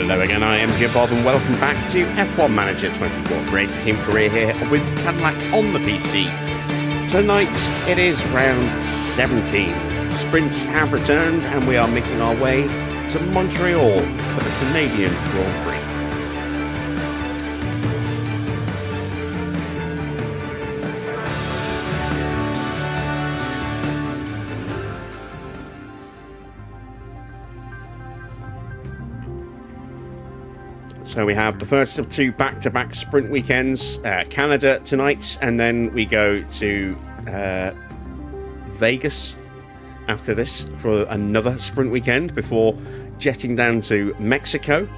Hello again, I am Jim Bob and welcome back to F1 Manager 24. Great team career here with Cadillac on the PC. Tonight it is round 17. Sprints have returned and we are making our way to Montreal for the Canadian Grand Prix. So we have the first of two back-to-back sprint weekends, Canada tonight, and then we go to Vegas after this for another sprint weekend before jetting down to Mexico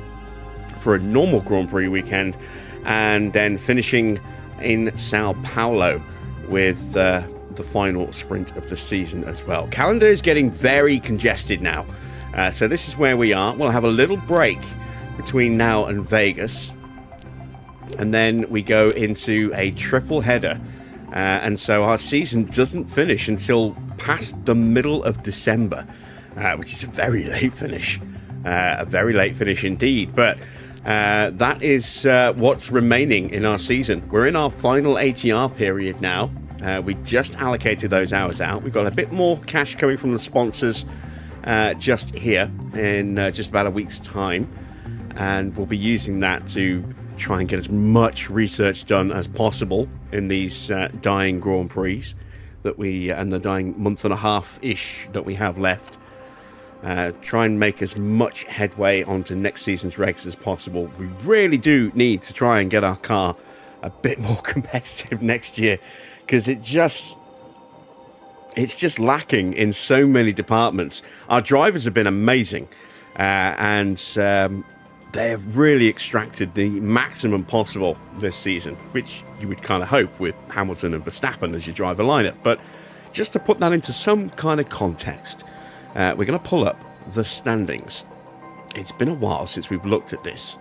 for a normal Grand Prix weekend, and then finishing in Sao Paulo with the final sprint of the season as well. Calendar is getting very congested now, so this is where we are. We'll have a little break between now and Vegas, and then we go into a triple header, and so our season doesn't finish until past the middle of December, which is a very late finish, indeed, but that is what's remaining in our season. We're in our final ATR period now. We just allocated those hours out. We've got a bit more cash coming from the sponsors just here in just about a week's time, and we'll be using that to try and get as much research done as possible in these dying Grand Prix that and the dying month and a half-ish that we have left. Try and make as much headway onto next season's regs as possible. We really do need to try and get our car a bit more competitive next year, because it's just lacking in so many departments. Our drivers have been amazing, and they have really extracted the maximum possible this season, which you would kind of hope with Hamilton and Verstappen as your driver lineup. But just to put that into some kind of context, we're going to pull up the standings. It's been a while since we've looked at this.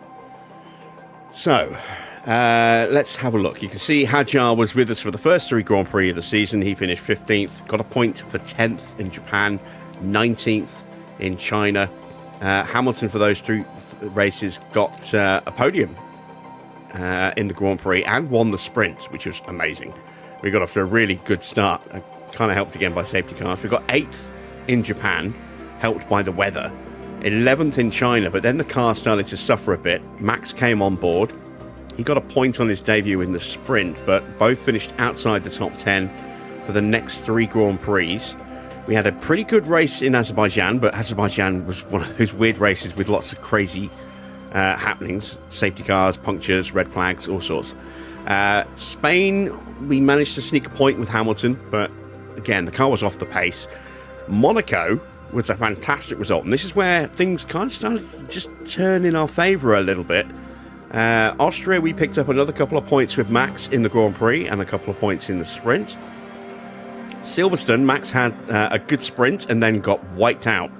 So, let's have a look. You can see Hadjar was with us for the first three Grand Prix of the season. He finished 15th, got a point for 10th in Japan, 19th in China. Hamilton, for those two races, got a podium in the Grand Prix and won the sprint, which was amazing. We got off to a really good start, kind of helped again by safety cars. We got 8th in Japan, helped by the weather, 11th in China, but then the car started to suffer a bit. Max came on board. He got a point on his debut in the sprint, but both finished outside the top 10 for the next three Grand Prix. We had a pretty good race in Azerbaijan, but Azerbaijan was one of those weird races with lots of crazy happenings. Safety cars, punctures, red flags, all sorts. Spain, we managed to sneak a point with Hamilton, but again, the car was off the pace. Monaco was a fantastic result, and this is where things kind of started to just turn in our favour a little bit. Austria, we picked up another couple of points with Max in the Grand Prix and a couple of points in the sprint. Silverstone, Max had a good sprint and then got wiped out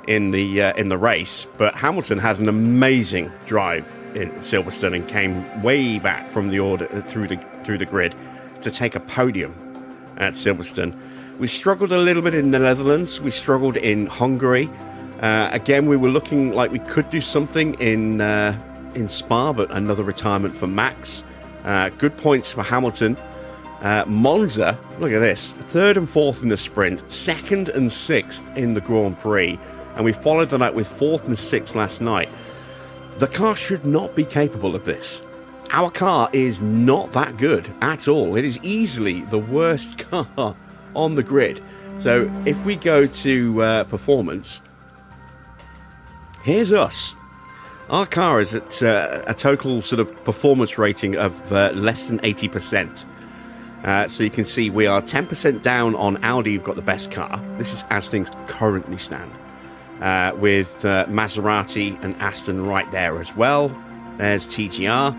in the race, but Hamilton had an amazing drive in Silverstone and came way back from the order through the grid to take a podium at Silverstone. We struggled a little bit in the Netherlands. We struggled in Hungary. Again, we were looking like we could do something in Spa, but another retirement for Max. Good points for Hamilton. Monza, look at this, 3rd and 4th in the sprint, 2nd and 6th in the Grand Prix, and we followed that up with 4th and 6th last night. The car should not be capable of this. Our car is not that good at all. It is easily the worst car on the grid. So if we go to performance, here's us. Our car is at a total sort of performance rating of less than 80%. So you can see we are 10% down on Audi, who've got the best car. This is as things currently stand, with Maserati and Aston right there as well. There's TGR,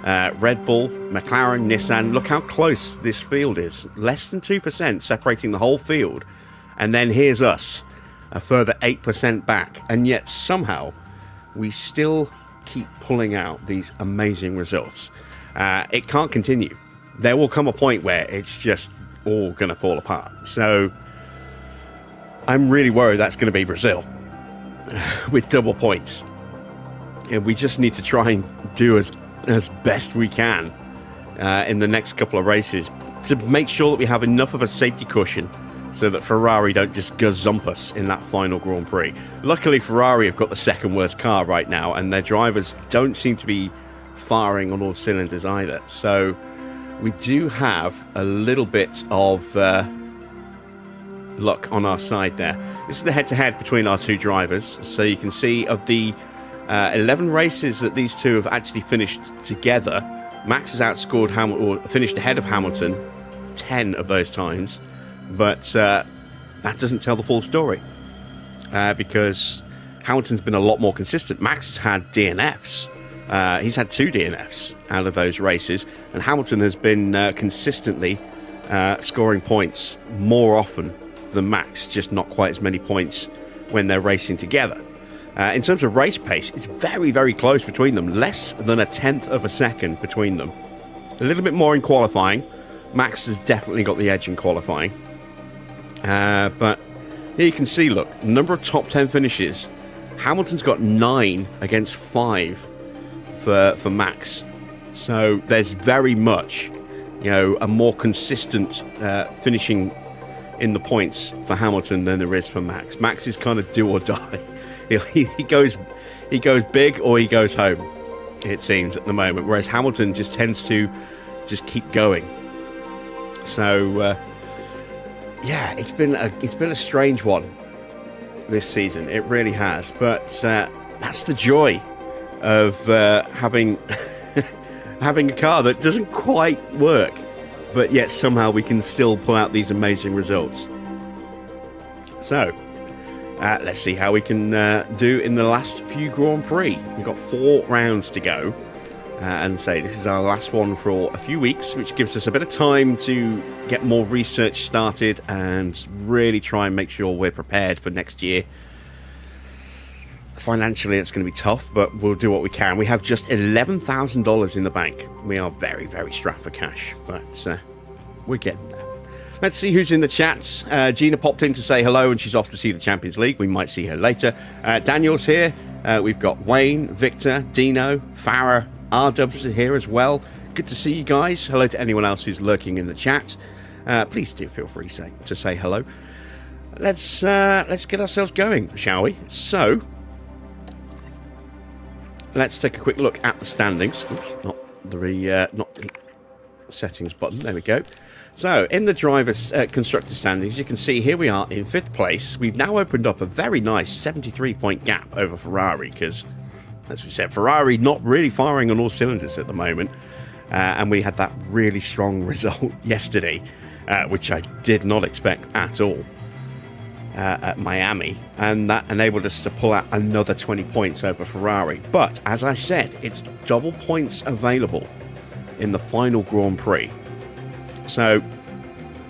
RedBull, McLaren, Nissan. Look how close this field is. Less than 2% separating the whole field. And then here's us, a further 8% back. And yet somehow we still keep pulling out these amazing results. It can't continue. There will come a point where it's just all going to fall apart. So I'm really worried that's going to be Brazil with double points. And we just need to try and do as best we can in the next couple of races to make sure that we have enough of a safety cushion so that Ferrari don't just gazump us in that final Grand Prix. Luckily, Ferrari have got the second worst car right now, and their drivers don't seem to be firing on all cylinders either. So we do have a little bit of luck on our side there. This is the head-to-head between our two drivers. So you can see of the 11 races that these two have actually finished together, Max has outscored or finished ahead of Hamilton 10 of those times. But that doesn't tell the full story because Hamilton's been a lot more consistent. Max has had DNFs. He's had 2 DNFs out of those races, and Hamilton has been consistently scoring points more often than Max, just not quite as many points when they're racing together. In terms of race pace, it's very, very close between them. Less than a tenth of a second between them. A little bit more in qualifying. Max has definitely got the edge in qualifying. But here you can see, look, number of top 10 finishes. Hamilton's got 9 against 5 for Max. So there's very much, a more consistent finishing in the points for Hamilton than there is for Max. Max is kind of do or die. He goes big or he goes home, it seems, at the moment. Whereas Hamilton just tends to just keep going. So yeah, it's been a strange one this season. It really has. But that's the joy of having having a car that doesn't quite work, but yet somehow we can still pull out these amazing results. So let's see how we can do in the last few Grand Prix. We've got 4 rounds to go. And say this is our last one for a few weeks, which gives us a bit of time to get more research started and really try and make sure we're prepared for next year. Financially, it's going to be tough, but we'll do what we can. We have just $11,000 in the bank. We are very, very strapped for cash, but we're getting there. Let's see who's in the chat. Gina popped in to say hello, and she's off to see the Champions League. We might see her later. Daniel's here. We've got Wayne, Victor, Dino, Farah, R-Dubs are here as well. Good to see you guys. Hello to anyone else who's lurking in the chat. Please do feel free to say hello. Let's get ourselves going, shall we? So let's take a quick look at the standings. Oops, not the settings button. There we go. So in the drivers' constructor standings, you can see here we are in 5th place. We've now opened up a very nice 73-point gap over Ferrari because, as we said, Ferrari not really firing on all cylinders at the moment. And we had that really strong result yesterday, which I did not expect at all at Miami. And that enabled us to pull out another 20 points over Ferrari. But, as I said, it's double points available in the final Grand Prix. So,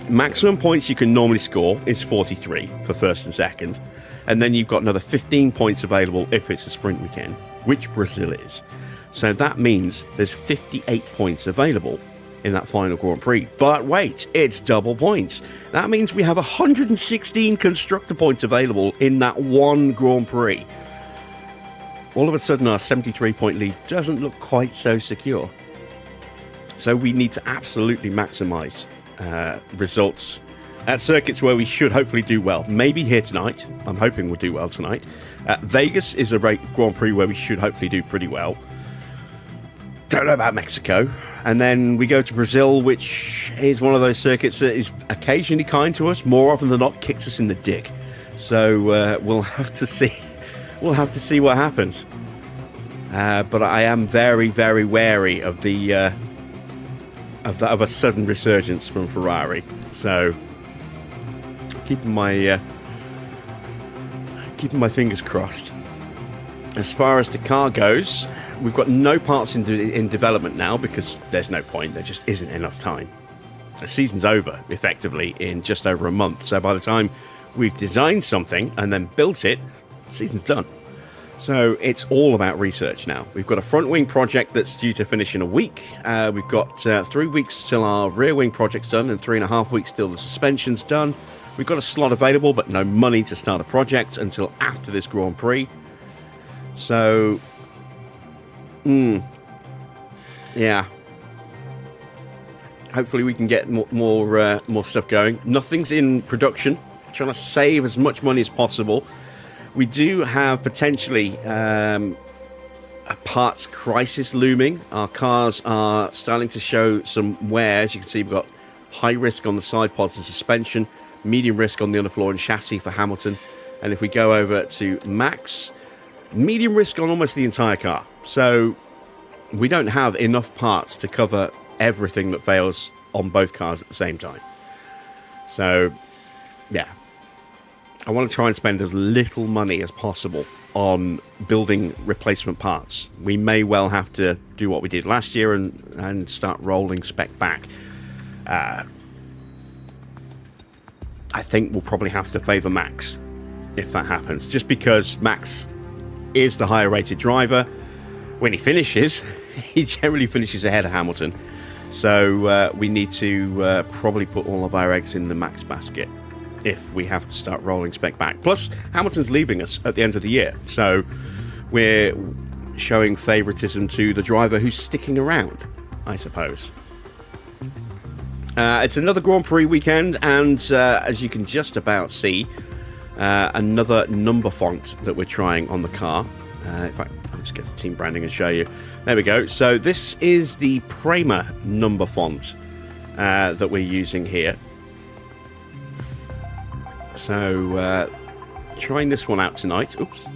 maximum points you can normally score is 43 for first and second. And then you've got another 15 points available if it's a sprint weekend, which Brazil is. So that means there's 58 points available in that final Grand Prix. But wait, it's double points. That means we have 116 constructor points available in that one Grand Prix. All of a sudden, our 73-point lead doesn't look quite so secure. So we need to absolutely maximize results at circuits where we should hopefully do well. Maybe here tonight. I'm hoping we'll do well tonight. Vegas is a Grand Prix where we should hopefully do pretty well. Don't know about Mexico. And then we go to Brazil, which is one of those circuits that is occasionally kind to us, more often than not kicks us in the dick. So we'll have to see. We'll have to see what happens. But I am very, very wary of of a sudden resurgence from Ferrari. So keeping my fingers crossed. As far as the car goes, we've got no parts in development now because there's no point. There just isn't enough time. The season's over, effectively, in just over a month. So by the time we've designed something and then built it, the season's done. So it's all about research now. We've got a front wing project that's due to finish in a week. We've got 3 weeks till our rear wing project's done and 3.5 weeks till the suspension's done. We've got a slot available, but no money to start a project until after this Grand Prix. So Yeah. Hopefully we can get more stuff going. Nothing's in production. Trying to save as much money as possible. We do have potentially a parts crisis looming. Our cars are starting to show some wear. As you can see, we've got high risk on the side pods and suspension, medium risk on the underfloor and chassis for Hamilton. And if we go over to Max, medium risk on almost the entire car. So we don't have enough parts to cover everything that fails on both cars at the same time. So, yeah. I want to try and spend as little money as possible on building replacement parts. We may well have to do what we did last year and start rolling spec back. I think we'll probably have to favour Max if that happens, just because Max is the higher rated driver. When he finishes, he generally finishes ahead of Hamilton. So we need to probably put all of our eggs in the Max basket if we have to start rolling spec back. Plus, Hamilton's leaving us at the end of the year, so we're showing favouritism to the driver who's sticking around, I suppose. It's another Grand Prix weekend, and as you can just about see, another number font that we're trying on the car. In fact, I'll just get the team branding and show you. There we go. So this is the Prix number font that we're using here. So, trying this one out tonight. Oops.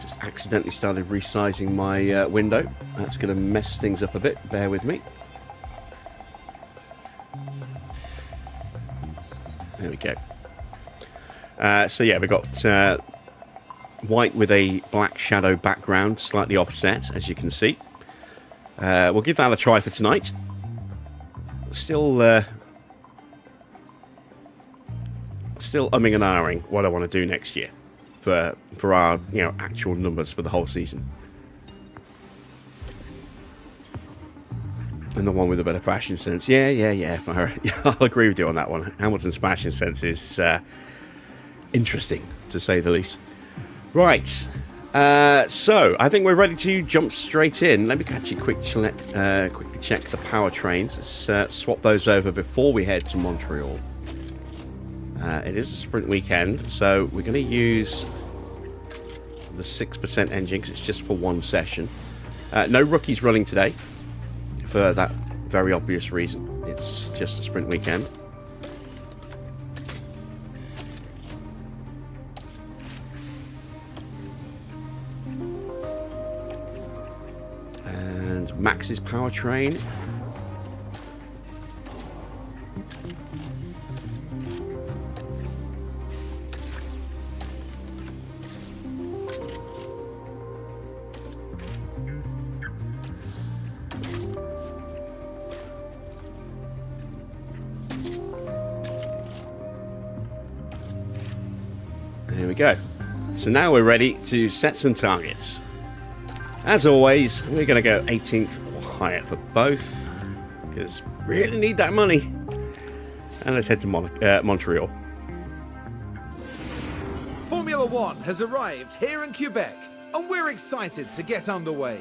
Just accidentally started resizing my window. That's going to mess things up a bit. Bear with me. There we go. So, yeah, we've got white with a black shadow background, slightly offset, as you can see. We'll give that a try for tonight. Still umming and ahhing what I want to do next year for our actual numbers for the whole season. And the one with a better fashion sense, yeah. I'll agree with you on that one. Hamilton's fashion sense is interesting, to say the least. Right, so I think we're ready to jump straight in. Let me actually quickly check the powertrains. Let's swap those over before we head to Montreal. It is a sprint weekend, so we're going to use the 6% engine because it's just for one session. No rookies running today for that very obvious reason. It's just a sprint weekend. And Max's powertrain. There we go. So now we're ready to set some targets. As always, we're going to go 18th or higher for both, because we really need that money. And let's head to Montreal. Formula One has arrived here in Quebec, and we're excited to get underway.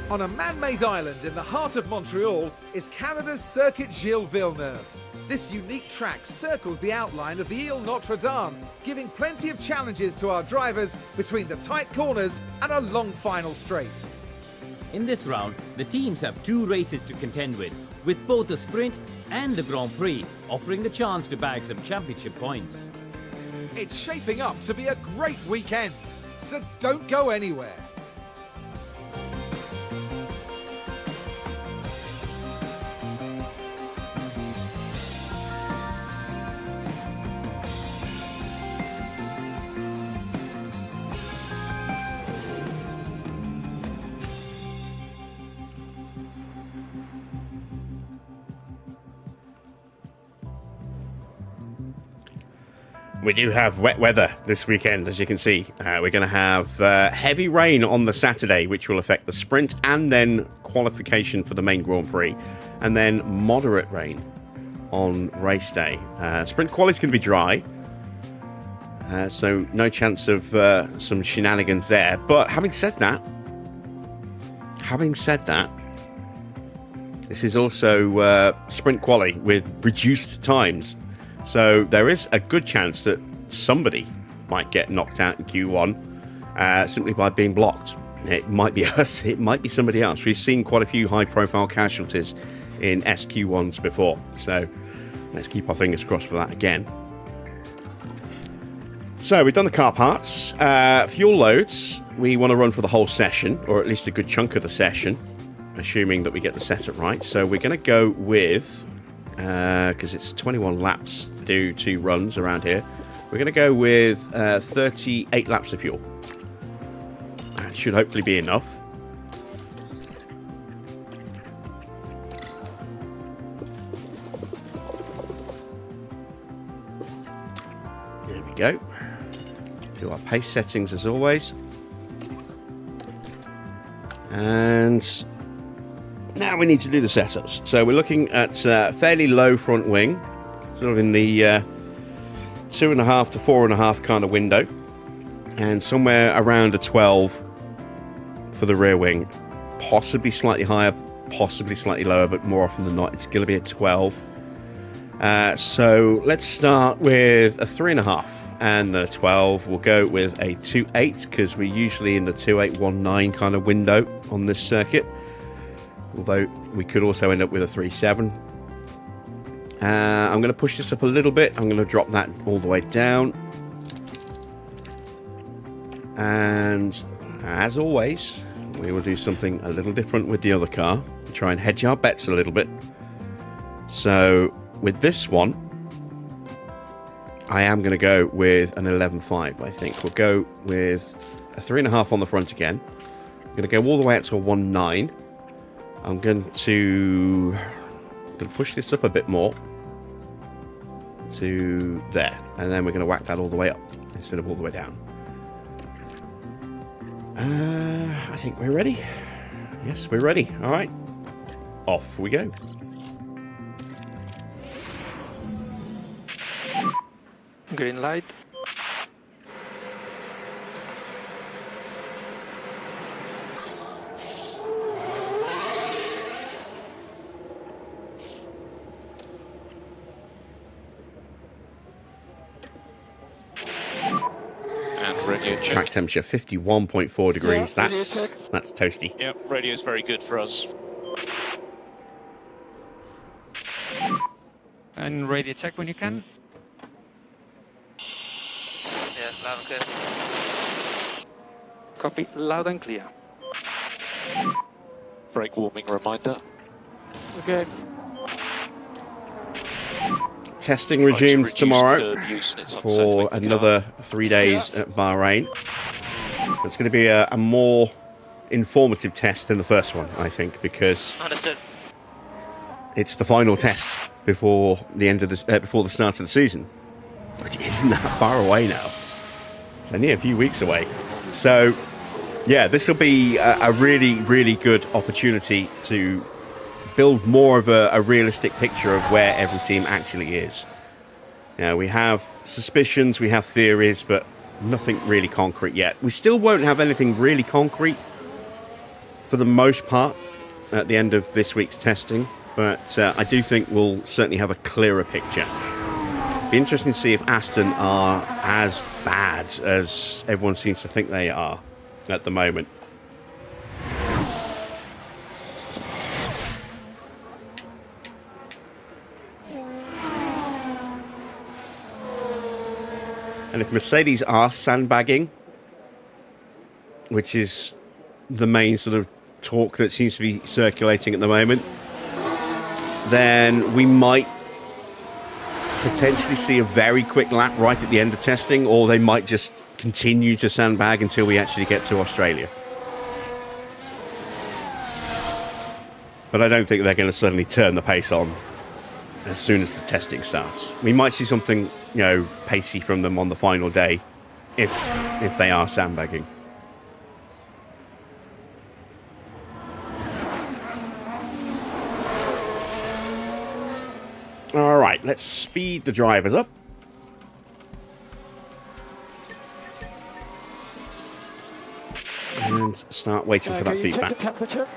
On a man-made island in the heart of Montreal is Canada's Circuit Gilles Villeneuve. This unique track circles the outline of the Ile Notre Dame, giving plenty of challenges to our drivers between the tight corners and a long final straight. In this round, the teams have two races to contend with both the Sprint and the Grand Prix offering the chance to bag some championship points. It's shaping up to be a great weekend, so don't go anywhere. We do have wet weather this weekend, as you can see. We're going to have heavy rain on the Saturday, which will affect the sprint and then qualification for the main Grand Prix, and then moderate rain on race day. Sprint quali is going to be dry, so no chance of some shenanigans there. But having said that, having said that, this is also sprint quali with reduced times. So there is a good chance that somebody might get knocked out in Q1 simply by being blocked. It might be us, it might be somebody else. We've seen quite a few high-profile casualties in SQ1s before, so let's keep our fingers crossed for that again. So we've done the car parts. Fuel loads, we want to run for the whole session, or at least a good chunk of the session, assuming that we get the setup right. So we're going to go with, because it's 21 laps to do 2 runs around here, we're going to go with 38 laps of fuel. That should hopefully be enough. There we go. Do our pace settings as always. And now we need to do the setups. So we're looking at fairly low front wing, sort of in the 2.5 to 4.5 kind of window, and somewhere around a 12 for the rear wing, possibly slightly higher, possibly slightly lower, but more often than not it's going to be a 12. So let's start with a 3.5 and a 12. We'll go with a 2.8 because we're usually in the 2.819 kind of window on this circuit, although we could also end up with a 3.7. I'm going to push this up a little bit. I'm going to drop that all the way down, and as always we will do something a little different with the other car, try and hedge our bets a little bit. So with this one, I am going to go with an 11.5. I think we'll go with a 3.5 on the front again. I'm going to go all the way out to a 1.9. I'm going to push this up a bit more to there, and then we're going to whack that all the way up instead of all the way down. I think we're ready. Yes, we're ready. All right, off we go. Green light. Radio check. Track temperature 51.4 degrees. Yeah, That's toasty. Yep, radio's very good for us. And radio check when you can. Yeah, loud and clear. Copy, loud and clear. Brake warming reminder. Okay. Testing resumes tomorrow Curb use and it's for unsettling the another 3 days at Bahrain. It's going to be a more informative test than the first one, I think, because Understood. it's the final test before the end of the before the start of the season, which isn't that far away now. It's only a few weeks away. So, yeah, this will be a really, really good opportunity to build more of a realistic picture of where every team actually is. Now, we have suspicions, we have theories, but nothing really concrete yet. We still won't have anything really concrete for the most part at the end of this week's testing, but I do think we'll certainly have a clearer picture. Be interesting to see if Aston are as bad as everyone seems to think they are at the moment. And if Mercedes are sandbagging, which is the main sort of talk that seems to be circulating at the moment, then we might potentially see a very quick lap right at the end of testing, or they might just continue to sandbag until we actually get to Australia. But I don't think they're going to suddenly turn the pace on as soon as the testing starts. We might see something, pacey from them on the final day, if they are sandbagging. All right, let's speed the drivers up. And and start waiting for that Can you check feedback. the temperature?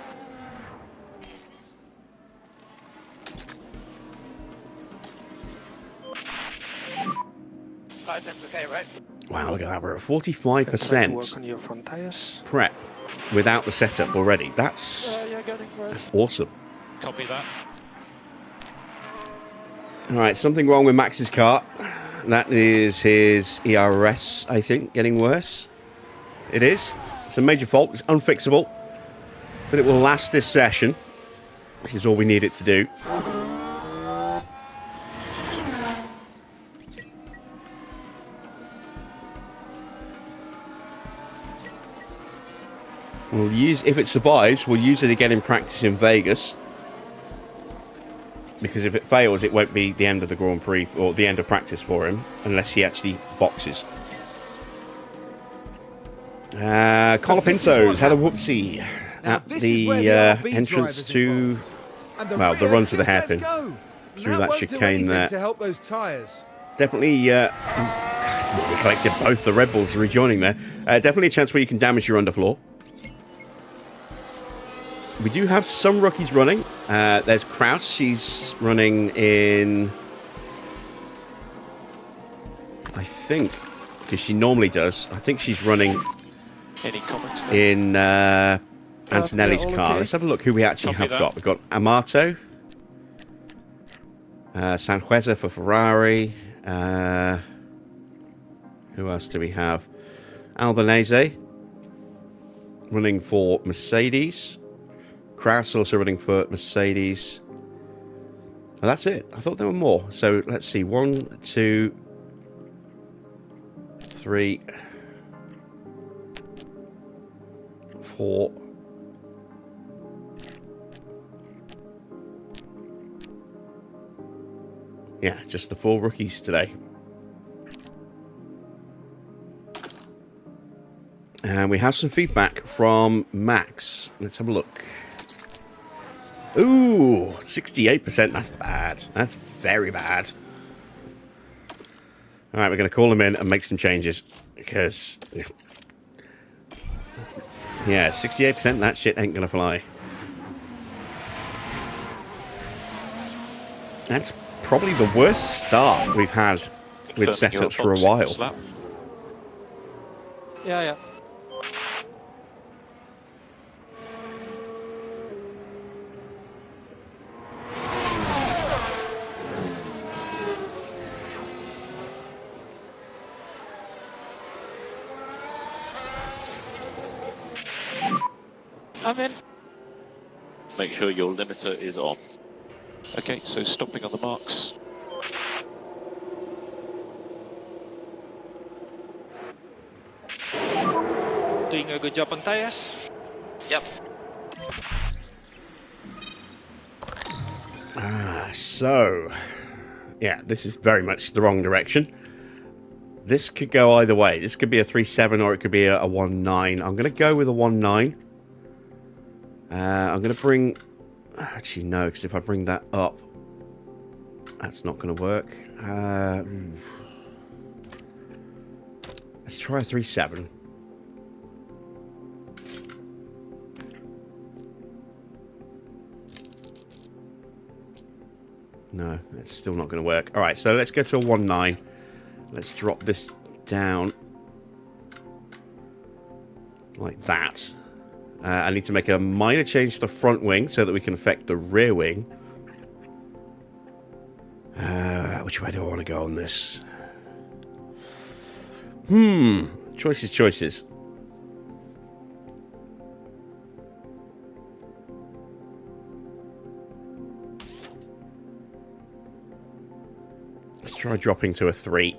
Flight attempts okay, right? Wow, look at that. We're at Try to 45% work on your front tires. prep without the setup already. That's Yeah, getting worse. awesome. Copy that. All right, something wrong with Max's car. That is his ERS, I think, getting worse. It is. It's a major fault. It's unfixable. But it will last this session. This is all we need it to do. We'll use, if it survives, we'll use it again in practice in Vegas. Because if it fails, it won't be the end of the Grand Prix or the end of practice for him unless he actually boxes. Colapinto's had a whoopsie at the entrance to, well, the run to the hairpin. Through that chicane there. To help those tyres. Definitely neglected both the Red Bulls rejoining there. Definitely a chance where you can damage your underfloor. We do have some rookies running. There's Kraus. She's running in, I think, because she normally does. I think she's running Any comments there? in Antonelli's car. okay. Let's have a look who we actually Copy have that. got. We've got Amato, Sanhueza for Ferrari. Who else do we have? Albanese running for Mercedes. Kraus also running for Mercedes. And that's it. I thought there were more. So let's see. 1, 2, 3, 4. Yeah, just the 4 rookies today. And we have some feedback from Max. Let's have a look. Ooh, 68%. That's bad. That's very bad. All right, we're going to call him in and make some changes. Because, yeah, 68%, that shit ain't going to fly. That's probably the worst start we've had with Confirming your setups for a box in while. this lap. Yeah. I'm in. Make sure your limiter is on. Okay, so stopping on the marks. Doing a good job on tires. Yep. So, yeah, this is very much the wrong direction. This could go either way. This could be a 3.7 or it could be a 1.9. I'm going to go with a 1.9. I'm going to bring... Actually, no, because if I bring that up, that's not going to work. Let's try a 3.7. No, it's still not going to work. All right, so let's go to a 1.9. Let's drop this down like that. I need to make a minor change to the front wing so that we can affect the rear wing. Which way do I want to go on this? Choices. Let's try dropping to a 3.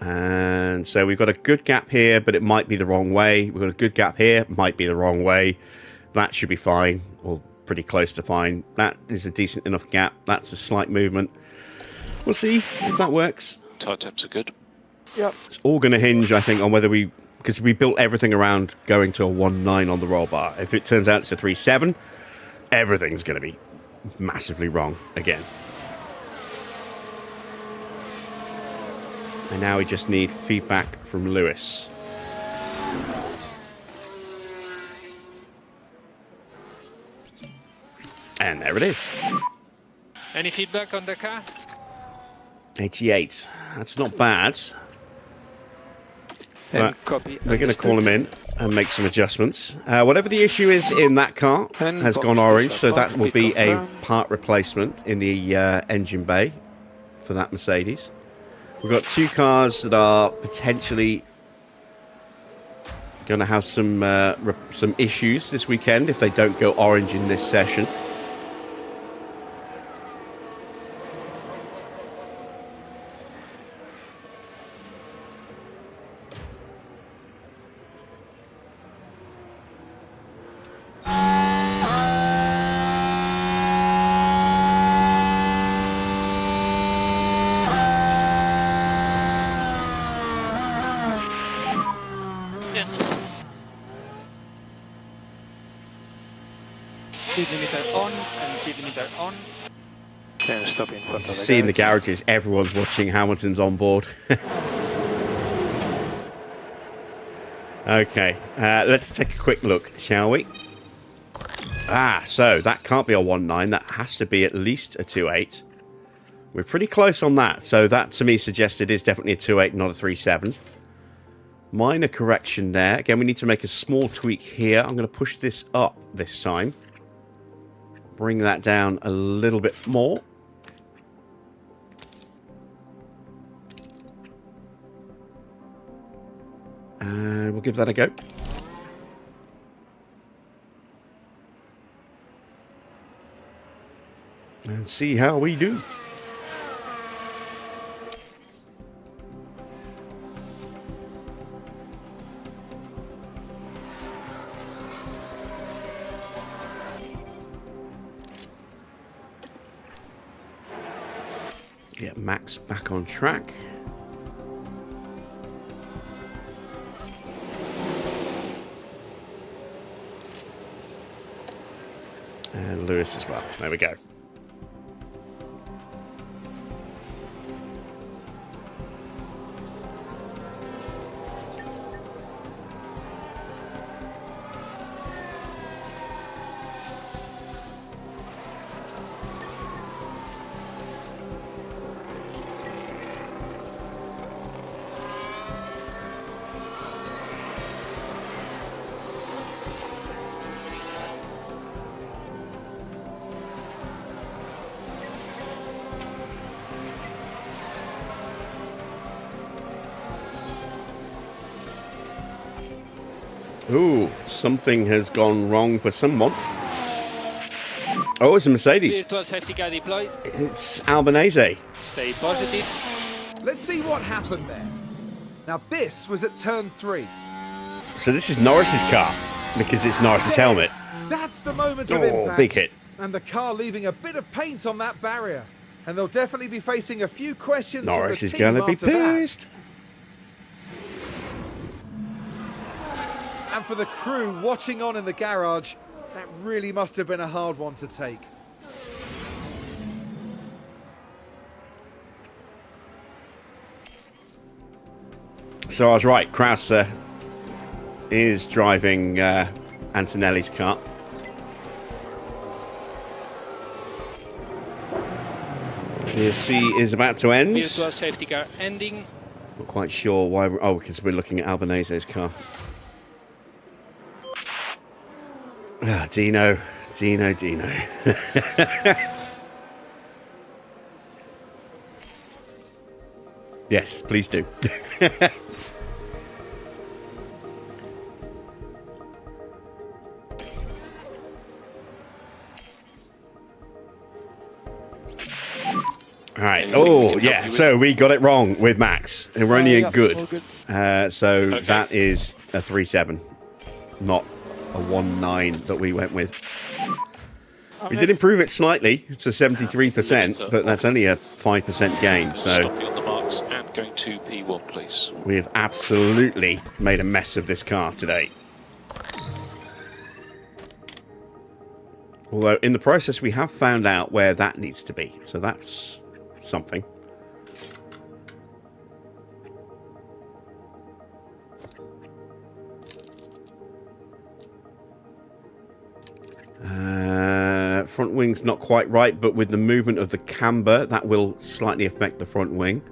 And so we've got a good gap here, but it might be the wrong way. We've got a good gap here, might be the wrong way. That should be fine, or pretty close to fine. That is a decent enough gap. That's a slight movement. We'll see if that works. Tire temps are good. Yep. It's all going to hinge, I think, on whether we... Because we built everything around going to a 1.9 on the roll bar. If it turns out it's a 3.7, everything's going to be massively wrong again. And now we just need feedback from Lewis. there it is. Any feedback on the car? 88. That's not bad. And But copy. we're going to call him in and make some adjustments. Whatever the issue is in that car And has gone box orange, is so up. that will be a Confirmed. part replacement in the engine bay for that Mercedes. We've got 2 cars that are potentially going to have some issues this weekend if they don't go orange in this session. Speed limiter on and speed limiter on. And stop in front of the See in the garage. garages, everyone's watching Hamilton's on board. Okay, let's take a quick look, shall we? So that can't be a 1.9. That has to be at least a 2.8. We're pretty close on that. So that, to me, suggests it is definitely a 2.8, not a 3.7. Minor correction there. Again, we need to make a small tweak here. I'm going to push this up this time. Bring that down a little bit more. And we'll give that a go. And see how we do. Get Max back on track. And Lewis as well. There we go. Ooh, something has gone wrong for someone. Oh, it's a Mercedes. Virtual safety car deployed. It's Albanese. Stay positive. Let's see what happened there. Now this was at turn 3. So this is Norris's car because it's Norris's helmet. That's the moment of Oh, impact. big hit. And the car leaving a bit of paint on that barrier. And they'll definitely be facing a few questions Norris from is the team going to be after that. pissed. And for the crew watching on in the garage, that really must have been a hard one to take. So I was right. Krause is driving Antonelli's car. VSC is about to end. Virtual safety car ending. Not quite sure why. Oh, because we're looking at Albanese's car. Ah, Dino. Yes, please do. All right. Oh, yeah. So we got it wrong with Max. And we're only at good. So that is a 3.7, not a 1.9 that we went with. We did improve it slightly to 73%, but that's only a 5% gain. So Stopping on the marks and going to P1, please. we have absolutely made a mess of this car today. Although in the process, we have found out where that needs to be. So that's something. Front wing's not quite right, but with the movement of the camber, that will slightly affect the front wing.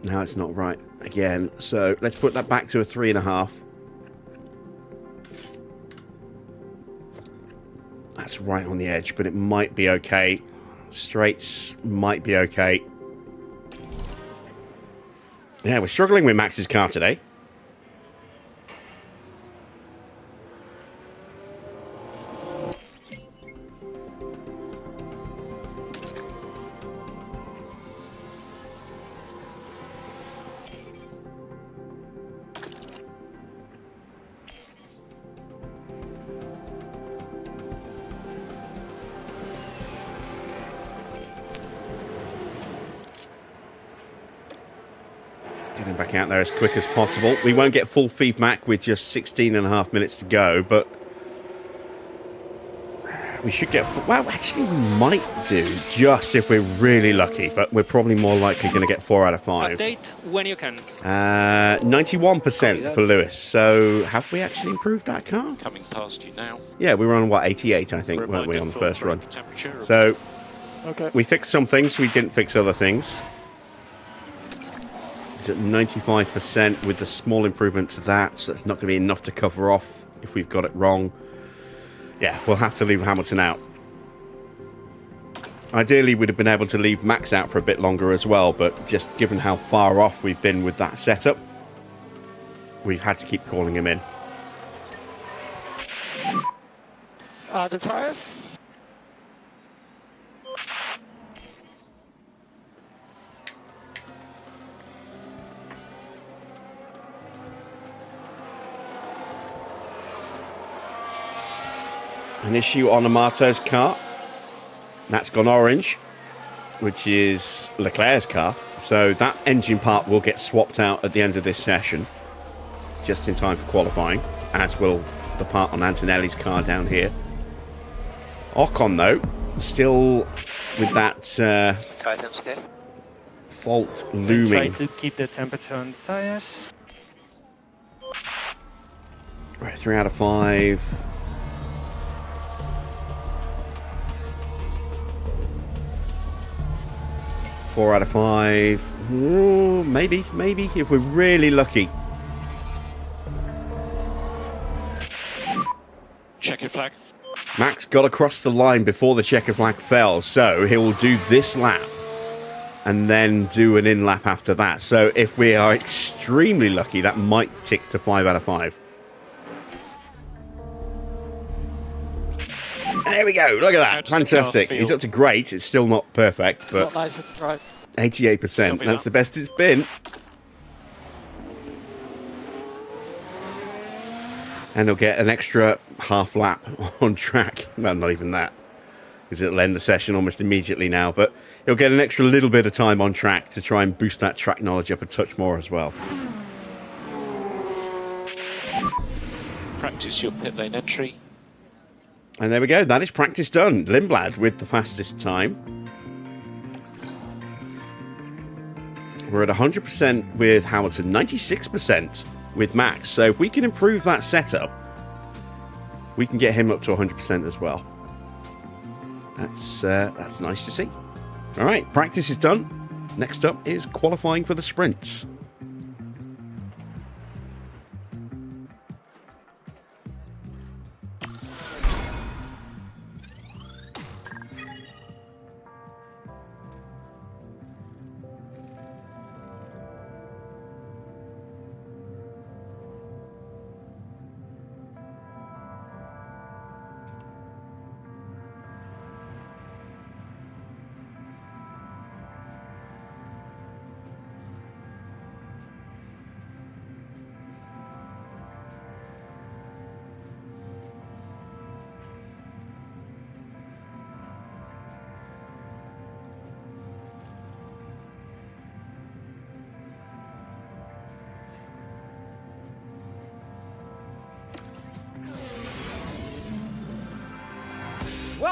Now it's not right again. So let's put that back to a 3.5. That's right on the edge, but it might be okay. Straights might be okay. Yeah, we're struggling with Max's car today. Getting back out there as quick as possible. We won't get full feedback with just 16.5 minutes to go, but we should get well, actually we might do, just if we're really lucky, but we're probably more likely going to get 4 out of 5. Update when you can. 91% for Lewis. So have we actually improved that car? Coming past you now. Yeah, we were on, what, 88, I think, weren't we, on the first run? So we fixed some things, we didn't fix other things. It's at 95% with the small improvement to that, so it's not going to be enough to cover off if we've got it wrong. Yeah, we'll have to leave Hamilton out. Ideally, we'd have been able to leave Max out for a bit longer as well, but just given how far off we've been with that setup, we've had to keep calling him in. The tires? An issue on Amato's car. That's gone orange, which is Leclerc's car. So that engine part will get swapped out at the end of this session, just in time for qualifying, as will the part on Antonelli's car down here. Ocon, though, still with that fault looming. Try to keep the temperature on the tires. Right, 3 out of 5. Four out of 5. Ooh, maybe, if we're really lucky. Checkered flag. Max got across the line before the checker flag fell, so he will do this lap and then do an in lap after that. So if we are extremely lucky, that might tick to 5 out of 5. There we go. Look at that. Fantastic. He's up to great. It's still not perfect, but Not nice to drive. 88%. That's the best it's been. And he'll get an extra half lap on track. Well, not even that, because it'll end the session almost immediately now. But he'll get an extra little bit of time on track to try and boost that track knowledge up a touch more as well. Practice your pit lane entry. And there we go. That is practice done. Lindblad with the fastest time. We're at 100% with Hamilton, 96% with Max. So if we can improve that setup, we can get him up to 100% as well. That's nice to see. All right, practice is done. Next up is qualifying for the sprints.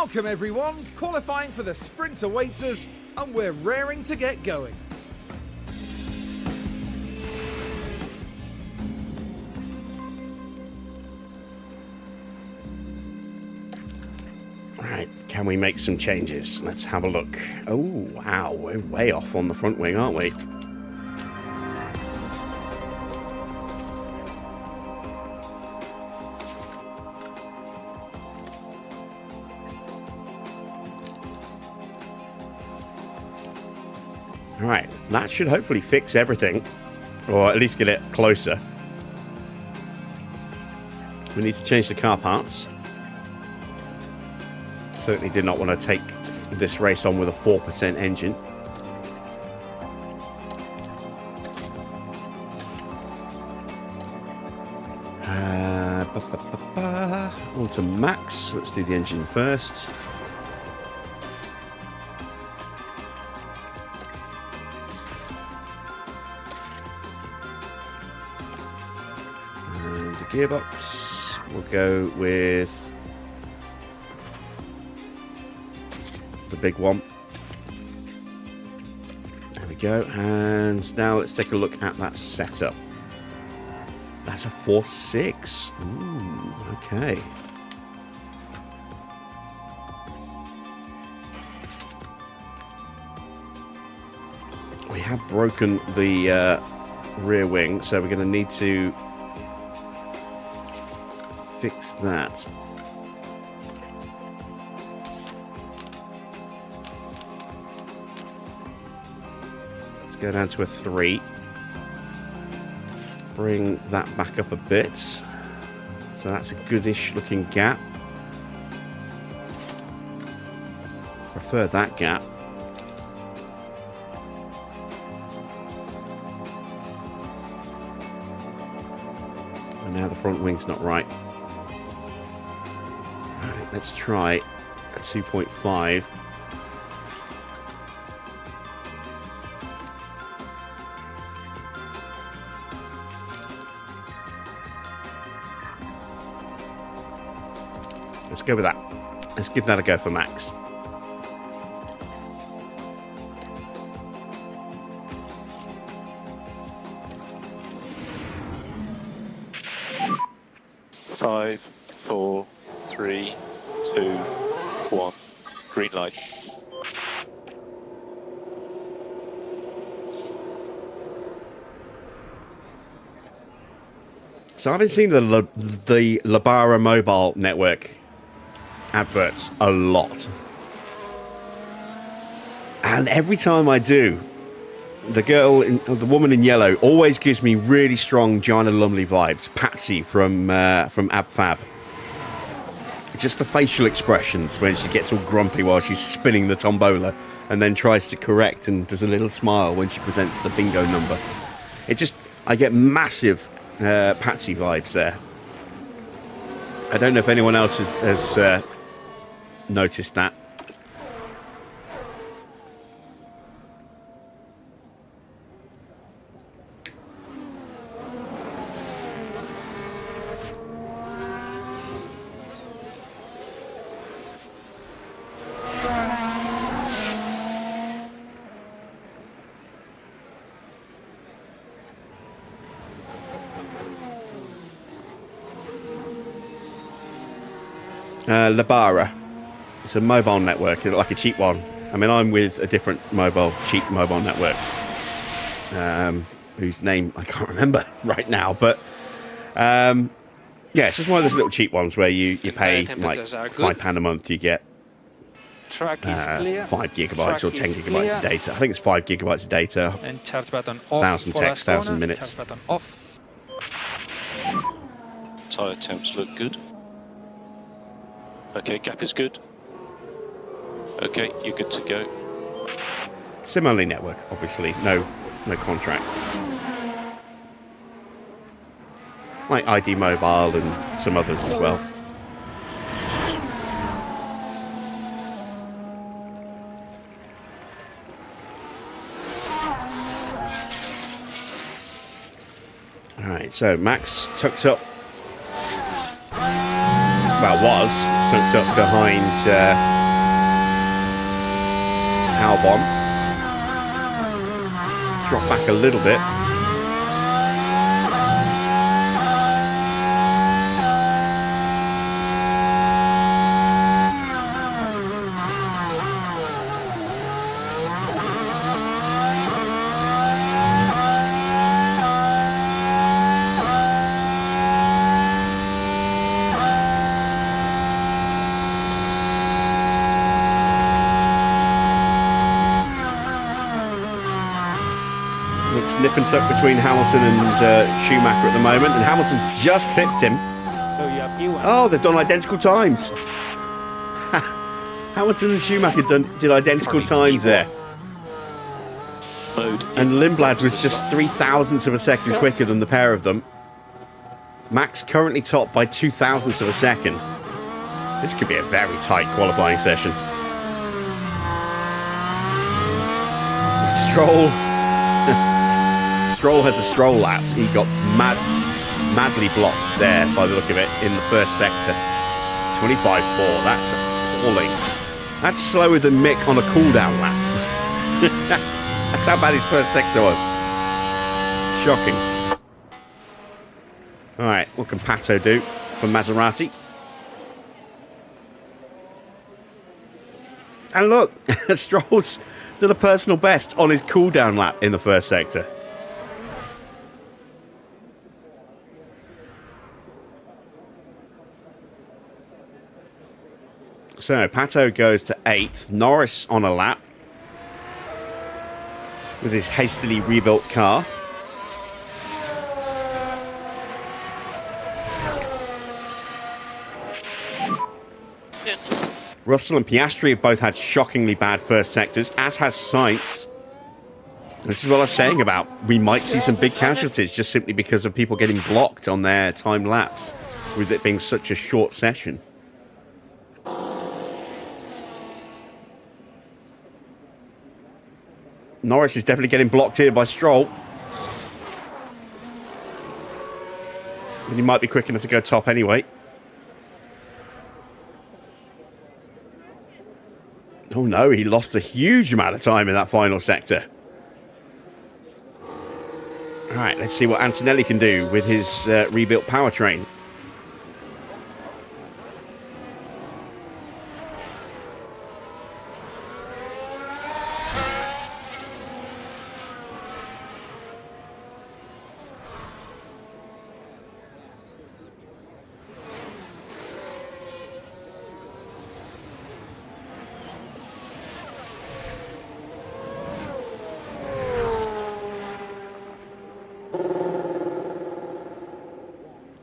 Welcome everyone, qualifying for the sprint awaits us, and we're raring to get going. Right, can we make some changes? Let's have a look. Oh, wow, we're way off on the front wing, aren't we? Right, that should hopefully fix everything, or at least get it closer. We need to change the car parts. Certainly did not want to take this race on with a 4% engine. On to max. Let's do the engine first. And the gearbox. We'll go with the big one. There we go. And now let's take a look at that setup. That's a 4.6. Ooh, okay. We have broken the rear wing, so we're going to need to fix that. Let's go down to a 3. Bring that back up a bit. So that's a goodish looking gap. Prefer that gap. And now the front wing's not right. Alright, let's try a 2.5. Let's go with that. Let's give that a go for max. Five, 4, 3, 2, 1. Green light. So I've been seeing the Libara mobile network adverts a lot, and every time I do, the woman in yellow always gives me really strong Gina Lumley vibes. Patsy from Ab Fab. Just the facial expressions when she gets all grumpy while she's spinning the tombola, and then tries to correct and does a little smile when she presents the bingo number. I get massive Patsy vibes there. I don't know if anyone else has noticed that. Libara. It's a mobile network, like a cheap one. I mean, I'm with a different cheap mobile network, whose name I can't remember right now. But yeah, it's just one of those little cheap ones where you pay like £5 a month. You get 5 gigabytes or 10 gigabytes of data. I think it's 5 gigabytes of data, And charge button off. 1,000 texts, 1,000 minutes. Charge button off. Tyre temps look good. Okay, gap is good. Okay, you're good to go. Similarly network, obviously. No contract. Like ID Mobile and some others as well. Alright, so Max tucked up. Well, was tucked up behind Albon. Drop back a little bit. Nip and tuck between Hamilton and Schumacher at the moment, and Hamilton's just pipped him. So you have Ewan. Oh, they've done identical times. Hamilton and Schumacher did identical times there. Mode. And Lindblad was just 0.003 of a second quicker than the pair of them. Max currently top by 0.002 of a second. This could be a very tight qualifying session. Stroll. Stroll has a stroll lap. He got madly blocked there by the look of it in the first sector. 25.4. That's appalling. That's slower than Mick on a cooldown lap. That's how bad his first sector was. Shocking. Alright, what can Pato do for Maserati? And look, Stroll's did a personal best on his cooldown lap in the first sector. So, Pato goes to 8th. Norris on a lap with his hastily rebuilt car. Russell and Piastri have both had shockingly bad first sectors, as has Sainz. This is what I was saying about we might see some big casualties just simply because of people getting blocked on their time laps, with it being such a short session. Norris is definitely getting blocked here by Stroll. And he might be quick enough to go top anyway. Oh no, he lost a huge amount of time in that final sector. Alright, let's see what Antonelli can do with his rebuilt powertrain.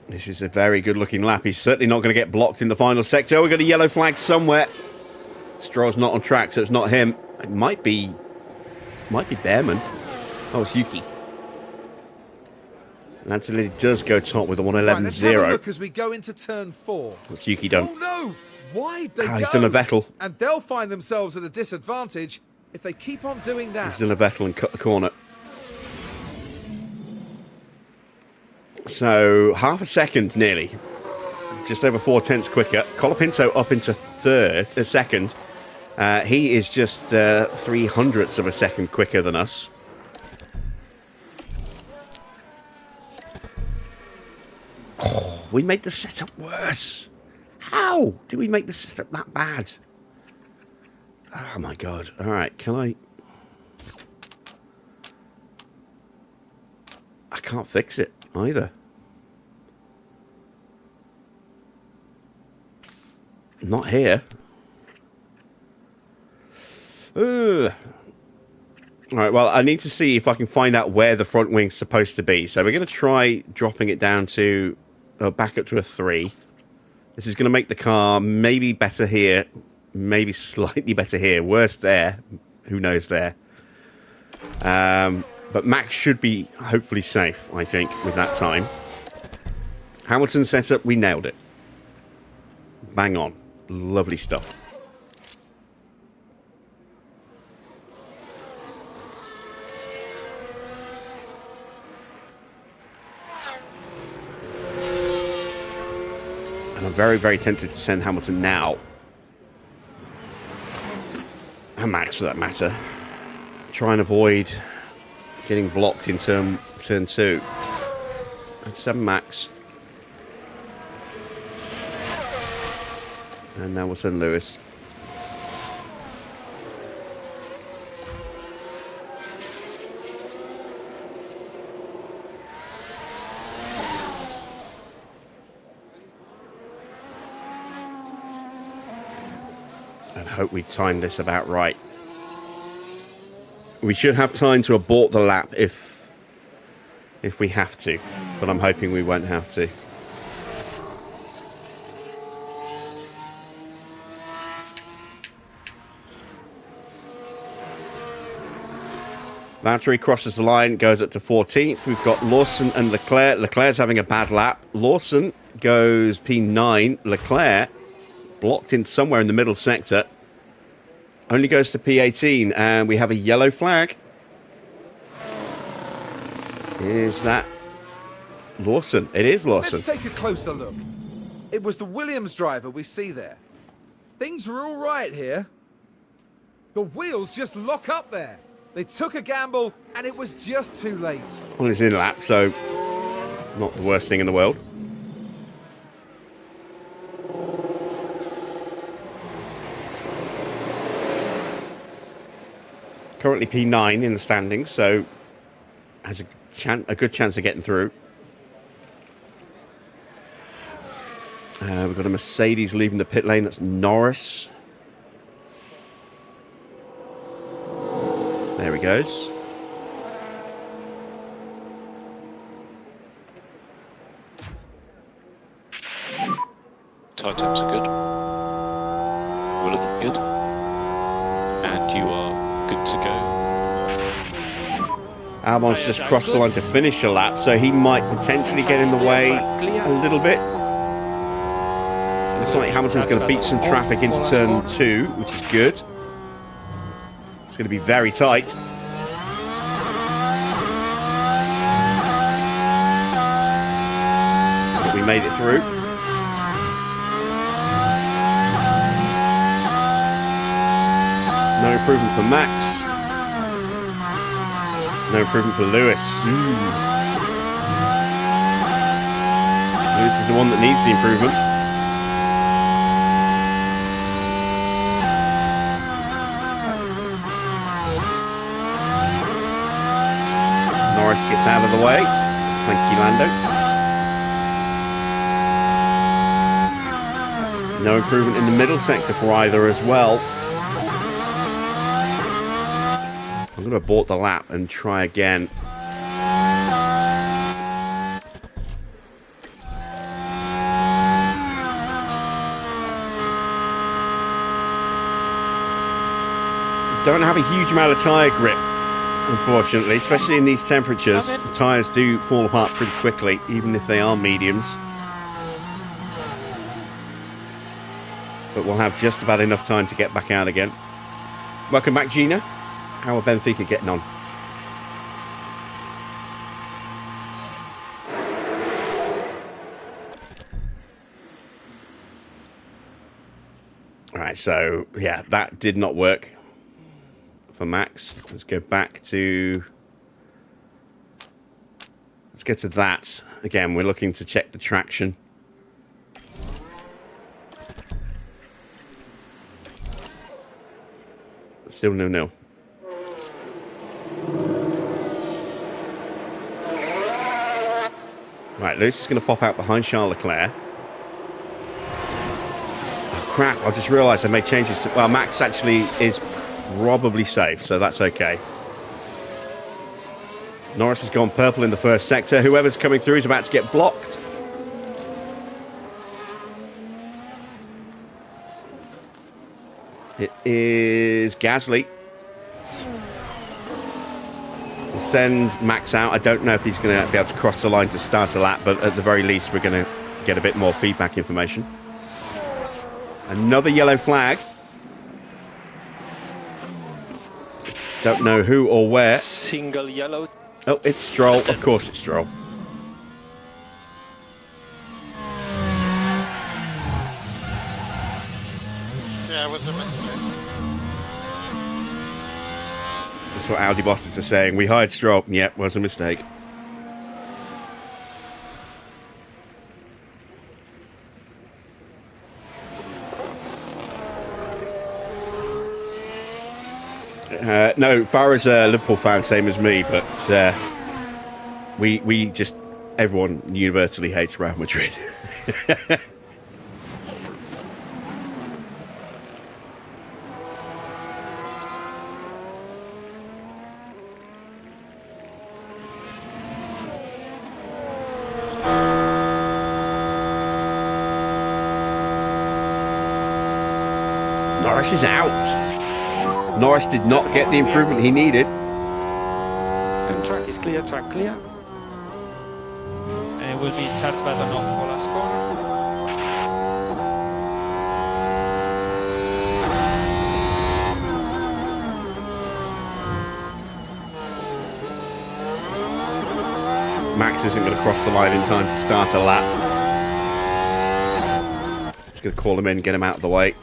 This is a very good looking lap. He's certainly not going to get blocked in the final sector. Oh, we've got a yellow flag somewhere. Stroll's not on track, so it's not him. It might be Bearman. Oh, it's Yuki. And Antonelli does go top with a 111.0. Right, let's have a look as we go into turn 4. What's Yuki done? Oh no! Why'd they go? He's done a Vettel. And they'll find themselves at a disadvantage if they keep on doing that. He's done a Vettel and cut the corner. So, half a second nearly. Just over 0.4 quicker. Colapinto up into second. He is just 0.03 of a second quicker than us. Oh, we made the setup worse. How did we make the setup that bad? Oh my god. Alright, can I can't fix it either. Not here. Alright, well, I need to see if I can find out where the front wing's supposed to be. So we're going to try dropping it down to, back up to a 3. This is going to make the car maybe better here, maybe slightly better here. Worse there. Who knows there. But Max should be hopefully safe, I think, with that time. Hamilton setup, we nailed it. Bang on. Lovely stuff. And I'm very, very tempted to send Hamilton now. and Max for that matter, try and avoid getting blocked in turn 2. And 7 Max. And now we'll send Lewis. And hope we time this about right. We should have time to abort the lap if we have to, but I'm hoping we won't have to. Valtteri crosses the line, goes up to 14th. We've got Lawson and Leclerc. Leclerc's having a bad lap. Lawson goes P9. Leclerc, blocked in somewhere in the middle sector, only goes to P18, and we have a yellow flag. Is that Lawson? It is Lawson. Let's take a closer look. It was the Williams driver we see there. Things were all right here. The wheels just lock up there. They took a gamble, and it was just too late. Well, it's in lap, so not the worst thing in the world. Currently P9 in the standings, so has a good chance of getting through. We've got a Mercedes leaving the pit lane. That's Norris. There he goes. Tyre temps are good. We're looking good. And you are good to go. Albon's just crossed the line to finish a lap, so he might potentially get in the way a little bit. Looks like Hamilton's going to beat some traffic into turn 2, which is good. It's going to be very tight. But we made it through. No improvement for Max. No improvement for Lewis. Lewis is the one that needs the improvement. Norris gets out of the way. Thank you, Lando. No improvement in the middle sector for either as well. I'm going to abort the lap and try again. Don't have a huge amount of tyre grip, unfortunately, especially in these temperatures. The tyres do fall apart pretty quickly, even if they are mediums. But we'll have just about enough time to get back out again. Welcome back, Gina. How are Benfica getting on? All right, so yeah, that did not work for Max. Let's go back to... Let's get to that. Again, we're looking to check the traction. Still 0-0. Right, Lewis is going to pop out behind Charles Leclerc. Oh, crap, I just realised I made changes to... Well, Max actually is probably safe, so that's okay. Norris has gone purple in the first sector. Whoever's coming through is about to get blocked. It is Gasly. We'll send Max out. I don't know if he's going to be able to cross the line to start a lap, but at the very least, we're going to get a bit more feedback information. Another yellow flag. Don't know who or where. Single yellow. Oh, it's Stroll. Of course it's Stroll. Yeah, it was a mistake. That's what Audi bosses are saying. We hired Stroll. Yep, was a mistake. No, Farah's a Liverpool fan, same as me, but we just, everyone universally hates Real Madrid. Norris is out. Norris did not get the improvement he needed. And track is clear, track clear. And it will be start button off for last corner. Max isn't going to cross the line in time to start a lap. Just going to call him in, get him out of the way.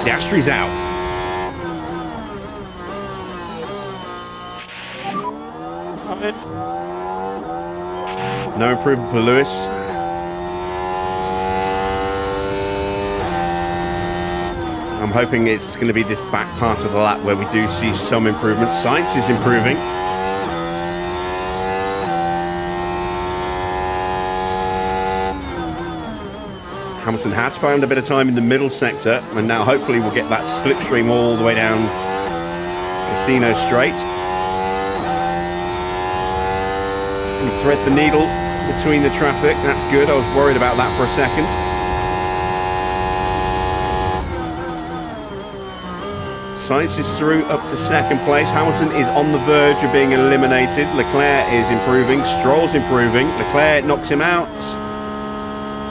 Piastri's out. I'm in. No improvement for Lewis. I'm hoping it's going to be this back part of the lap where we do see some improvement. Sainz is improving. Hamilton has found a bit of time in the middle sector, and now hopefully we'll get that slipstream all the way down Casino Straight. We thread the needle between the traffic. That's good. I was worried about that for a second. Sainz is through up to second place. Hamilton is on the verge of being eliminated. Leclerc is improving. Stroll's improving. Leclerc knocks him out.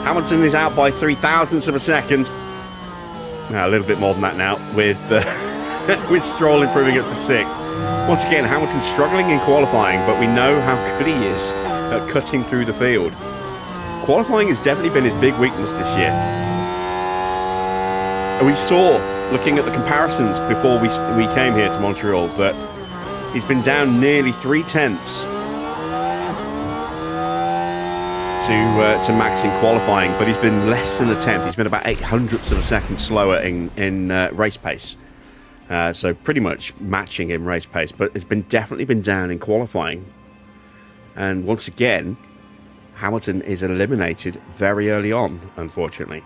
Hamilton is out by 0.003 of a second. A little bit more than that now, with with Stroll improving up to 6th. Once again, Hamilton's struggling in qualifying, but we know how good he is at cutting through the field. Qualifying has definitely been his big weakness this year. And we saw, looking at the comparisons before we came here to Montreal, that he's been down nearly 0.3 to Max in qualifying, but he's been less than a tenth. He's been about 0.08 of a second slower in race pace. So pretty much matching in race pace, but it's definitely been down in qualifying. And once again, Hamilton is eliminated very early on, unfortunately.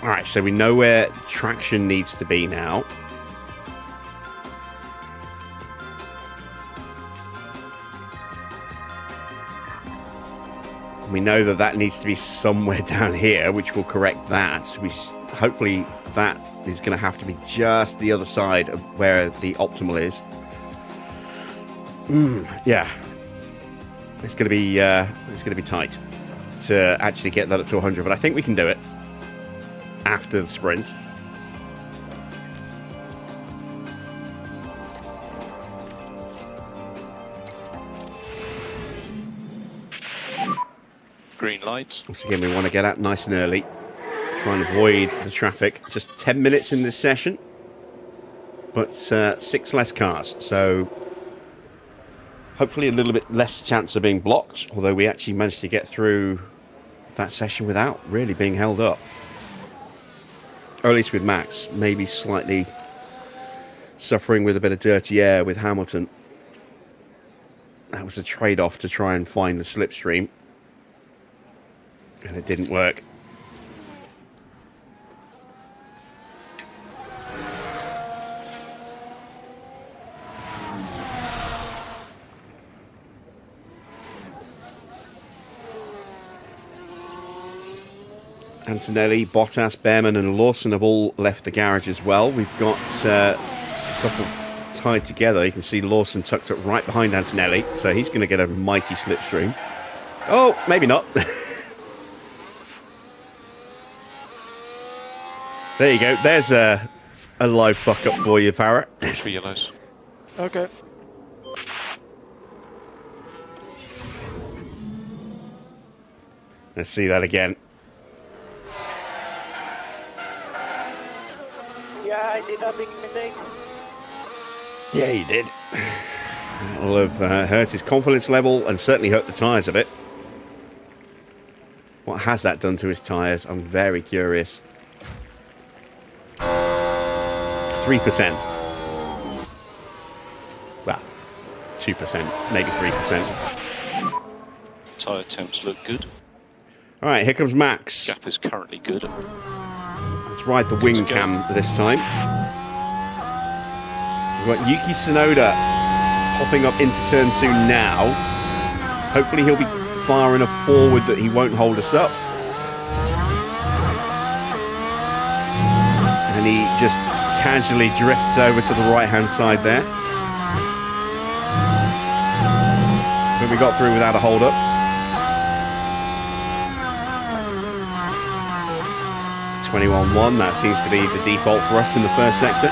All right, so we know where traction needs to be now. We know that that needs to be somewhere down here, which will correct that. Hopefully that is going to have to be just the other side of where the optimal is. Yeah, it's going to be tight to actually get that up to 100, but I think we can do it after the sprint. Green light. Once again, we want to get out nice and early, try and avoid the traffic. Just 10 minutes in this session, but 6 less cars, so hopefully a little bit less chance of being blocked, although we actually managed to get through that session without really being held up. Or at least with Max, maybe slightly suffering with a bit of dirty air with Hamilton. That was a trade-off to try and find the slipstream. And it didn't work. Antonelli, Bottas, Bearman and Lawson have all left the garage as well. We've got a couple tied together. You can see Lawson tucked up right behind Antonelli, so he's going to get a mighty slipstream. Oh, maybe not. There you go. There's a live fuck up for you, Farrah. 3 yellows. Okay. Let's see that again. Yeah, I did a big mistake. Yeah, he did. That'll have hurt his confidence level and certainly hurt the tyres a bit. What has that done to his tyres? I'm very curious. 3%. Well, 2%, maybe 3%. Tyre temps look good. All right, here comes Max. Gap is currently good. Let's ride the wing cam this time. We've got Yuki Tsunoda popping up into turn 2 now. Hopefully he'll be far enough forward that he won't hold us up. And he just casually drifts over to the right-hand side there. But we got through without a hold-up. .21.1, that seems to be the default for us in the first sector.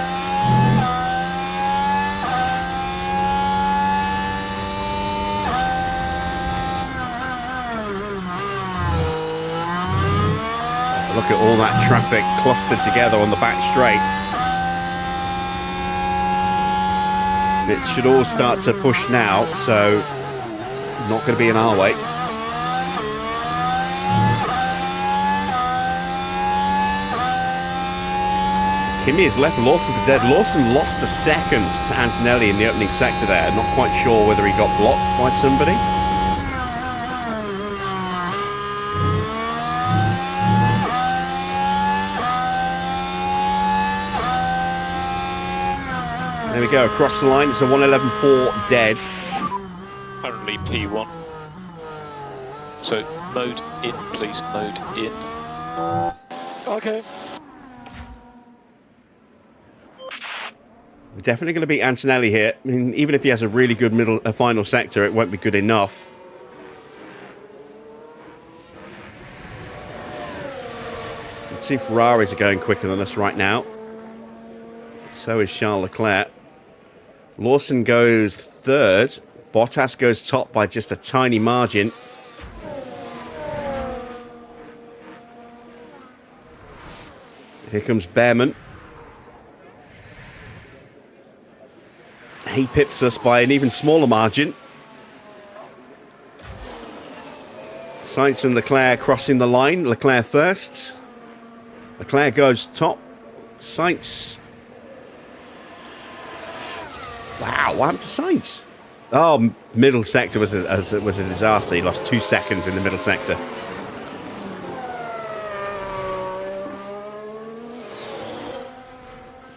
Look at all that traffic clustered together on the back straight. It should all start to push now, so not going to be in our way. Kimi has left Lawson for dead. Lawson lost a second to Antonelli in the opening sector there. Not quite sure whether he got blocked by somebody. There we go, across the line. It's a 111.4 dead. Currently P1. So mode in, please. Mode in. Okay. We're definitely going to beat Antonelli here. I mean, even if he has a really good final sector, it won't be good enough. Let's see if Ferraris are going quicker than us right now. So is Charles Leclerc. Lawson goes third. Bottas goes top by just a tiny margin. Here comes Bearman. He pips us by an even smaller margin. Sainz and Leclerc crossing the line. Leclerc first. Leclerc goes top. Sainz. Wow, what happened to Sainz? Oh, middle sector was a disaster. He lost 2 seconds in the middle sector.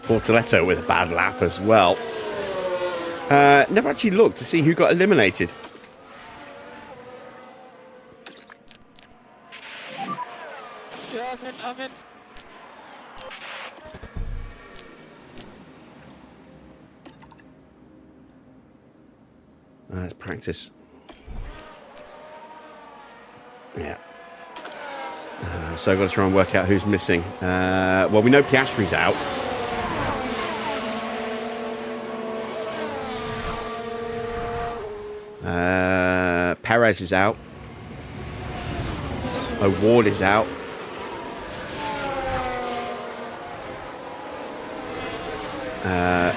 Bortoletto with a bad lap as well. Never actually looked to see who got eliminated. Yeah, I'm in. Let's practice. Yeah. So I've got to try and work out who's missing. Well, we know Piastri's out. Perez is out. O'Ward is out.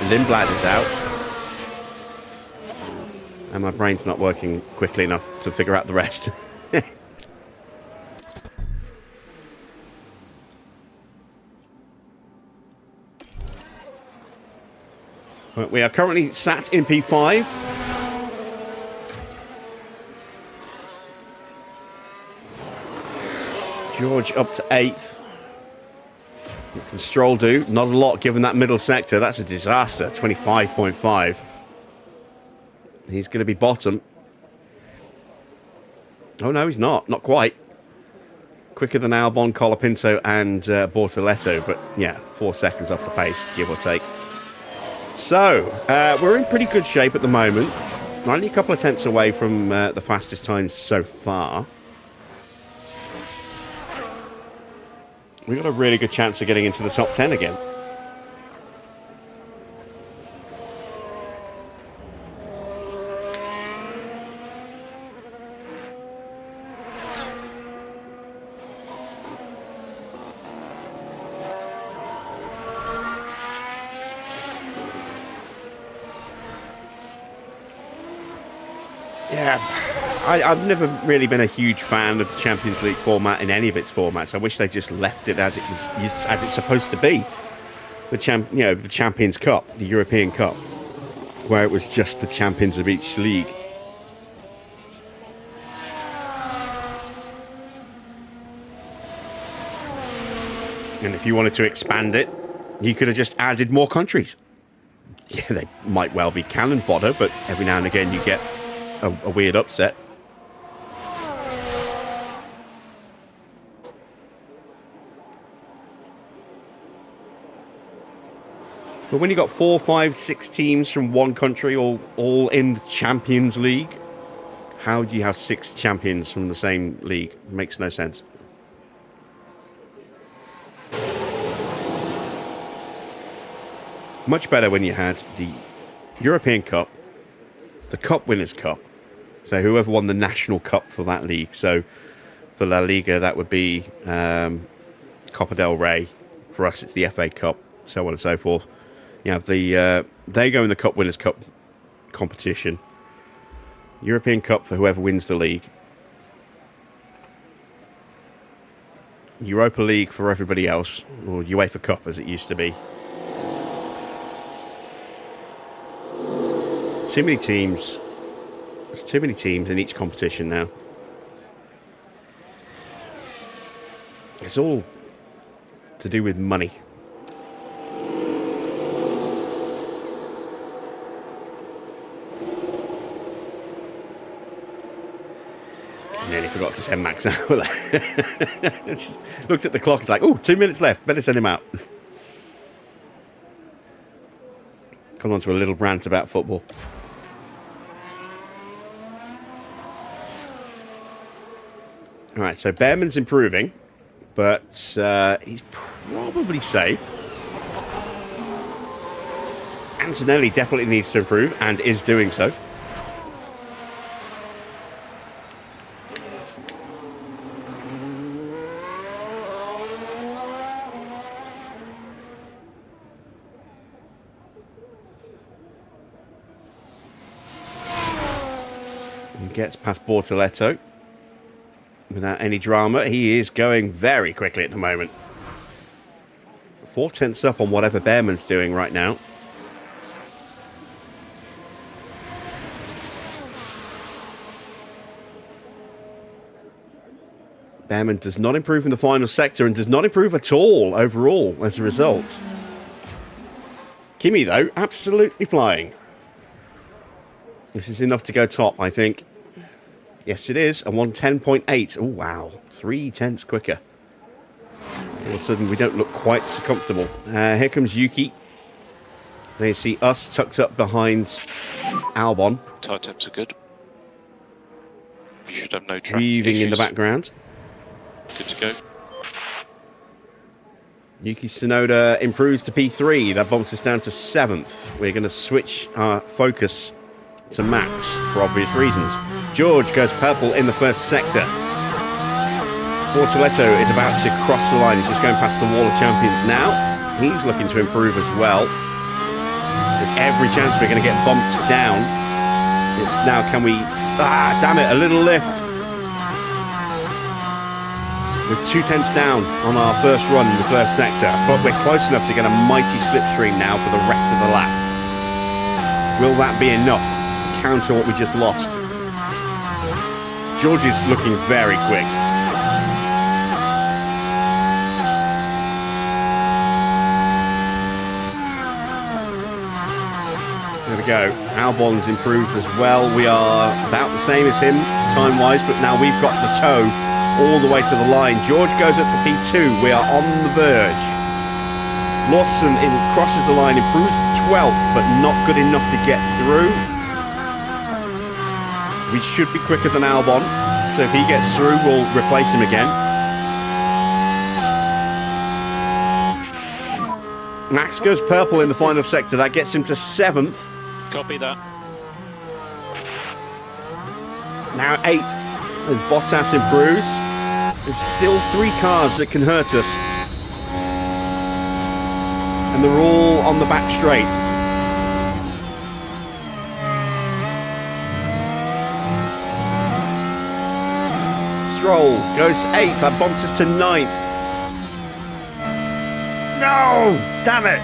Lindblad is out. And my brain's not working quickly enough to figure out the rest. We are currently sat in P5. George up to 8th. What can Stroll do? Not a lot given that middle sector. That's a disaster. 25.5. He's going to be bottom. Oh, no, he's not. Not quite. Quicker than Albon, Colapinto, and Bortoletto. But, yeah, 4 seconds off the pace, give or take. So, we're in pretty good shape at the moment. Only a couple of tenths away from the fastest times so far. We've got a really good chance of getting into the top 10 again. Yeah, I've never really been a huge fan of the Champions League format in any of its formats. I wish they just left it as it's supposed to be. The Champions Cup, the European Cup, where it was just the champions of each league. And if you wanted to expand it, you could have just added more countries. Yeah, they might well be cannon fodder, but every now and again you get a weird upset. But when you got 4, 5, 6 teams from one country all in the Champions League, how do you have 6 champions from the same league? It makes no sense. Much better when you had the European Cup, the Cup Winners' Cup. So whoever won the national cup for that league. So for La Liga, that would be Copa del Rey. For us, it's the FA Cup, so on and so forth. You have they go in the Cup Winners' Cup competition. European Cup for whoever wins the league. Europa League for everybody else, or UEFA Cup as it used to be. Too many teams. There's too many teams in each competition now. It's all to do with money. Nearly forgot to send Max out there. Looked at the clock, it's like, oh, 2 minutes left. Better send him out. Come on to a little rant about football. All right, so Bearman's improving, but he's probably safe. Antonelli definitely needs to improve and is doing so. He gets past Bortoletto. Without any drama, he is going very quickly at the moment. 4 tenths up on whatever Bearman's doing right now. Bearman does not improve in the final sector and does not improve at all overall as a result. Kimi, though, absolutely flying. This is enough to go top, I think. Yes, it is. A 110.8. Oh, wow. 3 tenths quicker. All of a sudden, we don't look quite so comfortable. Here comes Yuki. They see us tucked up behind Albon. Tyre temps are good. You should have no traffic Weaving issues. in the background. Good to go. Yuki Tsunoda improves to P3. That bumps us down to 7th. We're going to switch our focus to Max for obvious reasons. George goes purple in the first sector. Bortoletto is about to cross the line. He's just going past the wall of champions now. He's looking to improve as well. There's every chance we're going to get bumped down. It's now, can we... Ah, damn it, a little lift. We're 2 tenths down on our first run in the first sector, but we're close enough to get a mighty slipstream now for the rest of the lap. Will that be enough to counter what we just lost? George is looking very quick. go. Albon's improved as well. We are about the same as him time-wise, but now we've got the toe all the way to the line. George goes up for P2. We are on the verge. Lawson crosses the line, improves to 12th, but not good enough to get through. We should be quicker than Albon, so if he gets through, we'll replace him again. Max goes purple in the final sector. That gets him to 7th. Copy that. Now 8th as Bottas improves. There's still 3 cars that can hurt us. And they're all on the back straight. Stroll goes 8th. That bumps us to 9th. No! Damn it!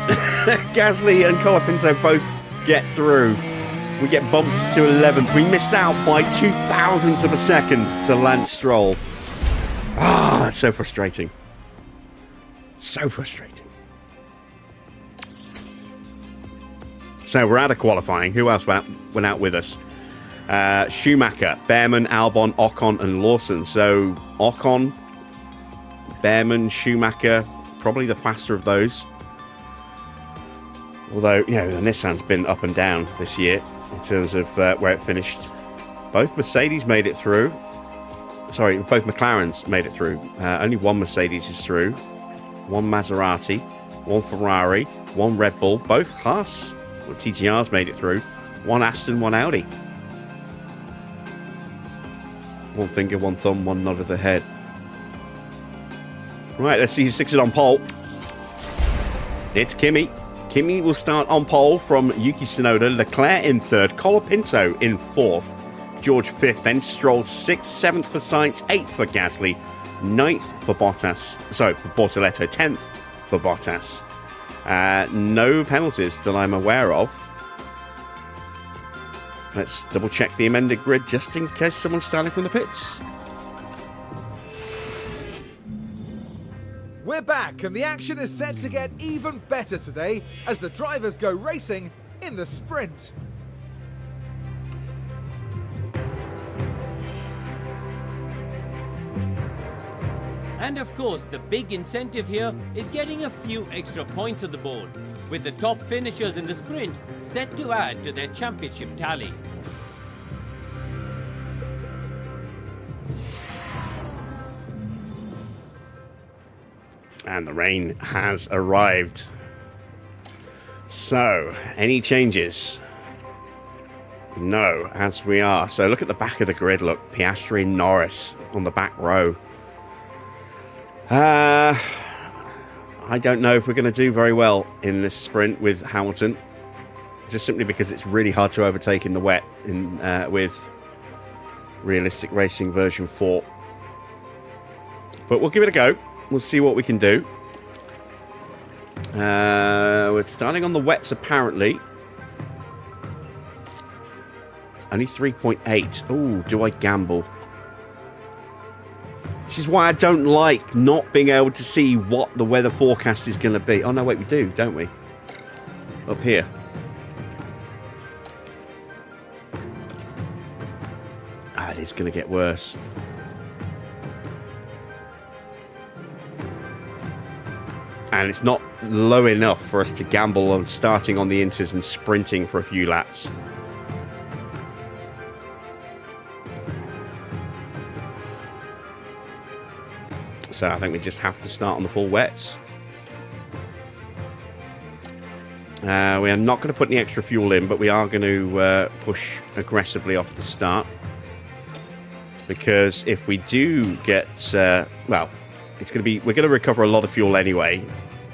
Gasly and Colapinto both get through. We get bumped to 11th. We missed out by 0.02 of a second to Lance Stroll. Ah, so frustrating. So frustrating. So we're out of qualifying. Who else went out with us? Schumacher, Bearman, Albon, Ocon, and Lawson. So Ocon, Bearman, Schumacher, probably the faster of those. Although, you know, the Nissan's been up and down this year in terms of where it finished. Both Mercedes made it through. Sorry, both McLarens made it through. Only one Mercedes is through. One Maserati, one Ferrari, one Red Bull. Both Haas, or TGRs, made it through. One Aston, one Audi. One finger, one thumb, one nod of the head. Right, let's see who sticks it on pole. It's Kimi. Kimi will start on pole from Yuki Tsunoda. Leclerc in 3rd. Colapinto in 4th. George 5th. Then Stroll 6th. 7th for Sainz. 8th for Gasly. 9th for Bottas. Sorry, for Bortoletto. 10th for Bottas. No penalties that I'm aware of. Let's double check the amended grid just in case someone's starting from the pits. We're back, and the action is set to get even better today as the drivers go racing in the sprint. And of course, the big incentive here is getting a few extra points on the board, with the top finishers in the sprint set to add to their championship tally. And the rain has arrived. So, any changes? No, as we are. So look at the back of the grid. Look, Piastri and Norris on the back row. I don't know if we're going to do very well in this sprint with Hamilton. Just simply because it's really hard to overtake in the wet with Realistic Racing version 4. But we'll give it a go. We'll see what we can do. We're starting on the wets, apparently. Only 3.8. Oh, do I gamble? This is why I don't like not being able to see what the weather forecast is going to be. Oh, no, wait, we do, don't we? Up here. Ah, it is going to get worse. And it's not low enough for us to gamble on starting on the inters and sprinting for a few laps. So I think we just have to start on the full wets. We are not going to put any extra fuel in, but we are going to push aggressively off the start. Because if we do get... well, it's going to be... We're going to recover a lot of fuel anyway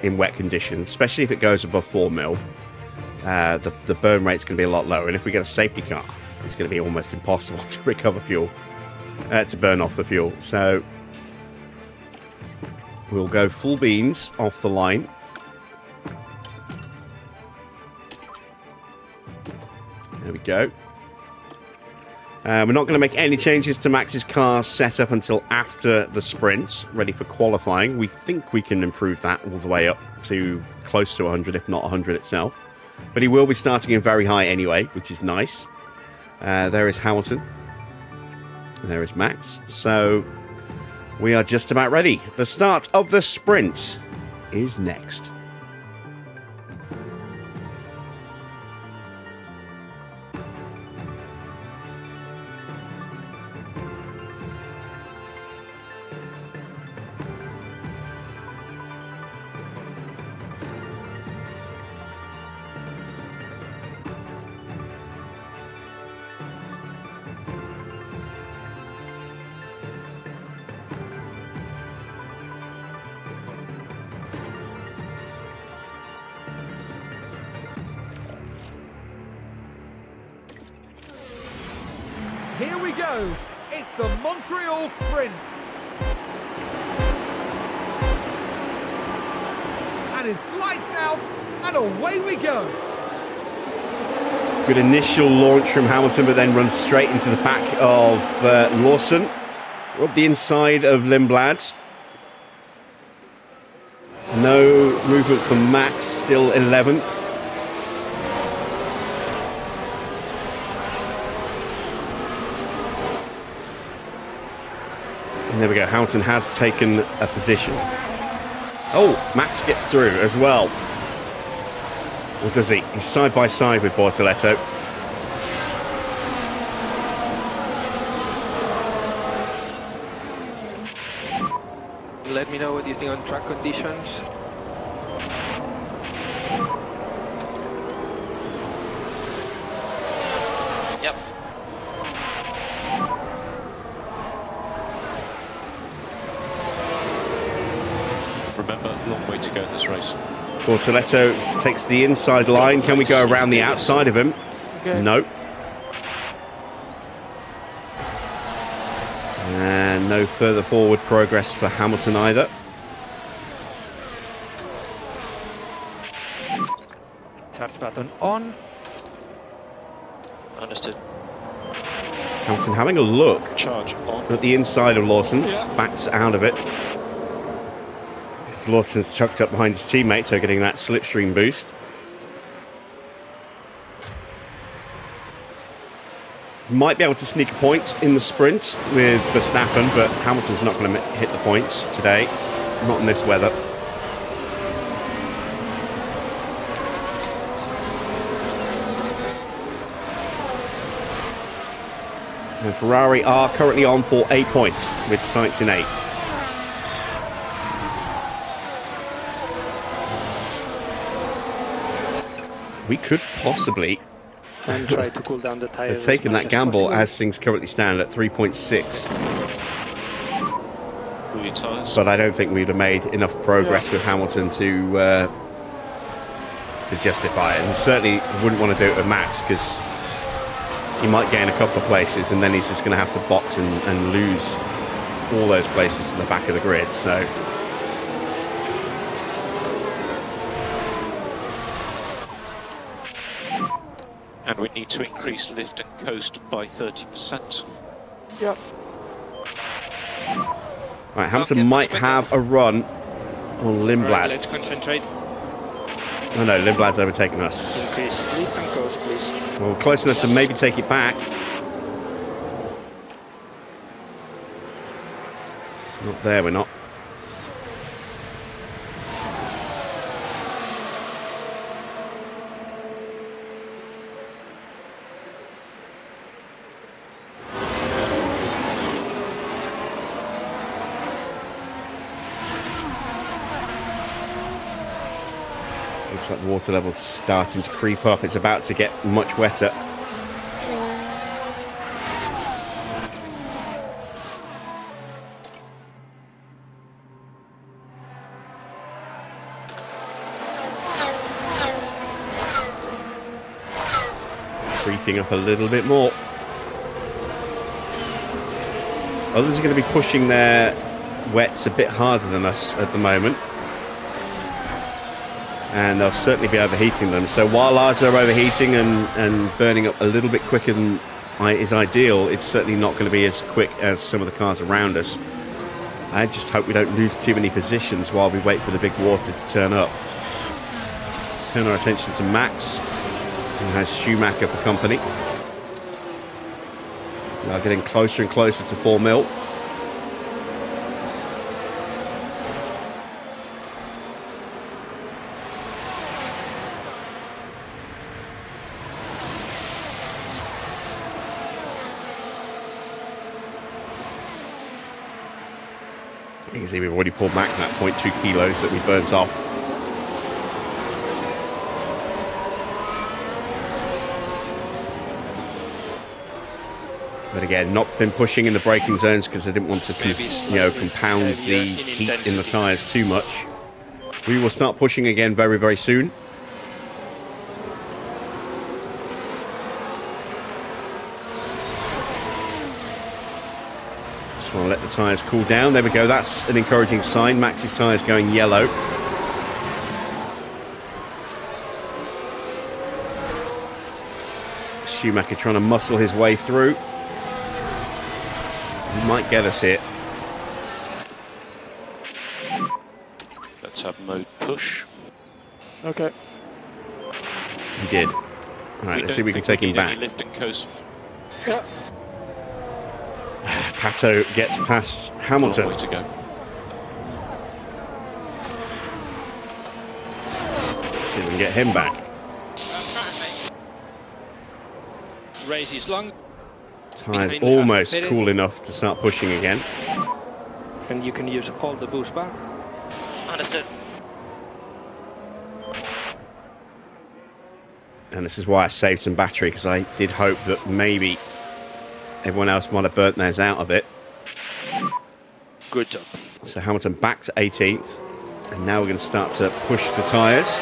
in wet conditions, especially if it goes above 4 mil. The burn rate's going to be a lot lower. And if we get a safety car, it's going to be almost impossible to recover fuel, to burn off the fuel. So we'll go full beans off the line. There we go. We're not going to make any changes to Max's car setup until after the sprint, ready for qualifying. We think we can improve that all the way up to close to 100, if not 100 itself. But he will be starting in very high anyway, which is nice. There is Hamilton. There is Max. So we are just about ready. The start of the sprint is next. Here we go. It's the Montreal Sprint. And it's lights out and away we go. Good initial launch from Hamilton, but then runs straight into the back of Lawson. We're up the inside of Lindblad. No movement from Max, still 11th. And there we go, Hamilton has taken a position. Oh, Max gets through as well. Or does he? He's side by side with Bortoletto. Let me know what you think on track conditions. Yep. Remember, long way to go in this race. Bortoletto takes the inside line. Can we go around the outside of him? Okay. No. And no further forward progress for Hamilton either. Charge button on. Understood. Hamilton having a look Charge on. at the inside of Lawson. Backs out of it. Lawson's tucked up behind his teammate, so getting that slipstream boost. Might be able to sneak a point in the sprint with Verstappen, but Hamilton's not going to hit the points today. Not in this weather. And Ferrari are currently on for a point with Sainz in 8th. We could possibly And try to cool down the tires. have taken as that much gamble possible. as things currently stand at 3.6. Cool your tyres. But I don't think we'd have made enough progress with Hamilton to justify it. And certainly wouldn't want to do it with Max, because he might gain a couple of places and then he's just going to have to box and lose all those places to the back of the grid. So And we need to increase lift and coast by 30%. Yeah. right, Hamilton Okay, might quicker. have a run on Lindblad. Right, let's concentrate. Oh no, Lindblad's overtaken us. Increase lift and coast, please. Well, close enough to maybe take it back. Not there, we're not. Looks like the water level's starting to creep up. It's about to get much wetter. Creeping up a little bit more. Others are going to be pushing their wets a bit harder than us at the moment. And they'll certainly be overheating them. So while ours are overheating and burning up a little bit quicker than is ideal, it's certainly not going to be as quick as some of the cars around us. I just hope we don't lose too many positions while we wait for the big water to turn up. Let's turn our attention to Max. And has Schumacher for company. Now getting closer and closer to 4 mil. You can see we've already pulled back that 0.2 kilos that we burnt off. But again, not been pushing in the braking zones because I didn't want to compound the heat in the tyres too much. We will start pushing again very, very soon. Just want to let the tyres cool down. There we go. That's an encouraging sign. Max's tyres going yellow. Schumacher trying to muscle his way through. He might get us here. Let's have mode push. Okay. He did. All right, let's see if we can take him back. Lift and coast. Yeah. Pato gets past Hamilton. Long way to go. Let's see if we can get him back. Race is long. Tyres almost cool enough to start pushing again. And you can use all the boost bar. Understood. And this is why I saved some battery, because I did hope that maybe everyone else might have burnt theirs out a bit. Good job. So Hamilton back to 18th. And now we're going to start to push the tyres.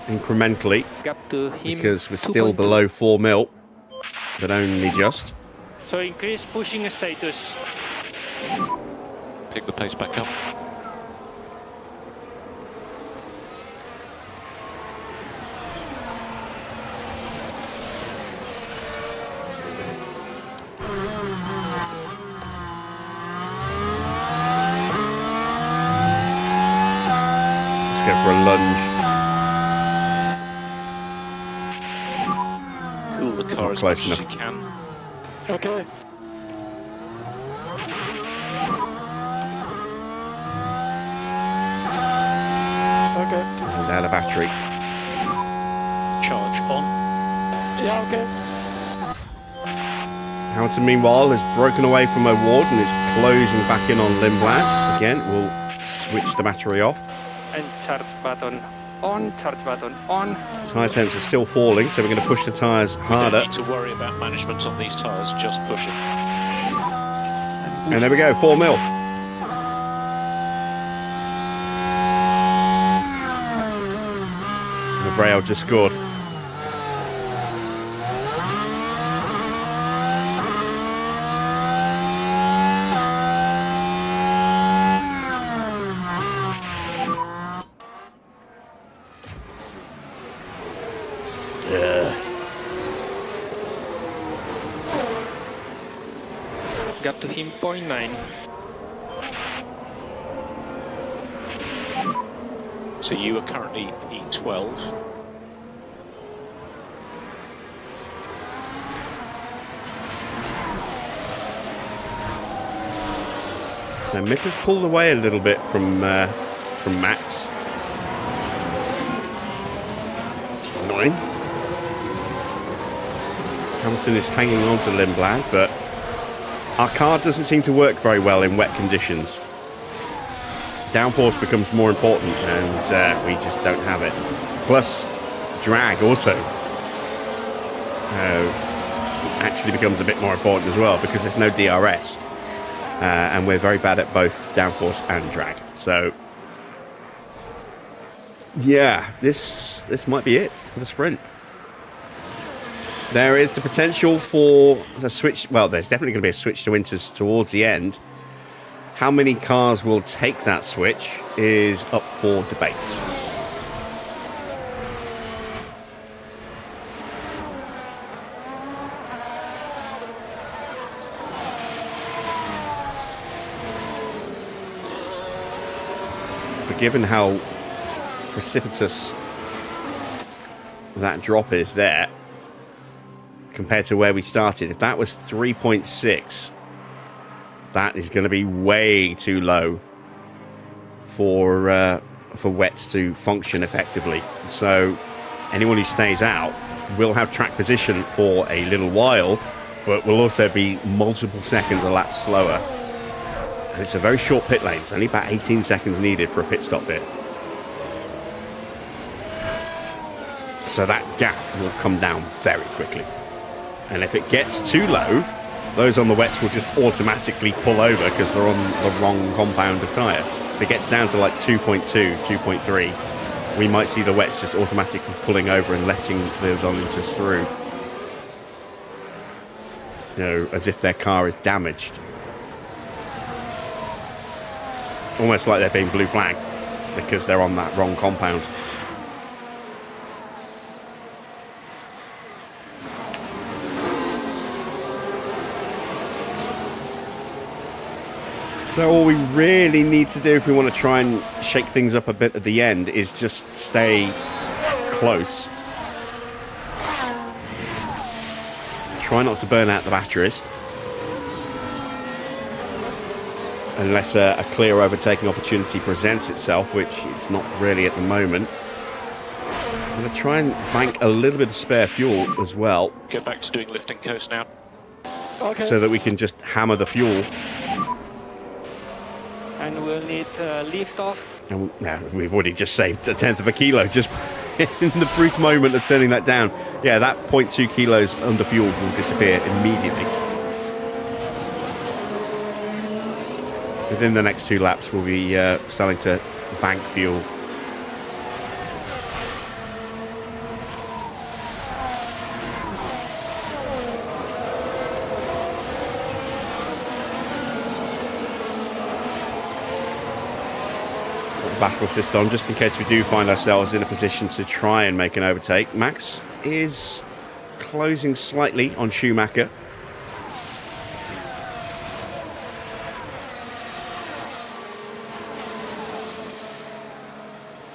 Incrementally, Gap to him. because we're still below 4 mil, but only just. So increase pushing status. Pick the pace back up. Let's go for a lunge. Cool the car as close much enough. as you can. Okay. Okay. And out of battery. Charge on. Yeah, okay. Hamilton, meanwhile, has broken away from O'Ward and is closing back in on Lindblad. Again, we'll switch the battery off. And charge button on, charge button on. Tyre temps are still falling, so we're going to push the tyres harder. Don't need to worry about management on these tyres, just push it. And there we go, 4 mil. The Braille just scored. Gap to him 0.9. So you are currently E12. So Mick has pulled away a little bit from Max, which is annoying. Hamilton is hanging on to Lindblad, but our car doesn't seem to work very well in wet conditions. Downforce becomes more important, and we just don't have it. Plus, drag also actually becomes a bit more important as well, because there's no DRS. And we're very bad at both downforce and drag. So, yeah, this might be it for the sprint. There is the potential for a switch. Well, there's definitely going to be a switch to Inters towards the end. How many cars will take that switch is up for debate. But given how precipitous that drop is there compared to where we started. If that was 3.6, that is going to be way too low for wets to function effectively. So anyone who stays out will have track position for a little while, but will also be multiple seconds a lap slower. And it's a very short pit lane. It's only about 18 seconds needed for a pit stop bit. So that gap will come down very quickly. And if it gets too low, those on the wets will just automatically pull over because they're on the wrong compound of tyre. If it gets down to like 2.2, 2.3, we might see the wets just automatically pulling over and letting the odometers through. You know, as if their car is damaged. Almost like they're being blue flagged because they're on that wrong compound. So all we really need to do if we want to try and shake things up a bit at the end is just stay close. Try not to burn out the batteries. Unless a clear overtaking opportunity presents itself, which it's not really at the moment. I'm going to try and bank a little bit of spare fuel as well. Get back to doing lift and coast now. Okay. So that we can just hammer the fuel. And we'll need lift off. And we've already just saved a tenth of a kilo just in the brief moment of turning that down. Yeah, that 0.2 kilos under fuel will disappear immediately. Within the next 2 laps, we'll be starting to bank fuel. Battle assist on just in case we do find ourselves in a position to try and make an overtake. Max is closing slightly on Schumacher.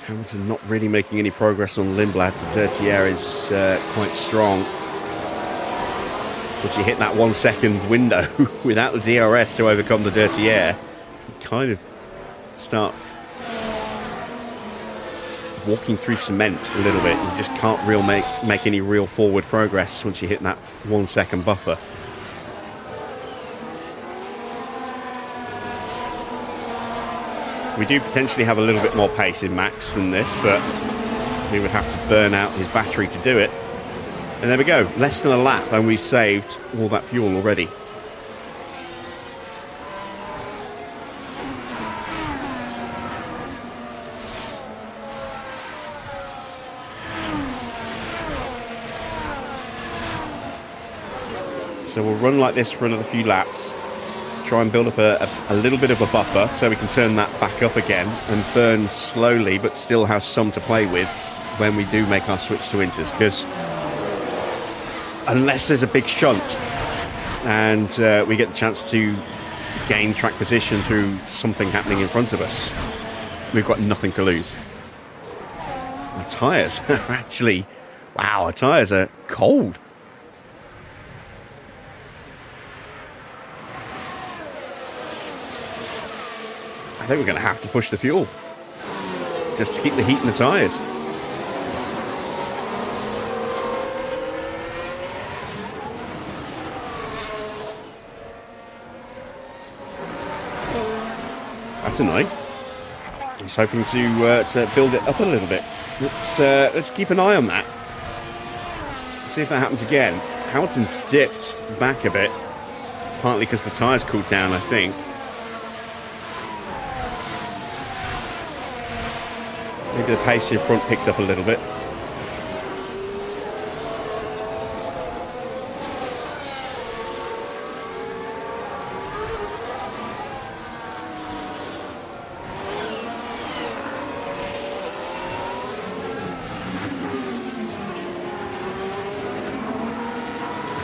Hamilton not really making any progress on Lindblad. The dirty air is quite strong. Once you hit that 1 second window without the DRS to overcome the dirty air, you kind of start walking through cement a little bit. You just can't make any real forward progress once you hit that 1 second buffer. We do potentially have a little bit more pace in Max than this, but we would have to burn out his battery to do it. And there we go, less than a lap and we've saved all that fuel already. So we'll run like this for another few laps, try and build up a little bit of a buffer so we can turn that back up again and burn slowly but still have some to play with when we do make our switch to inters, because unless there's a big shunt and we get the chance to gain track position through something happening in front of us, we've got nothing to lose. Our tyres are actually, wow, our tyres are cold. I think we're going to have to push the fuel just to keep the heat in the tyres. That's annoying. I was hoping to build it up a little bit. Let's keep an eye on that. See if that happens again. Hamilton's dipped back a bit, partly because the tyres cooled down, I think. Maybe the pace in front picked up a little bit.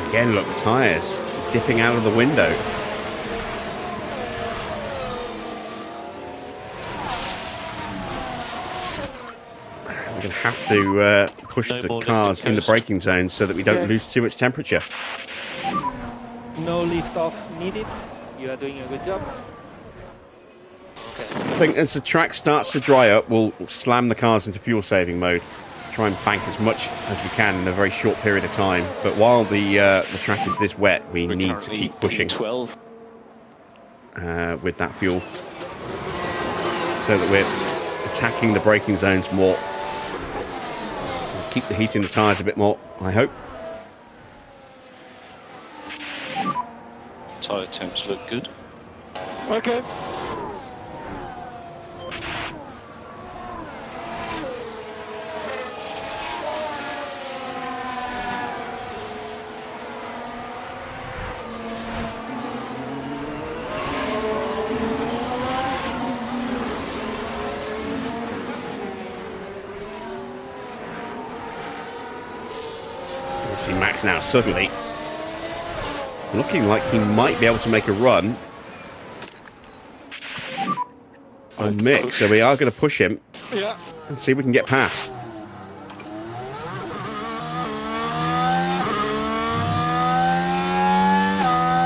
Again, look, the tyres dipping out of the window. We're going to have to push No the more cars lifting in the coast. braking zone so that we don't Okay. lose too much temperature. No lift off needed. You are doing a good job. I think as the track starts to dry up, we'll slam the cars into fuel saving mode. Try and bank as much as we can in a very short period of time. But while the track is this wet, we We're need to currently keep pushing P12. with that fuel so that we're attacking the braking zones more. Keep the heat in the tyres a bit more, I hope. Tyre temps look good. Okay. See Max now suddenly looking like he might be able to make a run on Mick, so we are going to push him Yeah. and see if we can get past.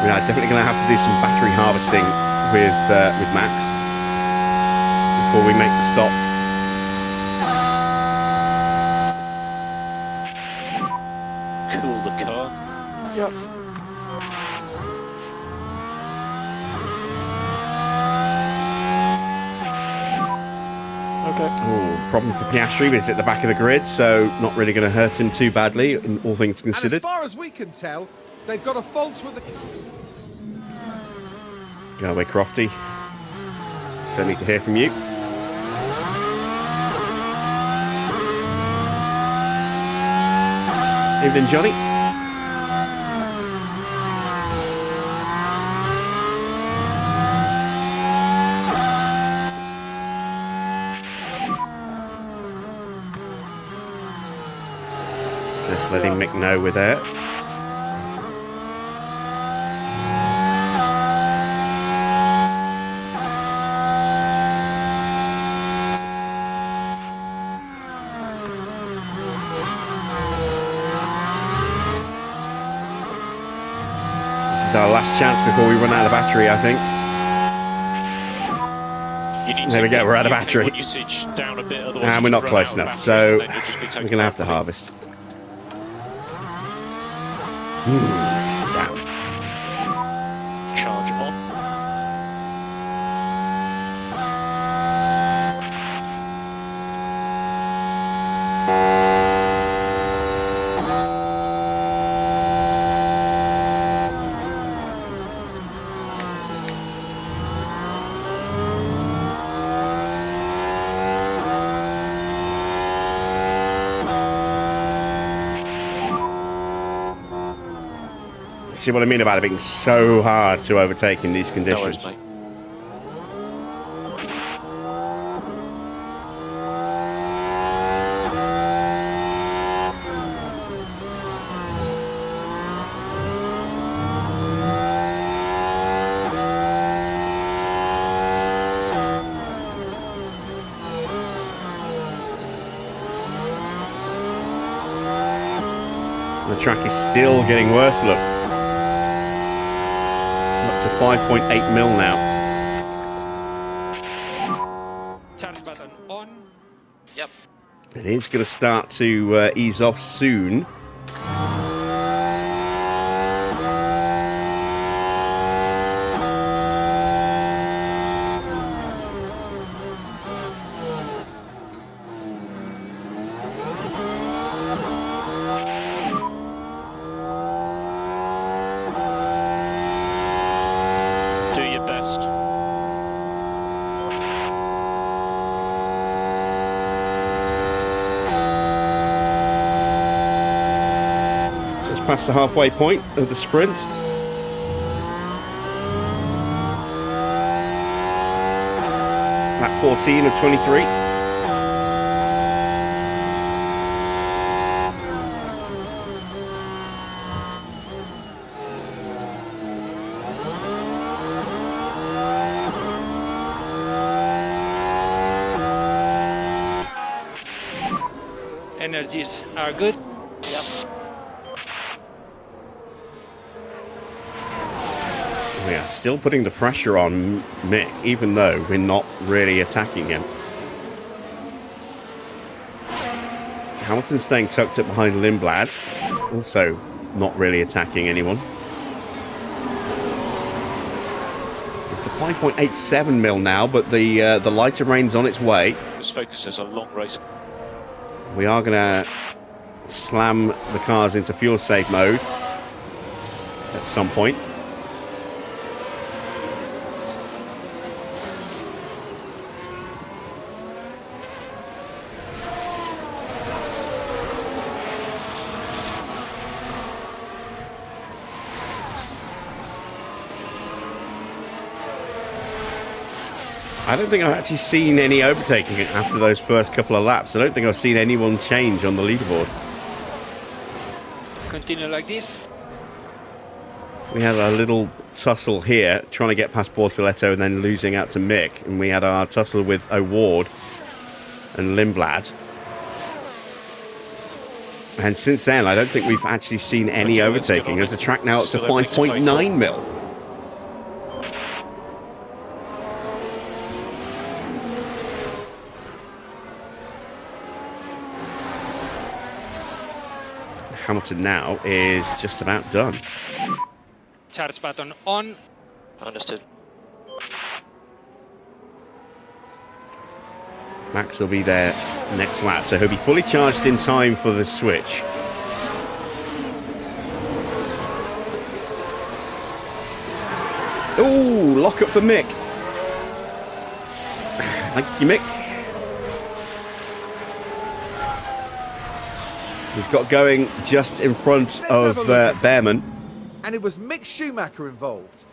We are definitely going to have to do some battery harvesting with Max before we make the stop. Cool the car. Yeah. Okay. Oh, problem for Piastri, but it's at the back of the grid, so not really going to hurt him too badly, in all things And as considered. far as we can tell, they've got a fault with the... Go away, Crofty. Don't need to hear from you. Evening, Johnny. Just letting Mick know we're there. This is our last chance before we run out of battery, I think. You need There to we go, keep we're out of your battery. fuel usage down a bit, otherwise And you we're just not run close out of enough, battery, so and then you'll just be we're taken going to have off to the- harvest. Charge on. See what I mean about it being so hard to overtake in these No conditions. worries, mate. The track is still getting worse, look. Up to 5.8 mil now. Charge button on. Yep. It is going to start to ease off soon. Do your best. Just past the halfway point of the sprint. Lap 14 of 23. energies are good. Yep. We are still putting the pressure on Mick, even though we're not really attacking him. Hamilton's staying tucked up behind Lindblad, also not really attacking anyone. Up to 5.87 mil now, but the lighter rain's on its way. This focuses on long race. We are going to slam the cars into fuel save mode at some point. I don't think I've actually seen any overtaking after those first couple of laps. I don't think I've seen anyone change on the leaderboard. Continue like this. We had a little tussle here, trying to get past Bortoletto and then losing out to Mick. And we had our tussle with O'Ward and Lindblad. And since then, I don't think we've actually seen any overtaking. There's the track now up to 5.9 mil. Hamilton now is just about done. Charge button on. Understood. Max will be there next lap, so he'll be fully charged in time for the switch. Ooh, lock up for Mick. Thank you, Mick. He's got going just in front of Bearman. And it was Mick Schumacher involved.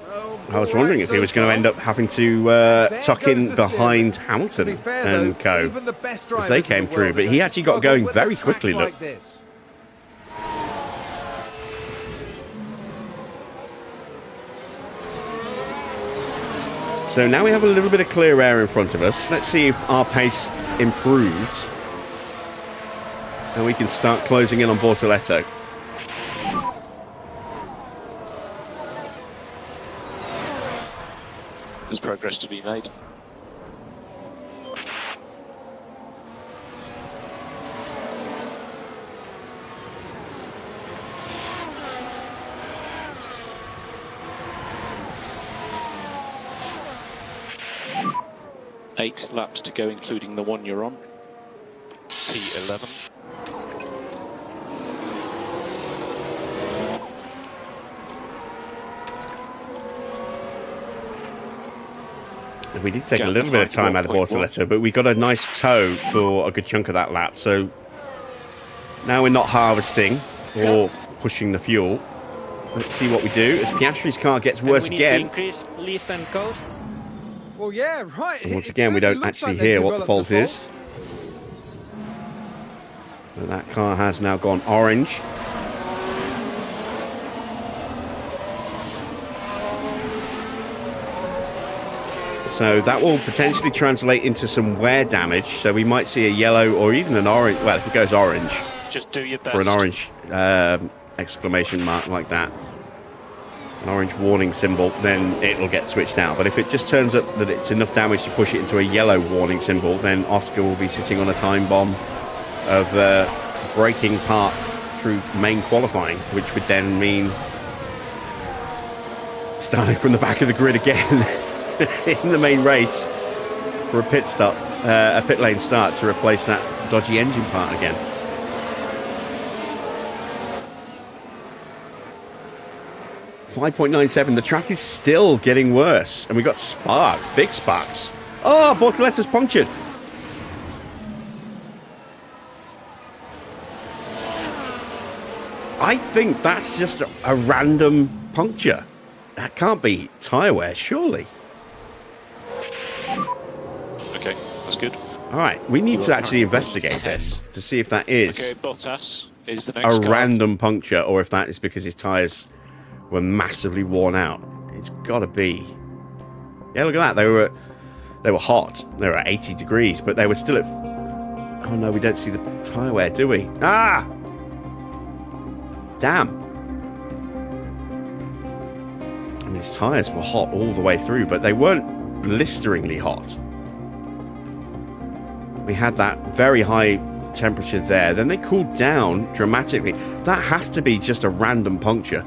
Oh, I was wondering if he was going to end up having to tuck in behind Hamilton and co. As they came through, but he actually got going very quickly, look. So now we have a little bit of clear air in front of us. Let's see if our pace improves. And we can start closing in on Bortoletto. There's progress to be made. Eight laps to go, including the one you're on. P11. We did take a little bit of time out of Bortoletto, but we got a nice tow for a good chunk of that lap. So now we're not harvesting or pushing the fuel. Let's see what we do as Piastri's car gets worse again. Increase lift and coast. Well, yeah, right. And once again, we don't actually hear what the fault is. But that car has now gone orange. So that will potentially translate into some wear damage. So we might see a yellow or even an orange. Well, if it goes orange, just do your best for an orange exclamation mark like that, an orange warning symbol, then it'll get switched out. But if it just turns up that it's enough damage to push it into a yellow warning symbol, then Oscar will be sitting on a time bomb of braking part through main qualifying, which would then mean starting from the back of the grid again. In the main race for a pit stop, a pit lane start to replace that dodgy engine part again. .97. The track is still getting worse, and we got sparks, big sparks. Oh, Bortoletto's punctured. I think that's just a random puncture. That can't be tyre wear, surely. Okay, that's good. All right, we need to actually investigate this to see if that is Okay, Bottas is the next a car. random puncture or if that is because his tyres were massively worn out. It's got to be. Yeah, look at that. They were hot. They were at 80 degrees, but they were still at Oh no, we don't see the tyre wear, do we? Ah! Damn. I mean, his tyres were hot all the way through, but they weren't blisteringly hot. We had that very high temperature there. Then they cooled down dramatically. That has to be just a random puncture.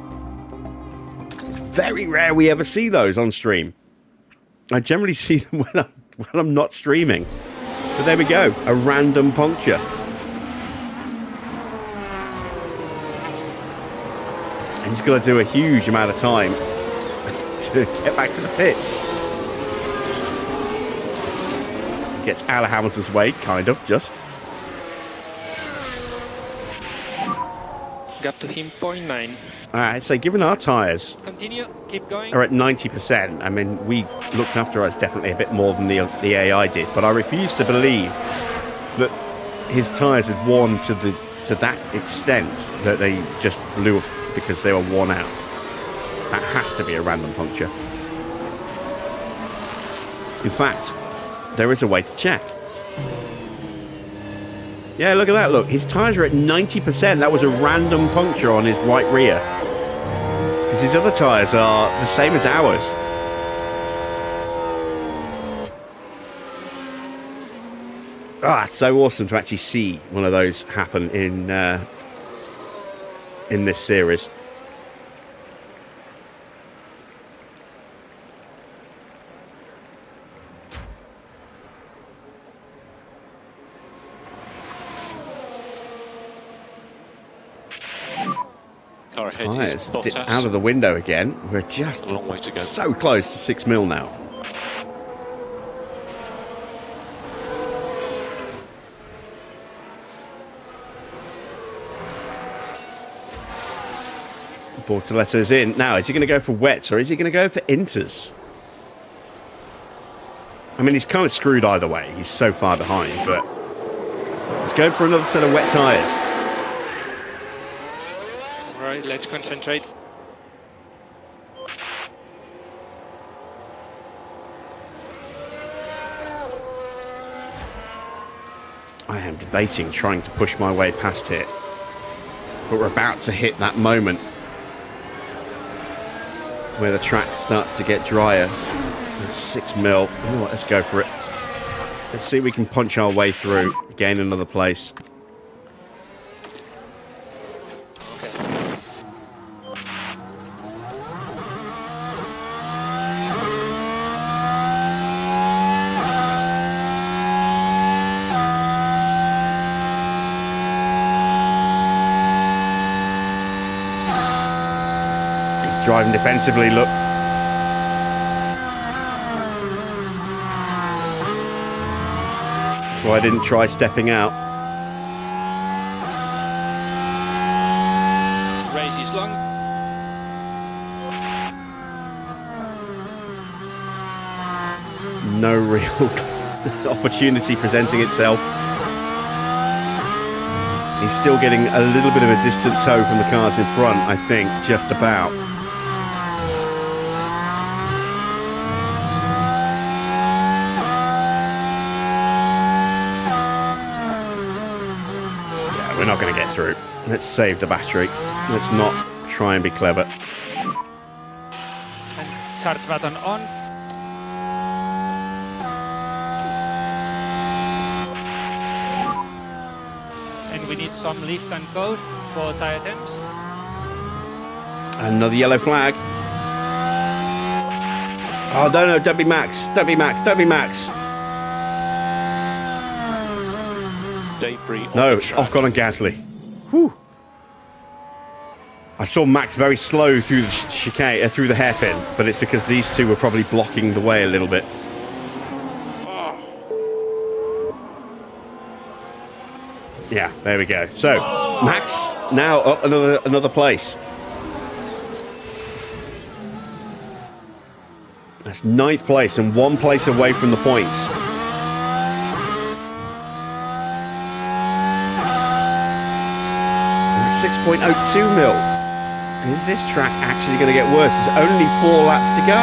It's very rare we ever see those on stream. I generally see them when I'm not streaming. So there we go, a random puncture. And he's got to do a huge amount of time to get back to the pits. Gets out of Hamilton's way, kind of, just. Gap to him, 0.9. Alright, so given our tyres Continue, keep going. are at 90%, I mean, we looked after us definitely a bit more than the AI did, but I refuse to believe that his tyres had worn to that extent that they just blew up because they were worn out. That has to be a random puncture. In fact, there is a way to check. Yeah, look at that, look. His tyres are at 90%. That was a random puncture on his right rear. Because his other tyres are the same as ours. Ah, it's so awesome to actually see one of those happen in this series. Car ahead is Tyres Bottas. out of the window again. We're just A long way to go. so close to 6 mil now. Bortoletto's in. Now, is he going to go for wets or is he going to go for inters? I mean, he's kind of screwed either way. He's so far behind, but he's going for another set of wet tyres. Alright, let's concentrate. I am debating trying to push my way past here. But we're about to hit that moment where the track starts to get drier. That's 6 mil. Oh, let's go for it. Let's see if we can punch our way through, gain another place. Driving defensively, look. That's why I didn't try stepping out. Race is long. No real opportunity presenting itself. He's still getting a little bit of a distant tow from the cars in front, I think, just about. We're not going to get through. Let's save the battery. Let's not try and be clever. And charge button on. And we need some lift and code for tire temps. Another yellow flag. Oh, no, don't be Max. Don't be Max. Don't be Max. Debris No, on the it's track. Ocon and Gasly. Whew. I saw Max very slow through the chicane, through the hairpin, but it's because these two were probably blocking the way a little bit. Yeah, there we go. So, Max now up another place. That's 9th place and 1 place away from the points. 6.02 mil. Is this track actually going to get worse? There's only 4 laps to go.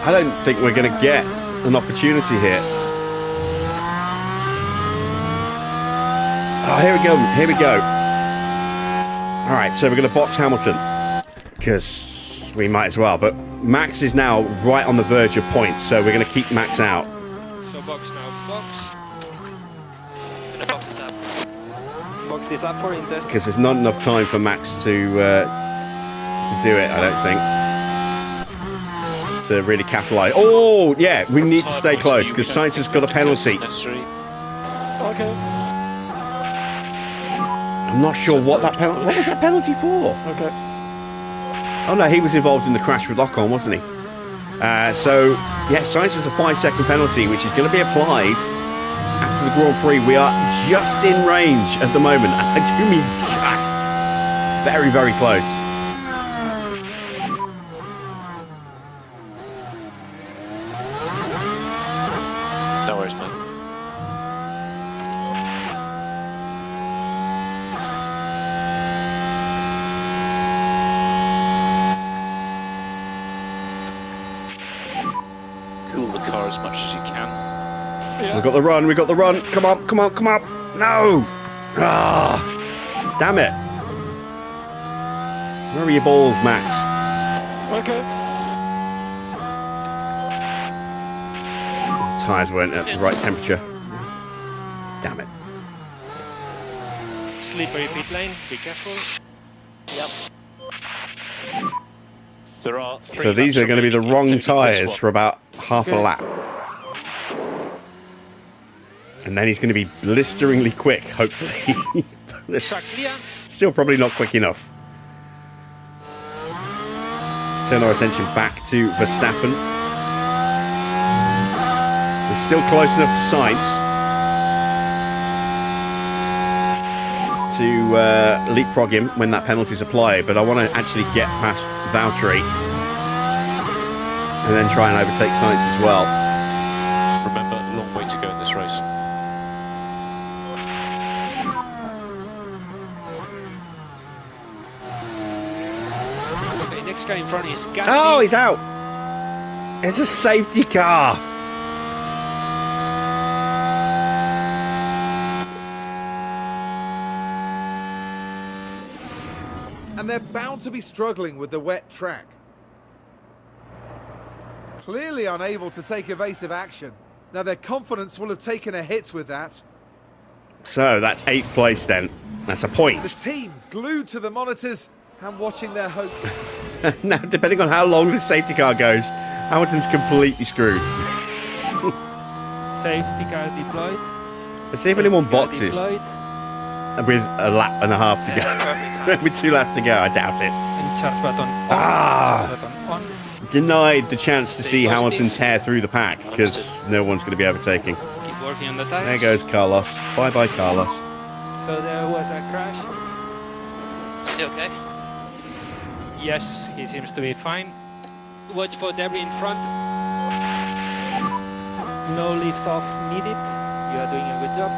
I don't think we're going to get an opportunity here. Oh, here we go. Here we go. All right, so we're going to box Hamilton because we might as well. But Max is now right on the verge of points, so we're going to keep Max out. So box now, box. Gonna box this up. Box this up for Inter. Because there's not enough time for Max to do it, I don't think. To really capitalise. Oh, yeah, we need to stay close because Sainz has got a penalty. Okay. I'm not sure what that penalty. What was that penalty for? Okay. Oh no, he was involved in the crash with Ocon, wasn't he? So yeah, Sainz has a 5-second penalty, which is going to be applied after the Grand Prix. We are just in range at the moment. I do mean just. Very, very close. No worries, mate. Cool the car as much as you can. We've got the run, we've got the run. Come on, come on, come on. No! Ah! Damn it. Where are your balls, Max? Okay. Tyres weren't at the right temperature. Damn it. Slippery pit lane, be careful. Yep. There are So these are going to be the wrong tyres for about half a lap. And then he's going to be blisteringly quick, hopefully. But it's Track clear. still probably not quick enough. Let's turn our attention back to Verstappen. We're still close enough to Sainz to leapfrog him when that penalty is applied, but I want to actually get past Valtteri and then try and overtake Sainz as well. Remember, a long way to go in this race. Okay, next guy in front is Gasly. Oh, he's out. It's a safety car. And they're bound to be struggling with the wet track. Clearly unable to take evasive action. Now their confidence will have taken a hit with that. So that's 8th place then. That's a point. The team glued to the monitors and watching their hopes. Now, depending on how long the safety car goes, Hamilton's completely screwed. Safety car deployed. Let's see if anyone Safety car boxes deployed. with a lap and a half to Yeah, perfect go. time. With 2 laps to go, I doubt it. And charge button on. Ah. Charge button on. Denied the chance to see Positive. Hamilton tear through the pack because no one's going to be overtaking. Keep working on the tires. There goes Carlos. Bye-bye, Carlos. So there was a crash. Is he okay? Yes, he seems to be fine. Watch for debris in front. No lift off needed. You are doing a good job.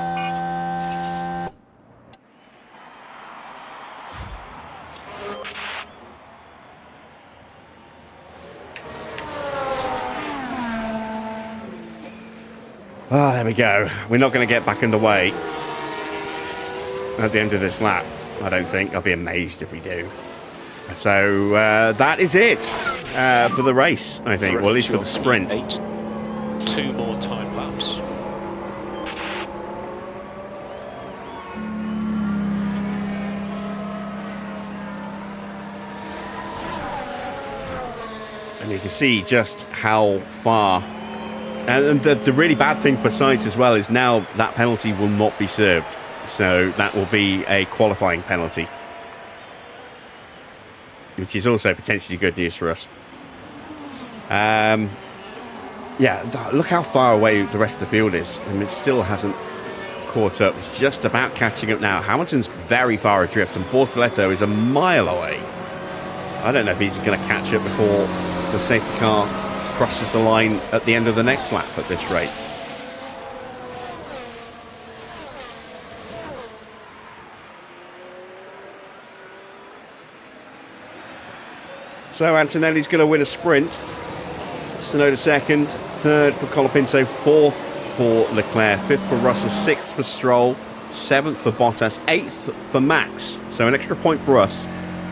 Ah, there we go. We're not going to get back underway at the end of this lap, I don't think. I'll be amazed if we do. So that is it for the race, I think. Well, at least for the sprint. 2 more time laps. And you can see just how far. And the really bad thing for Sainz as well is now that penalty will not be served. So that will be a qualifying penalty, which is also potentially good news for us. Yeah, look how far away the rest of the field is. I mean, it still hasn't caught up. It's just about catching up now. Hamilton's very far adrift, and Bortoletto is a mile away. I don't know if he's going to catch up before the safety car crosses the line at the end of the next lap at this rate. So Antonelli's going to win a sprint. Tsunoda second, third for Colapinto, fourth for Leclerc, fifth for Russell, sixth for Stroll, seventh for Bottas, eighth for Max. So an extra point for us.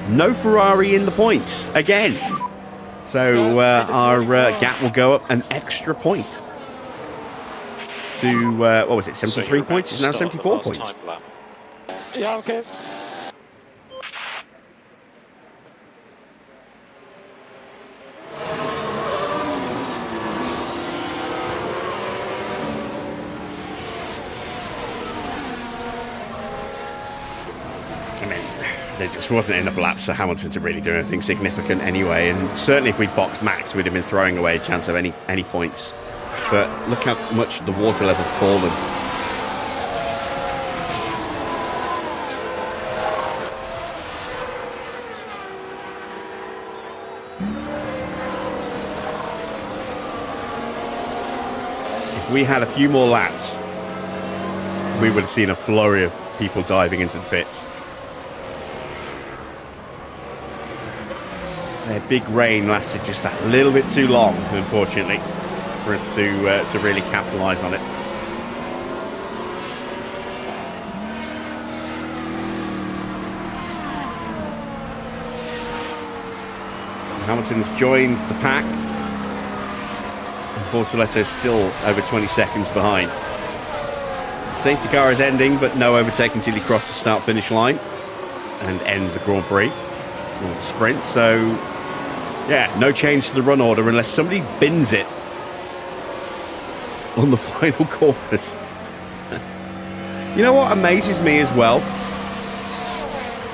No Ferrari in the points again. So our gap will go up an extra point to, what was it, 73 points? It's now 74 points. Yeah, okay. I mean, there just wasn't enough laps for Hamilton to really do anything significant anyway, and certainly if we'd boxed Max, we'd have been throwing away a chance of any points. But look how much the water level's fallen. If we had a few more laps, we would have seen a flurry of people diving into the pits. Their big rain lasted just a little bit too long, unfortunately, for us to really capitalise on it. Hamilton's joined the pack. Bortoletto's still over 20 seconds behind. The safety car is ending, but no overtaking until he crosses the start-finish line and end the Grand Prix or the sprint. So, yeah, no change to the run order unless somebody bins it on the final corners. You know what amazes me as well?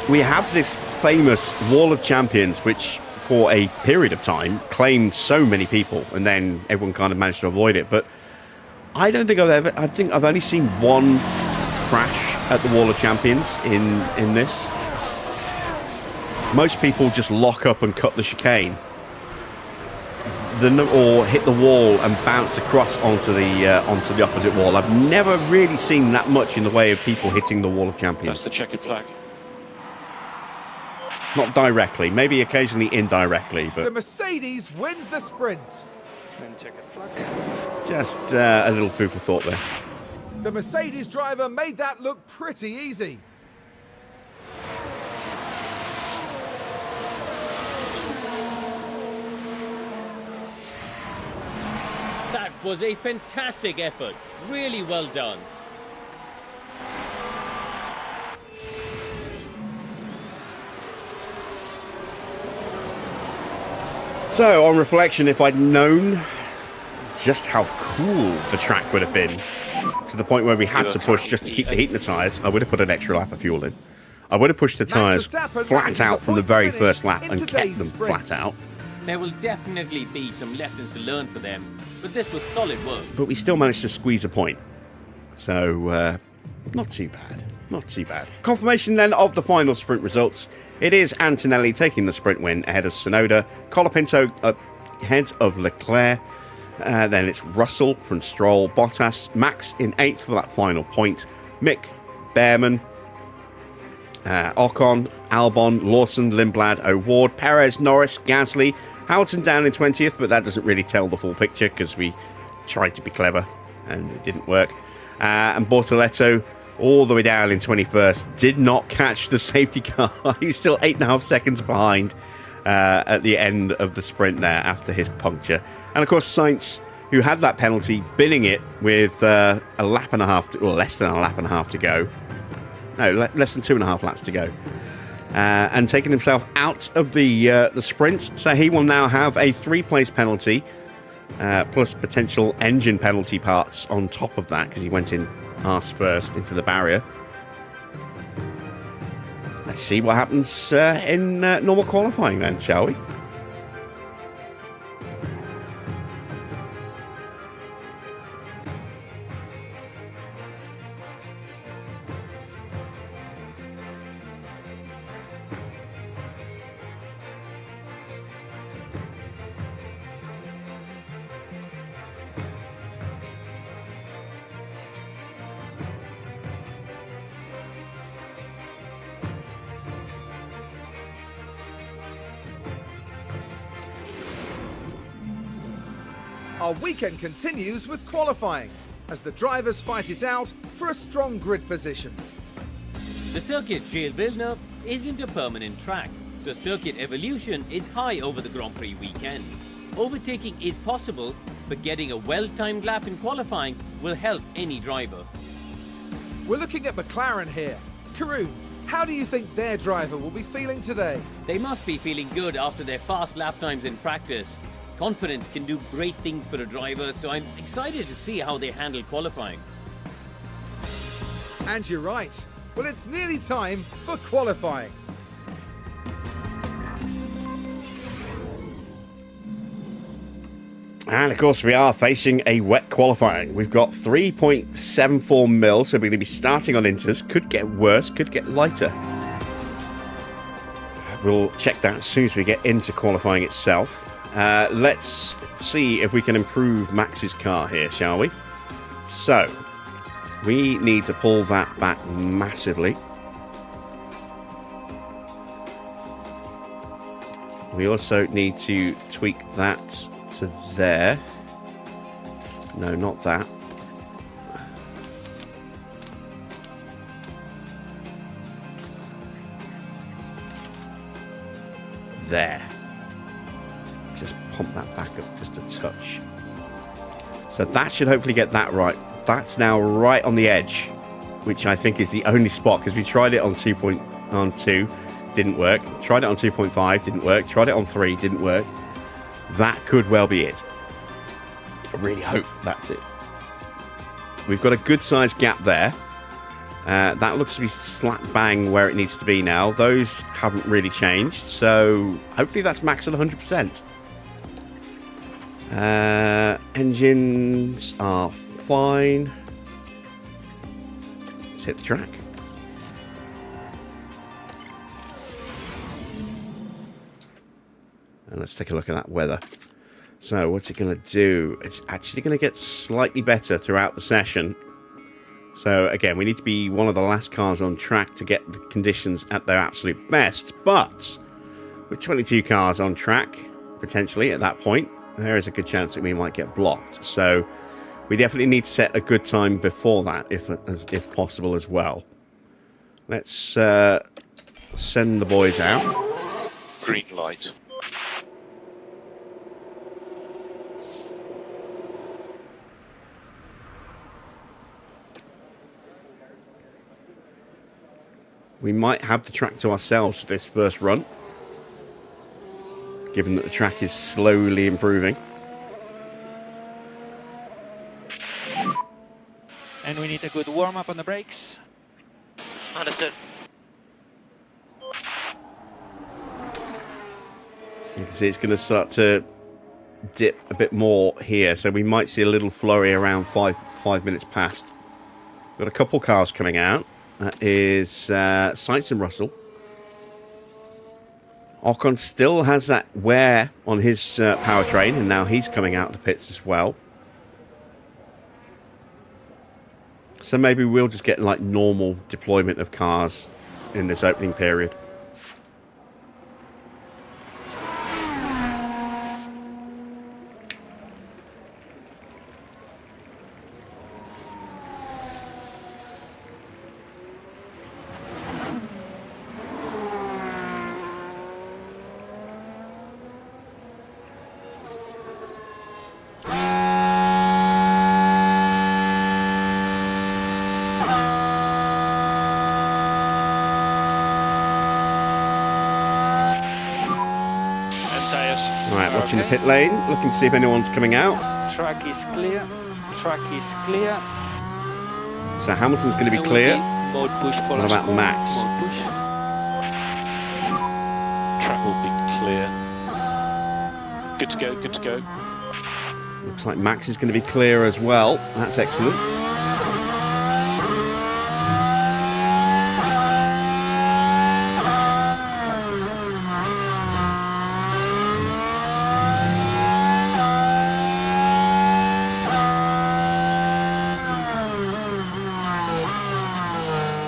We have this famous Wall of Champions, which for a period of time claimed so many people, and then everyone kind of managed to avoid it. But I don't think I think I've only seen one crash at the Wall of Champions in this. Most people just lock up and cut the chicane, or hit the wall and bounce across onto the opposite wall. I've never really seen that much in the way of people hitting the Wall of Champions. That's the checkered flag. Not directly, maybe occasionally indirectly, The but Mercedes wins the sprint. And checkered flag. just a little food for thought there. The Mercedes driver made that look pretty easy. That was a fantastic effort. Really well done. So, on reflection, if I'd known just how cool the track would have been, to the point where we had to push just to keep the heat in the tyres, I would have put an extra lap of fuel in. I would have pushed the tyres flat out from the very first lap and kept them flat out. There will definitely be some lessons to learn for them, but this was solid work. But we still managed to squeeze a point. So, not too bad. Not too bad. Confirmation then of the final sprint results. It is Antonelli taking the sprint win ahead of Tsunoda. Colapinto ahead of Leclerc. Then it's Russell from Stroll. Bottas, Max in 8th for that final point. Mick, Bearman, Ocon, Albon, Lawson, Lindblad, O'Ward, Perez, Norris, Gasly. Hamilton down in 20th, but that doesn't really tell the full picture because we tried to be clever and it didn't work. And Bortoletto all the way down in 21st, did not catch the safety car. He was still 8.5 seconds behind at the end of the sprint there after his puncture. And of course, Sainz, who had that penalty, binning it with a lap and a half, or less than a lap and a half to go. No, less than 2.5 laps to go. And taking himself out of the sprint. So he will now have a 3-place penalty, plus potential engine penalty parts on top of that, because he went in arse first into the barrier. Let's see what happens in normal qualifying then, shall we? Our weekend continues with qualifying, as the drivers fight it out for a strong grid position. The circuit Gilles Villeneuve isn't a permanent track, so circuit evolution is high over the Grand Prix weekend. Overtaking is possible, but getting a well-timed lap in qualifying will help any driver. We're looking at McLaren here. Karun, how do you think their driver will be feeling today? They must be feeling good after their fast lap times in practice. Confidence can do great things for a driver, so I'm excited to see how they handle qualifying. And you're right. Well, it's nearly time for qualifying. And of course, we are facing a wet qualifying. We've got 3.74 mil, so we're going to be starting on inters. Could get worse, could get lighter. We'll check that as soon as we get into qualifying itself. Let's see if we can improve Max's car here, shall we? So, we need to pull that back massively. We also need to tweak that to there. No, not that. There. Just pump that back up just a touch. So that should hopefully get that right. That's now right on the edge, which I think is the only spot, because we tried it on 2, didn't work. Tried it on 2.5, didn't work. Tried it on 3, didn't work. That could well be it. I really hope that's it. We've got a good sized gap there. That looks to be slap bang where it needs to be now. Those haven't really changed, so hopefully that's max at 100%. Engines are fine. Let's hit the track. And let's take a look at that weather. So what's it going to do? It's actually going to get slightly better throughout the session. So again, we need to be one of the last cars on track to get the conditions at their absolute best. But with 22 cars on track, potentially at that point, there is a good chance that we might get blocked. So we definitely need to set a good time before that, if possible as well. Let's send the boys out. Green light. We might have the track to ourselves for this first run, given that the track is slowly improving. And we need a good warm-up on the brakes. Understood. You can see it's going to start to dip a bit more here, so we might see a little flurry around 5 minutes past. Got a couple cars coming out. That is Sainz and Russell. Ocon still has that wear on his powertrain, and now he's coming out of the pits as well. So maybe we'll just get like normal deployment of cars in this opening period. Watching the pit lane, looking to see if anyone's coming out. Track is clear. Track is clear. So Hamilton's going to be clear. Mode push. What about Max? Mode push. Track will be clear. Good to go, good to go. Looks like Max is going to be clear as well. That's excellent.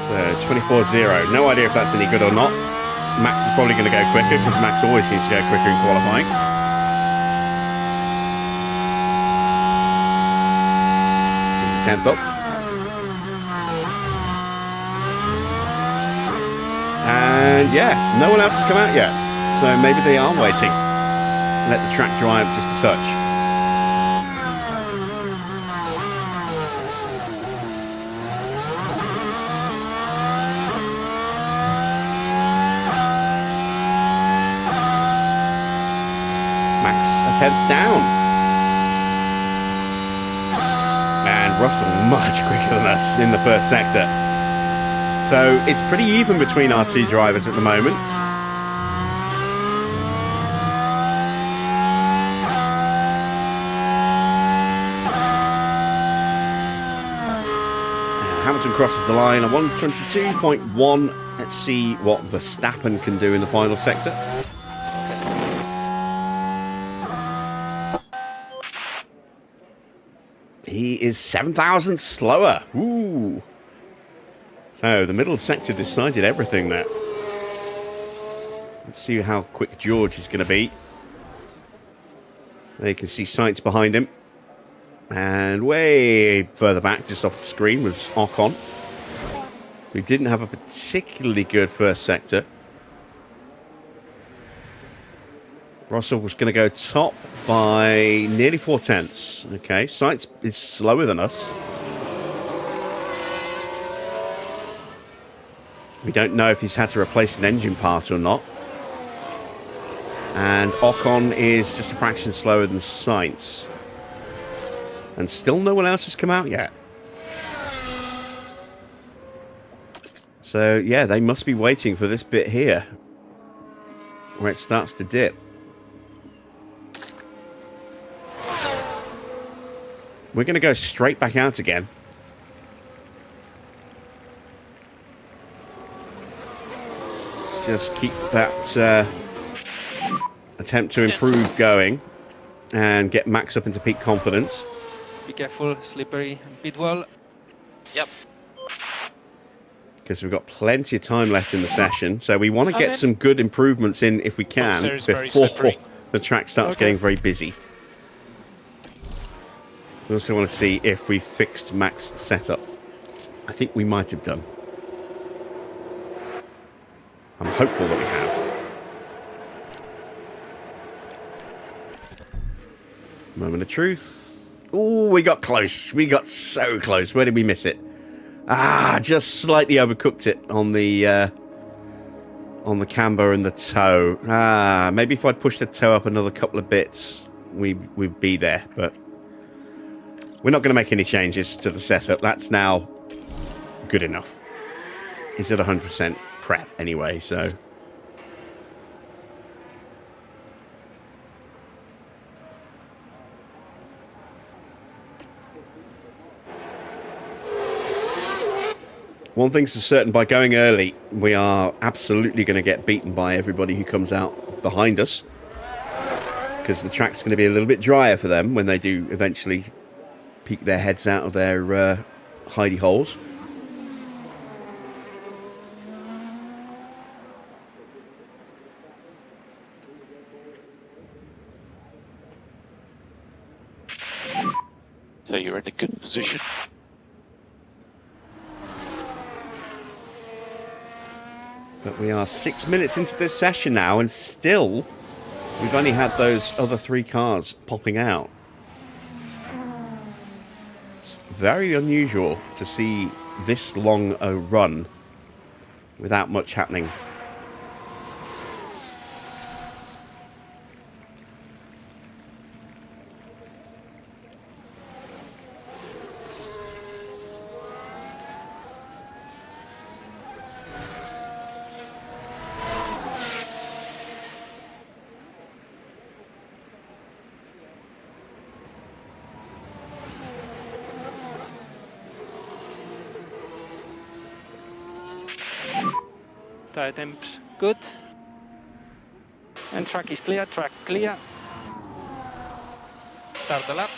So 24.0. No idea if that's any good or not. Max is probably going to go quicker because Max always seems to go quicker in qualifying. 10th up. And yeah, no one else has come out yet. So maybe they are waiting. Let the track drive just a touch. Max a 10th down. And Russell much quicker than us in the first sector. So it's pretty even between our two drivers at the moment. Hamilton crosses the line at 122.1. Let's see what Verstappen can do in the final sector. He is 7,000 slower. Ooh. So the middle sector decided everything there. Let's see how quick George is going to be. There you can see Sainz behind him. And way further back, just off the screen, was Ocon, who didn't have a particularly good first sector. Russell was going to go top by nearly 4/10. Okay, Sainz is slower than us. We don't know if he's had to replace an engine part or not. And Ocon is just a fraction slower than Sainz. And still no one else has come out yet. So, yeah, they must be waiting for this bit here, where it starts to dip. We're going to go straight back out again. Just keep that attempt to improve going and get Max up into peak confidence. Be careful, slippery, pit wall. Yep. Because we've got plenty of time left in the session, so we want to get some good improvements in if we can before the track starts getting very busy. We also want to see if we fixed Max setup. I think we might have done. I'm hopeful that we have. Moment of truth. Oh, we got close. We got so close. Where did we miss it? Ah, just slightly overcooked it on the camber and the toe. Ah, maybe if I'd pushed the toe up another couple of bits, we'd be there. But we're not going to make any changes to the setup. That's now good enough. It's at 100% prep anyway, so... One thing's for certain, by going early, we are absolutely going to get beaten by everybody who comes out behind us. Because the track's going to be a little bit drier for them when they do eventually peek their heads out of their hidey holes. So you're in a good position. But we are 6 minutes into this session now, and still we've only had those other three cars popping out. It's very unusual to see this long a run without much happening. Tire temps good. And track is clear, track clear. Start the lap.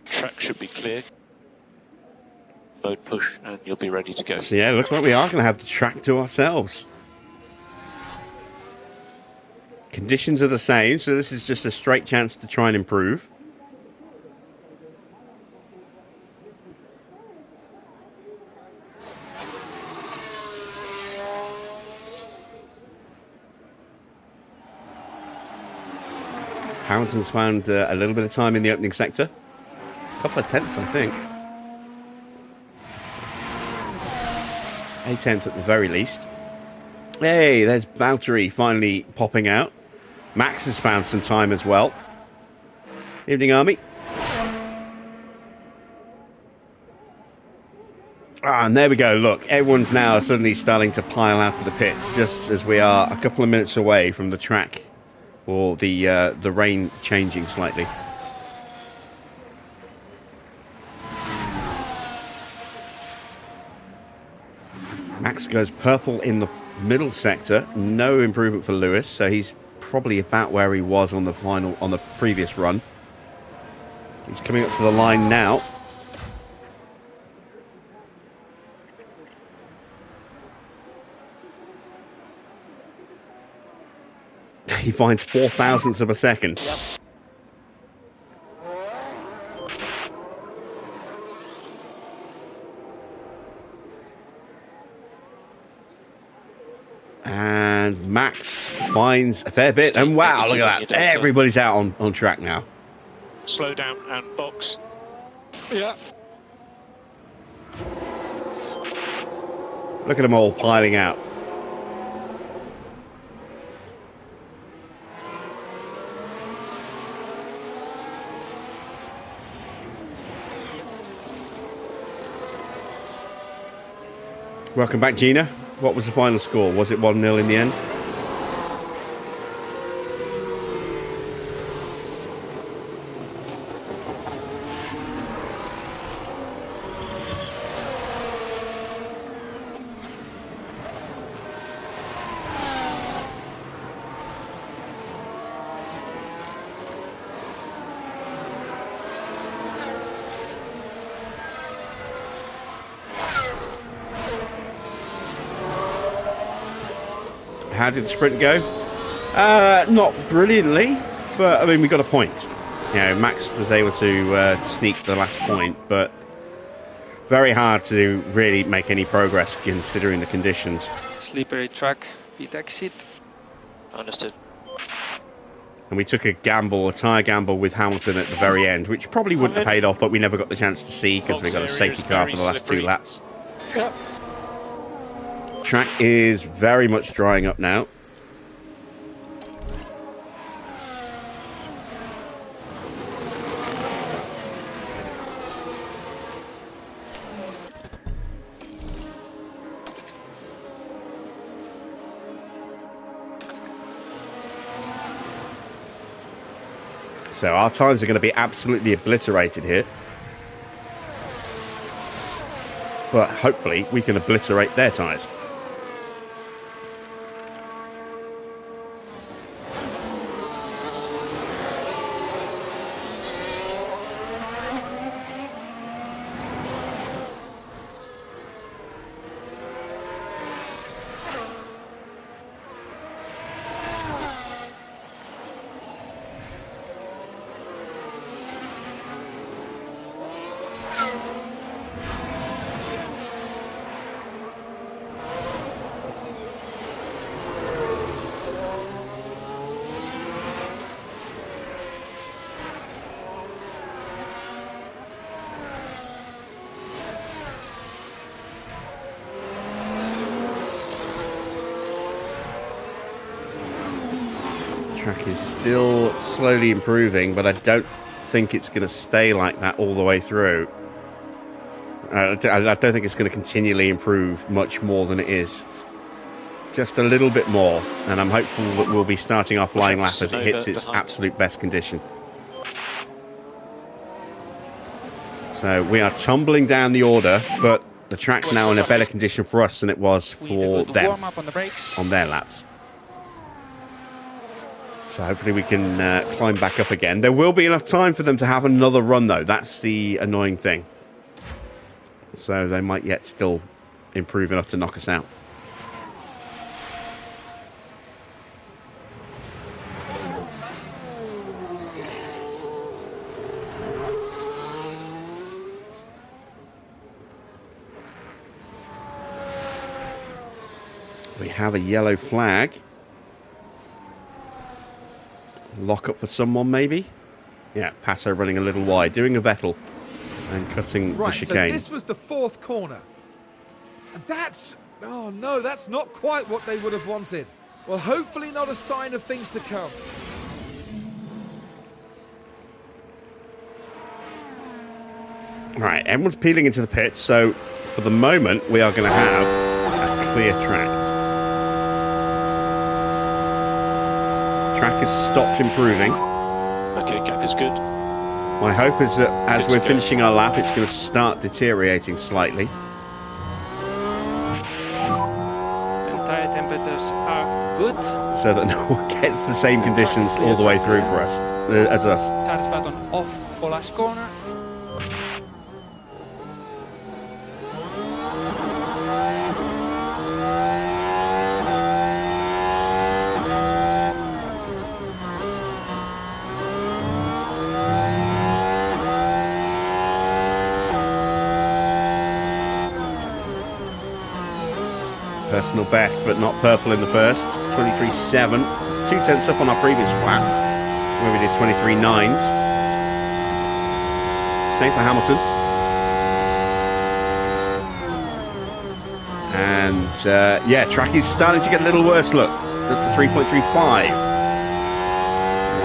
Track should be clear. Mode push and you'll be ready to go. So yeah, it looks like we are going to have the track to ourselves. Conditions are the same, so this is just a straight chance to try and improve. Hamilton's found a little bit of time in the opening sector. A couple of tenths, I think. A tenth at the very least. Hey, there's Valtteri finally popping out. Max has found some time as well. Evening, Army. And there we go. Look, everyone's now suddenly starting to pile out of the pits, just as we are a couple of minutes away from the track, or the rain changing slightly. Max goes purple in the middle sector. No improvement for Lewis, so he's probably about where he was on the previous run. He's coming up to the line now. He finds 4 thousandths of a second. Yep. And Max finds a fair bit. And wow, look at that. Everybody's out on track now. Slow down and box. Yeah. Look at them all piling out. Welcome back, Gina. What was the final score? Was it 1-0 in the end? How did the sprint go? Not brilliantly, but I mean, we got a point. You know, Max was able to sneak the last point, but very hard to really make any progress considering the conditions. Slippery track, pit exit. Understood. And we took a gamble, a tyre gamble with Hamilton at the very end, which probably wouldn't have paid off, but we never got the chance to see because we got a safety car for the last 2 laps. Yeah. Track is very much drying up now. So our times are going to be absolutely obliterated here. But hopefully we can obliterate their tyres. Track is still slowly improving, but I don't think it's going to stay like that all the way through. I don't think it's going to continually improve much more than it is. Just a little bit more, and I'm hopeful that we'll be starting our flying lap as it hits its absolute best condition. So we are tumbling down the order, but the track's now in a better condition for us than it was for them on their laps. So hopefully we can climb back up again. There will be enough time for them to have another run, though. That's the annoying thing. So they might yet still improve enough to knock us out. We have a yellow flag. Lock up for someone, maybe? Yeah, Pato running a little wide, doing a Vettel and cutting Right, the so chicane. this was the 4th corner. And that's... Oh no, that's not quite what they would have wanted. Well, hopefully not a sign of things to come. Right, everyone's peeling into the pits, so for the moment we are going to have a clear track. Track has stopped improving. Okay, gap is good. My hope is that as Good to we're go. finishing our lap, it's going to start deteriorating slightly. And tire temperatures are good. So that no one gets the same conditions all the way through for us, as us. Start button off for last corner. Personal best, but not purple in the first. 23.7. It's 2 tenths up on our previous lap, where we did 23.9s. Same for Hamilton. And yeah, track is starting to get a little worse. Look, up to 3.35.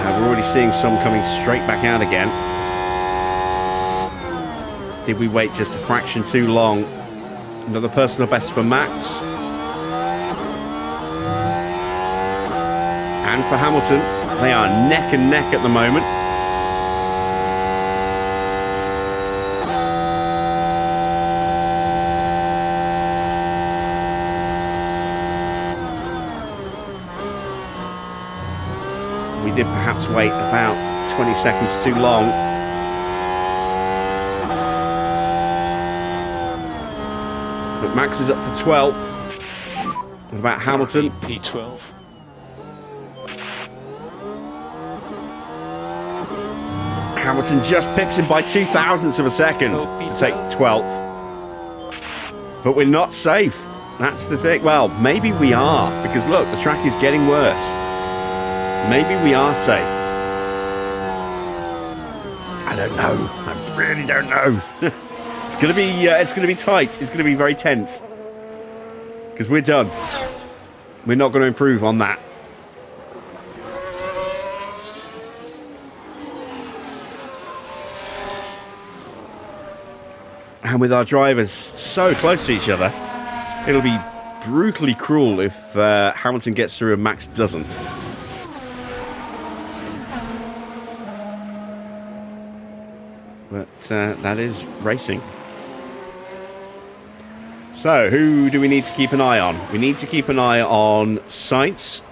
We're already seeing some coming straight back out again. Did we wait just a fraction too long? Another personal best for Max. And for Hamilton, they are neck and neck at the moment. We did perhaps wait about 20 seconds too long. But Max is up to 12th. What about Hamilton? P12. Hamilton just pips him by 0.02 of a second to take 12th. But we're not safe. That's the thing. Well, maybe we are, because look, the track is getting worse. Maybe we are safe. I don't know. I really don't know. It's gonna be tight. It's gonna be very tense. Because we're done. We're not going to improve on that. And with our drivers so close to each other, it'll be brutally cruel if Hamilton gets through and Max doesn't. But that is racing. So, who do we need to keep an eye on? We need to keep an eye on Sainz,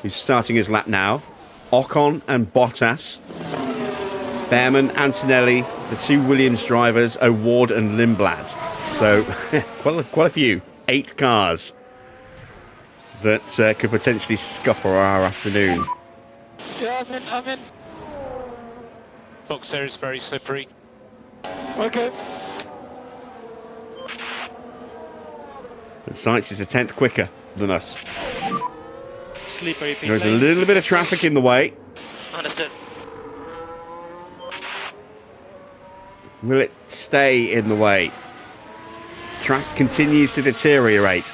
who's starting his lap now. Ocon and Bottas. Bearman, Antonelli, the 2 Williams drivers, O'Ward and Lindblad. So, quite a few. 8 cars that could potentially scupper our afternoon. Yeah, I'm in. Box there is very slippery. Okay. And Sainz is a 10th quicker than us. Slippery pit There's a lane. little bit of traffic in the way. Understood. Will it stay in the way? Track continues to deteriorate.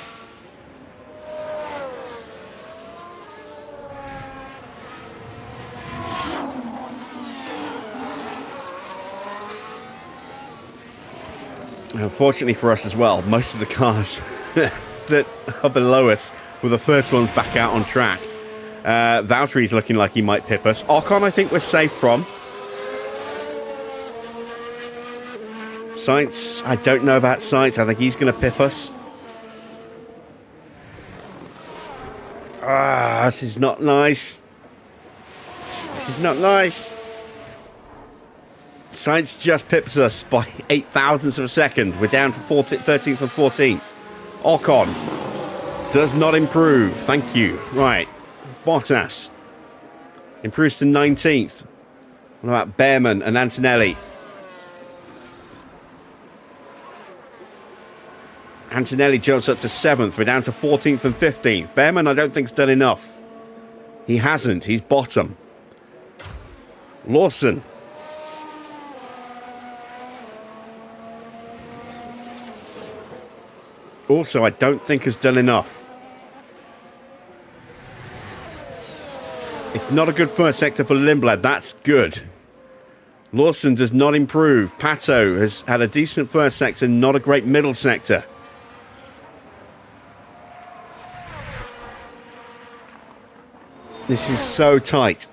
Unfortunately for us as well, most of the cars that are below us were the first ones back out on track. Valtteri's looking like he might pip us. Ocon, I think we're safe from. Sainz, I don't know about Sainz. I think he's going to pip us. Ah, this is not nice. This is not nice. Sainz just pips us by 0.08 of a second. We're down to 13th and 14th. Ocon does not improve. Thank you. Right. Bottas improves to 19th. What about Bearman and Antonelli? Antonelli jumps up to 7th. We're down to 14th and 15th. Bearman, I don't think, has done enough. He hasn't. He's bottom. Lawson. Also, I don't think has done enough. It's not a good first sector for Lindblad. That's good. Lawson does not improve. Pato has had a decent first sector, not a great middle sector. This is so tight.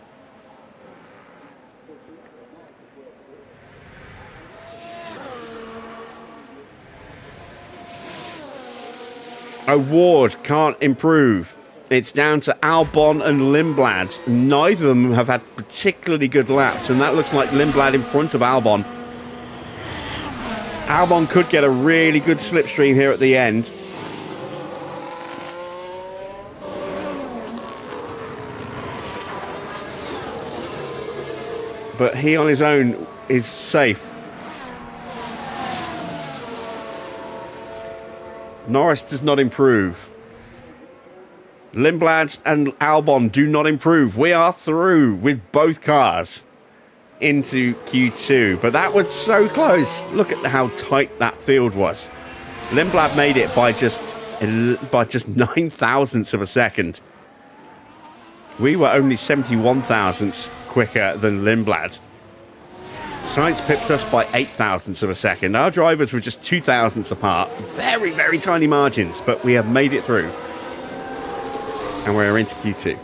Award can't improve. It's down to Albon and Lindblad. Neither of them have had particularly good laps, and that looks like Lindblad in front of Albon. Albon could get a really good slipstream here at the end. But he on his own is safe. Norris does not improve. Lindblad and Albon do not improve. We are through with both cars into Q2. But that was so close. Look at how tight that field was. Lindblad made it by just 9 thousandths of a second. We were only 71 thousandths quicker than Lindblad. Sainz pipped us by 8 thousandths of a second. Our drivers were just 2 thousandths apart. Very, very tiny margins, but we have made it through. And we're into Q2.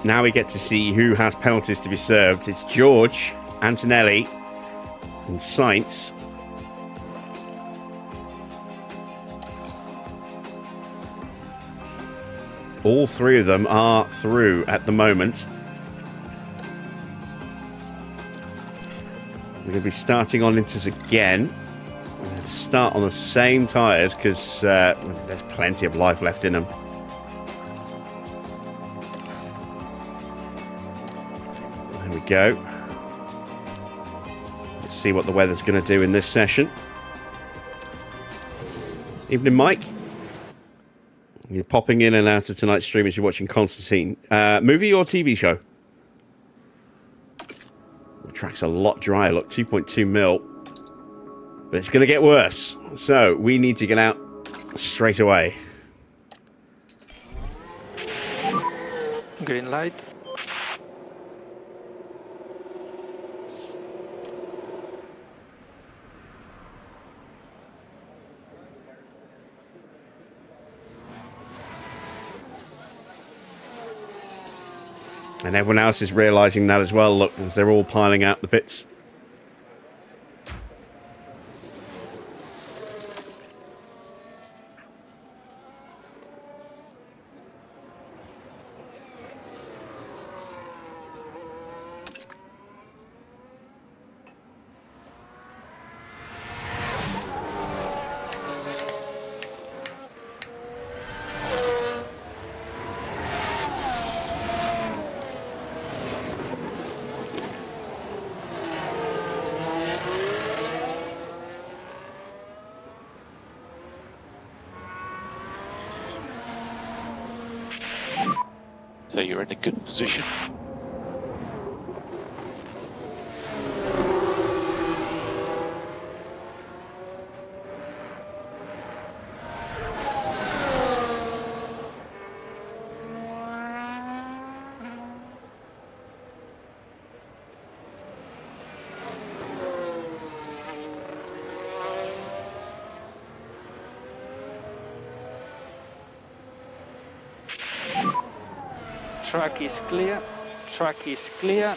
Now we get to see who has penalties to be served. It's George, Antonelli, and Sainz. All three of them are through at the moment. We're going to be starting on Inters again. We're going to start on the same tyres because there's plenty of life left in them. Go. Let's see what the weather's going to do in this session. Evening, Mike. You're popping in and out of tonight's stream as you're watching Constantine. Movie or TV show? The track's a lot drier. Look, 2.2 mil. But it's going to get worse. So we need to get out straight away. Green light. And everyone else is realising that as well, look, as they're all piling out the bits. So you're in a good position. Track is clear. Track is clear.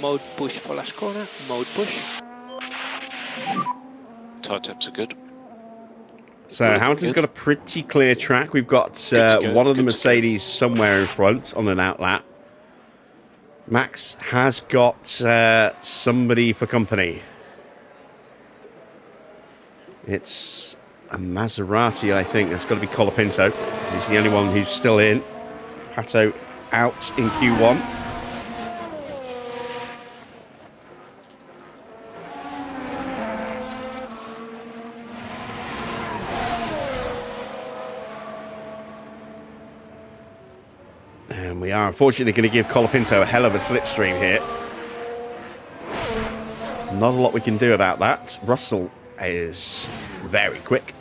Mode push for last corner. Mode push. tyre temps are good. So Hamilton's got a pretty clear track. We've got go, one of the good to go. Mercedes somewhere in front on an outlap. Max has got somebody for company. It's a Maserati, I think. That's got to be Colapinto. He's the only one who's still in. Pato out in Q1. And we are unfortunately going to give Colapinto a hell of a slipstream here. Not a lot we can do about that. Russell is very quick.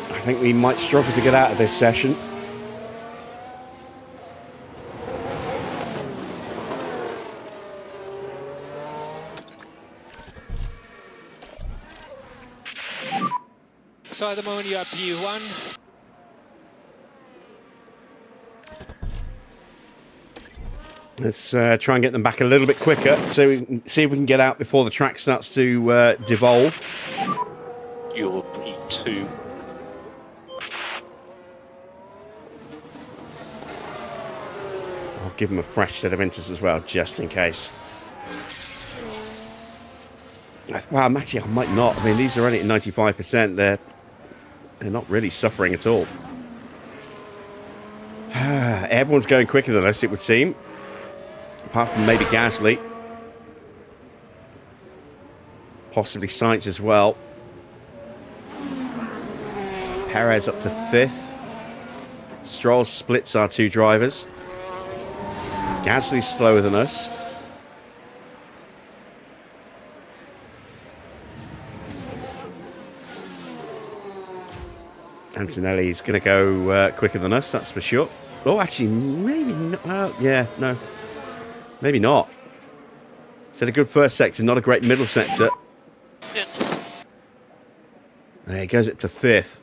I think we might struggle to get out of this session. So at the moment you are P1. Let's try and get them back a little bit quicker so we can see if we can get out before the track starts to devolve. You're P2. I'll give them a fresh set of inters as well, just in case. Well, actually, I might not. I mean, these are only at 95%. They're not really suffering at all. Everyone's going quicker than us, it would seem. Apart from maybe Gasly. Possibly Sainz as well. Perez up to 5th. Stroll splits our two drivers. Gasly's slower than us. Antonelli's going to go quicker than us, that's for sure. Oh, actually, maybe not. Yeah, no. Maybe not. Said a good first sector, not a great middle sector. There he goes up to 5th.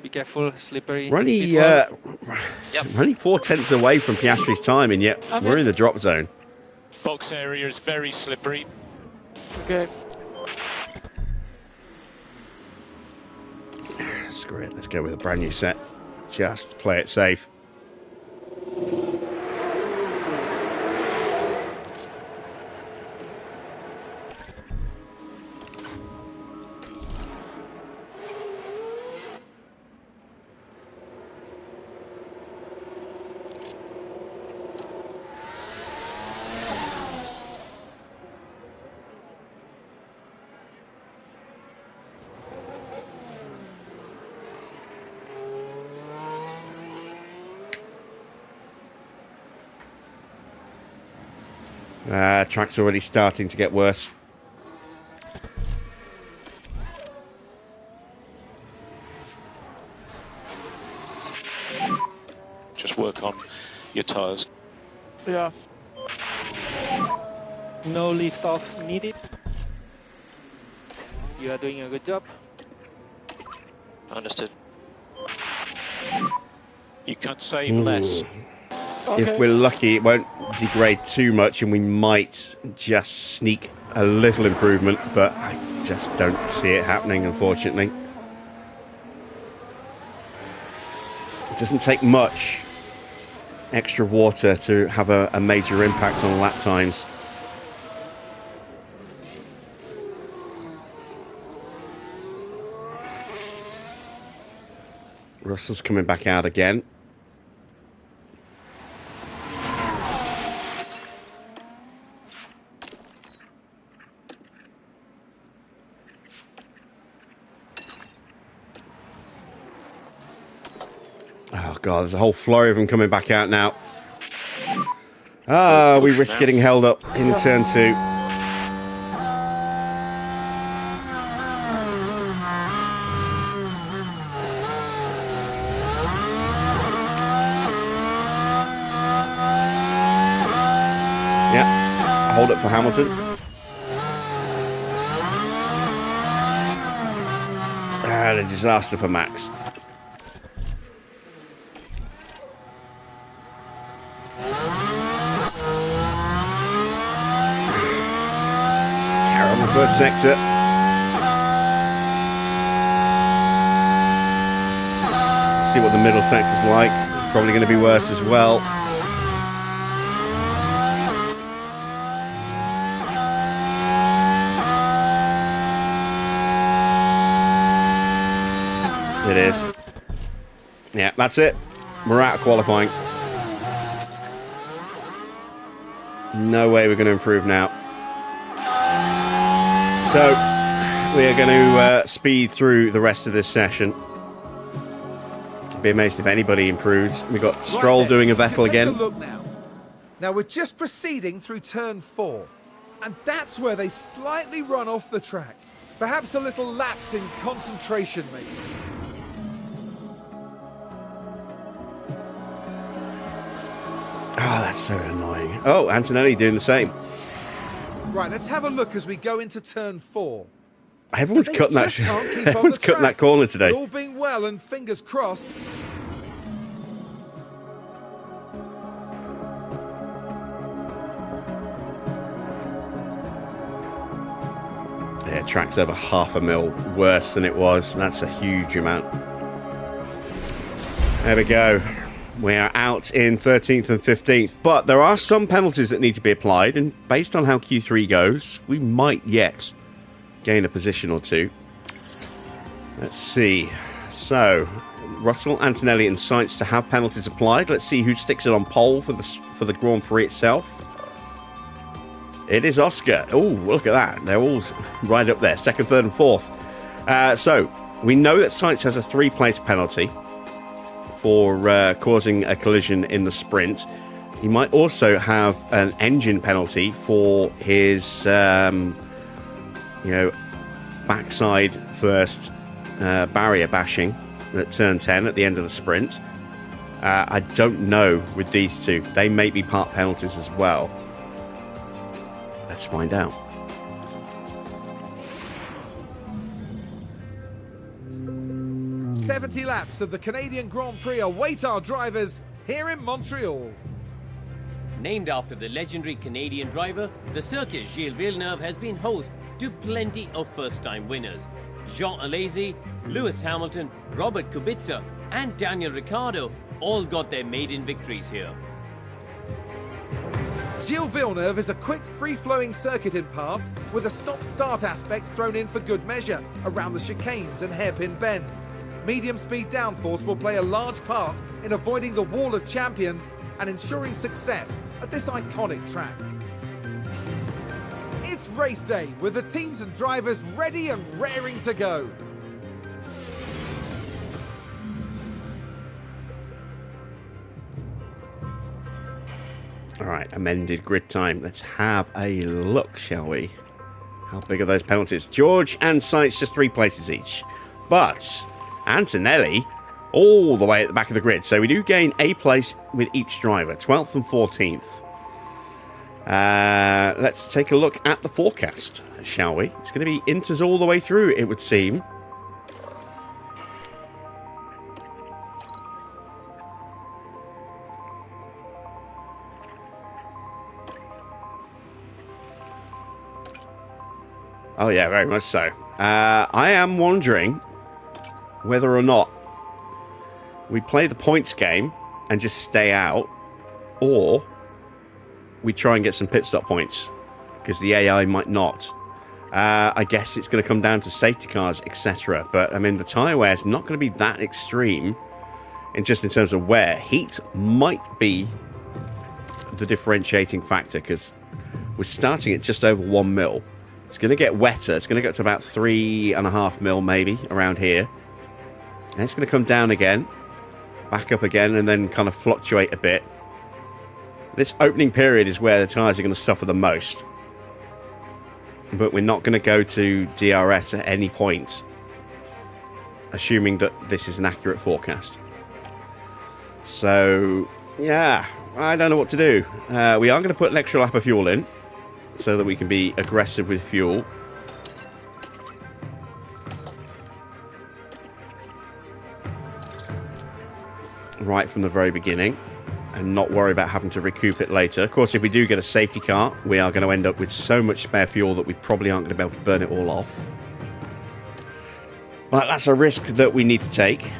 Be careful, slippery. We're only, we're only 4 tenths away from Piastri's time, and yet we're in the drop zone. Box area is very slippery. Okay. Screw it, let's go with a brand new set. Just play it safe. Track's already starting to get worse. Just work on your tyres. Yeah. No lift off needed. You are doing a good job. Understood. You can save less. Okay. If we're lucky, it won't degrade too much and we might just sneak a little improvement, but I just don't see it happening, unfortunately. It doesn't take much extra water to have a major impact on lap times. Russell's coming back out again. Oh, God, there's a whole flurry of them coming back out now. Ah, we risk getting held up in turn 2. up for Hamilton. And a disaster for Max. Terrible first sector. See what the middle sector's like. It's probably going to be worse as well. It is. Yeah, that's it. We're out of qualifying. No way we're going to improve now. So, we are going to speed through the rest of this session. Be amazed if anybody improves. We've got Stroll doing a Vettel again. Take a look now. Now we're just proceeding through turn 4, and that's where they slightly run off the track. Perhaps a little lapse in concentration, maybe. Oh, that's so annoying. Oh, Antonelli doing the same. Right, let's have a look as we go into turn 4. Everyone's They cutting that. just can't keep on Everyone's the cutting track. that corner today. All being well and fingers crossed. Yeah, track's over 0.5 mil worse than it was. That's a huge amount. There we go. We are out in 13th and 15th, but there are some penalties that need to be applied, and based on how Q3 goes, we might yet gain a position or two. Let's see. So, Russell, Antonelli and Sainz to have penalties applied. Let's see who sticks it on pole for the Grand Prix itself. It is Oscar. Oh, look at that. They're all right up there. 2nd, 3rd and 4th. So, we know that Sainz has a 3-place penalty for causing a collision in the sprint. He might also have an engine penalty for his, backside first barrier bashing at turn 10 at the end of the sprint. I don't know with these two. They may be part penalties as well. Let's find out. "70 laps of the Canadian Grand Prix await our drivers here in Montreal." Named after the legendary Canadian driver, the circuit Gilles Villeneuve has been host to plenty of first-time winners. Jean Alesi, Lewis Hamilton, Robert Kubica and Daniel Ricciardo all got their maiden victories here. Gilles Villeneuve is a quick, free-flowing circuit in parts, with a stop-start aspect thrown in for good measure around the chicanes and hairpin bends. Medium-speed downforce will play a large part in avoiding the wall of champions and ensuring success at this iconic track. It's race day, with the teams and drivers ready and raring to go. All right, amended grid time. Let's have a look, shall we? How big are those penalties? George and Sainz just 3 places each. But Antonelli all the way at the back of the grid. So we do gain a place with each driver, 12th and 14th. Let's take a look at the forecast, shall we? It's going to be inters all the way through, it would seem. Oh yeah, very much so. I am wondering whether or not we play the points game and just stay out, or we try and get some pit stop points, because the AI might not. I guess it's going to come down to safety cars, etc. But I mean, the tyre wear is not going to be that extreme in terms of wear. Heat might be the differentiating factor, because we're starting at just over 1 mil. It's going to get wetter. It's going to get to about 3.5 mil, maybe, around here. And it's going to come down again, back up again, and then kind of fluctuate a bit. This opening period is where the tyres are going to suffer the most. But we're not going to go to DRS at any point, assuming that this is an accurate forecast. So, yeah, I don't know what to do. We are going to put an extra lap of fuel in. so that we can be aggressive with fuel. Right from the very beginning, and not worry about having to recoup it later. Of course, if we do get a safety car, we are going to end up with so much spare fuel that we probably aren't going to be able to burn it all off. But that's a risk that we need to take,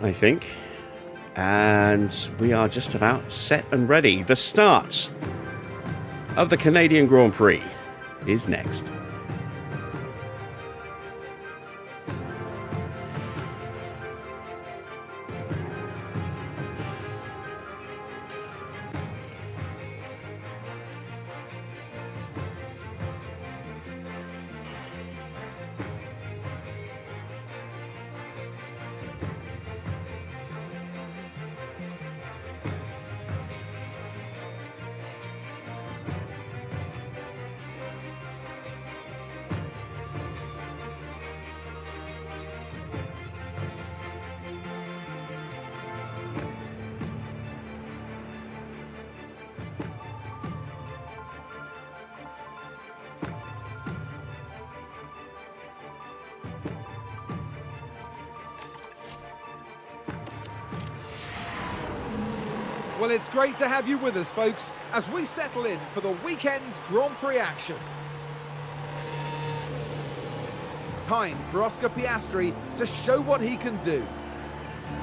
I think. And we are just about set and ready. The start of the Canadian Grand Prix is next. Well, it's great to have you with us, folks, as we settle in for the weekend's Grand Prix action. Time for Oscar Piastri to show what he can do.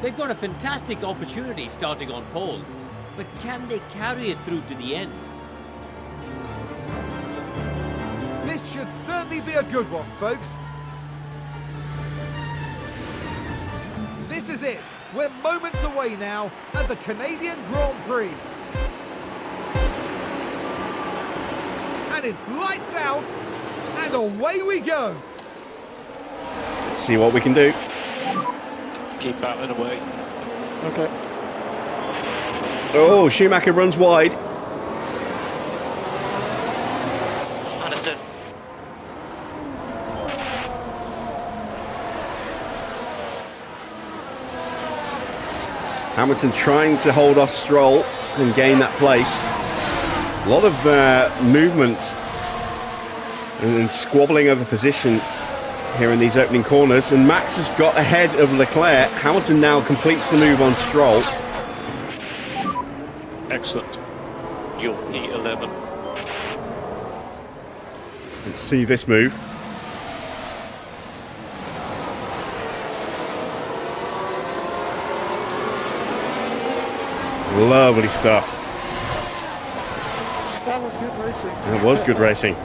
They've got a fantastic opportunity starting on pole, but can they carry it through to the end? This should certainly be a good one, folks. This is it. We're moments away now at the Canadian Grand Prix. And it's lights out, and away we go. Let's see what we can do. Keep battling away. Okay. Oh, Schumacher runs wide. Understood. Hamilton trying to hold off Stroll and gain that place. A lot of movement and squabbling over position here in these opening corners. And Max has got ahead of Leclerc. Hamilton now completes the move on Stroll. Excellent. You're P11. Let's see this move. Lovely stuff. That was good racing. That was good racing.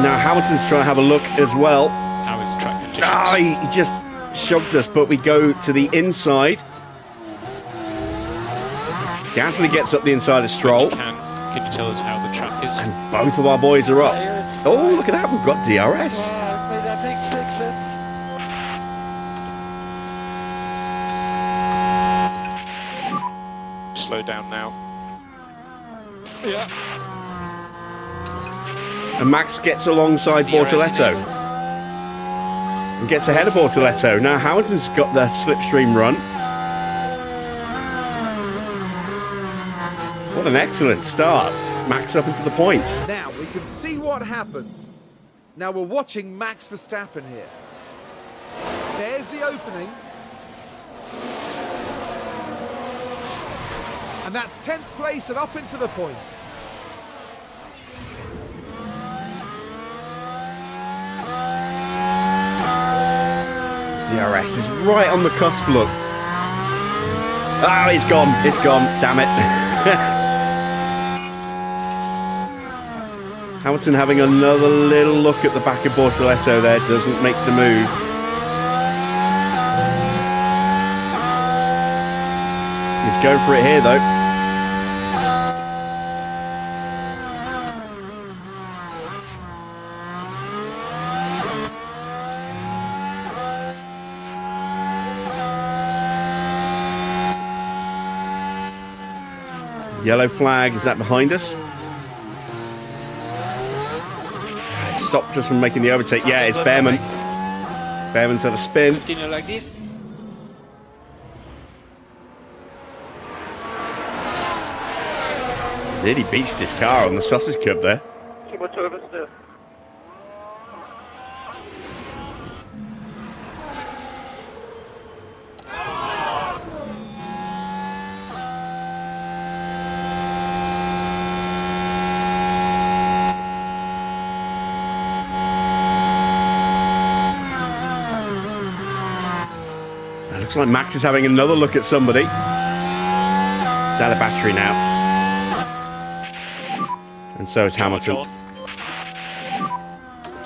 Now Hamilton's trying to have a look as well. How is track conditions? Ah, he just shoved us, but we go to the inside. Gasly gets up the inside of Stroll. Can you tell us how the track is? And both of our boys are up. Oh, look at that. We've got DRS. I think 6 in. Slow down now. Yeah. And Max gets alongside Bortoletto. And gets ahead of Bortoletto. Now Hamilton's got the slipstream run. What an excellent start. Max up into the points. Now we can see what happened. Now we're watching Max Verstappen here. There's the opening. And that's 10th place and up into the points. DRS is right on the cusp, look. Oh, it's gone. It's gone. Damn it. Hamilton having another little look at the back of Bortoletto there. Doesn't make the move. He's going for it here, though. Yellow flag, is that behind us? It stopped us from making the overtake. Yeah, it's Bearman. Bearman's had a spin. Continue like this. Nearly beached his car on the sausage curb there. Looks like Max is having another look at somebody. It's out of battery now. And so is Hamilton.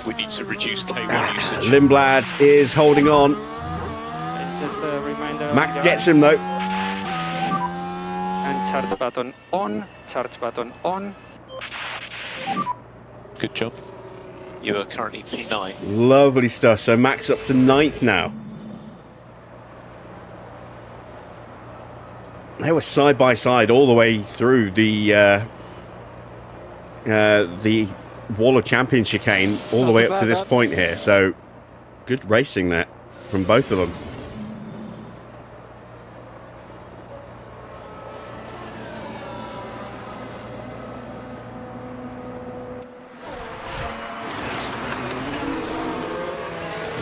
We need to reduce K1 usage. Lindblad is holding on. Just a reminder. Max gets him though. And charge button on. Charge button on. Good job. You are currently P9. Lovely stuff. So Max up to 9th now. They were side by side all the way through the Wall of Champions chicane, all the way up to this point here. So good racing there from both of them.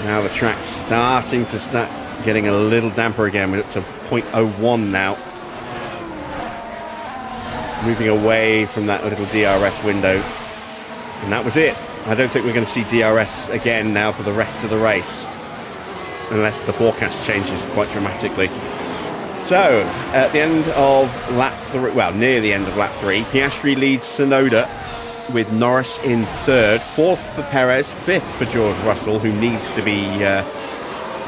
Now the track's starting to start getting a little damper again. We're up to 0.01 now. Moving away from that little DRS window. And that was it. I don't think we're going to see DRS again now for the rest of the race. Unless the forecast changes quite dramatically. So, at the end of lap 3, well, near the end of lap 3, Piastri leads Tsunoda with Norris in 3rd. 4th for Perez, 5th for George Russell, who needs to be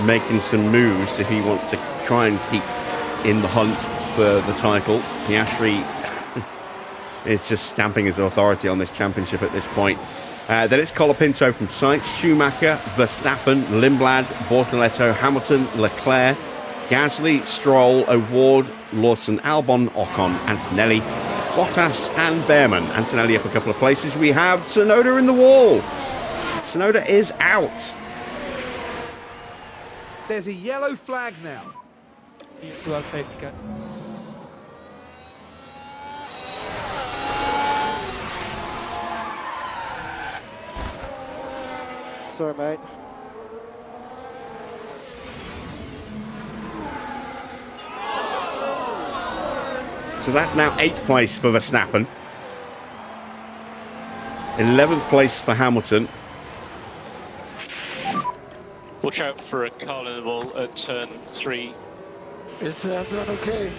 making some moves if he wants to try and keep in the hunt for the title. Piastri is just stamping his authority on this championship at this point. Then it's Colapinto from Sainz, Schumacher, Verstappen, Lindblad, Bortoletto, Hamilton, Leclerc, Gasly, Stroll, O'Ward, Lawson, Albon, Ocon, Antonelli, Bottas and Bearman. Antonelli up a couple of places. We have Tsunoda in the wall. Tsunoda is out. There's a yellow flag now. Dual safety car. Sorry, mate. So that's now 8th place for Verstappen. 11th place for Hamilton. Watch out for a car level at turn 3. Is everyone okay?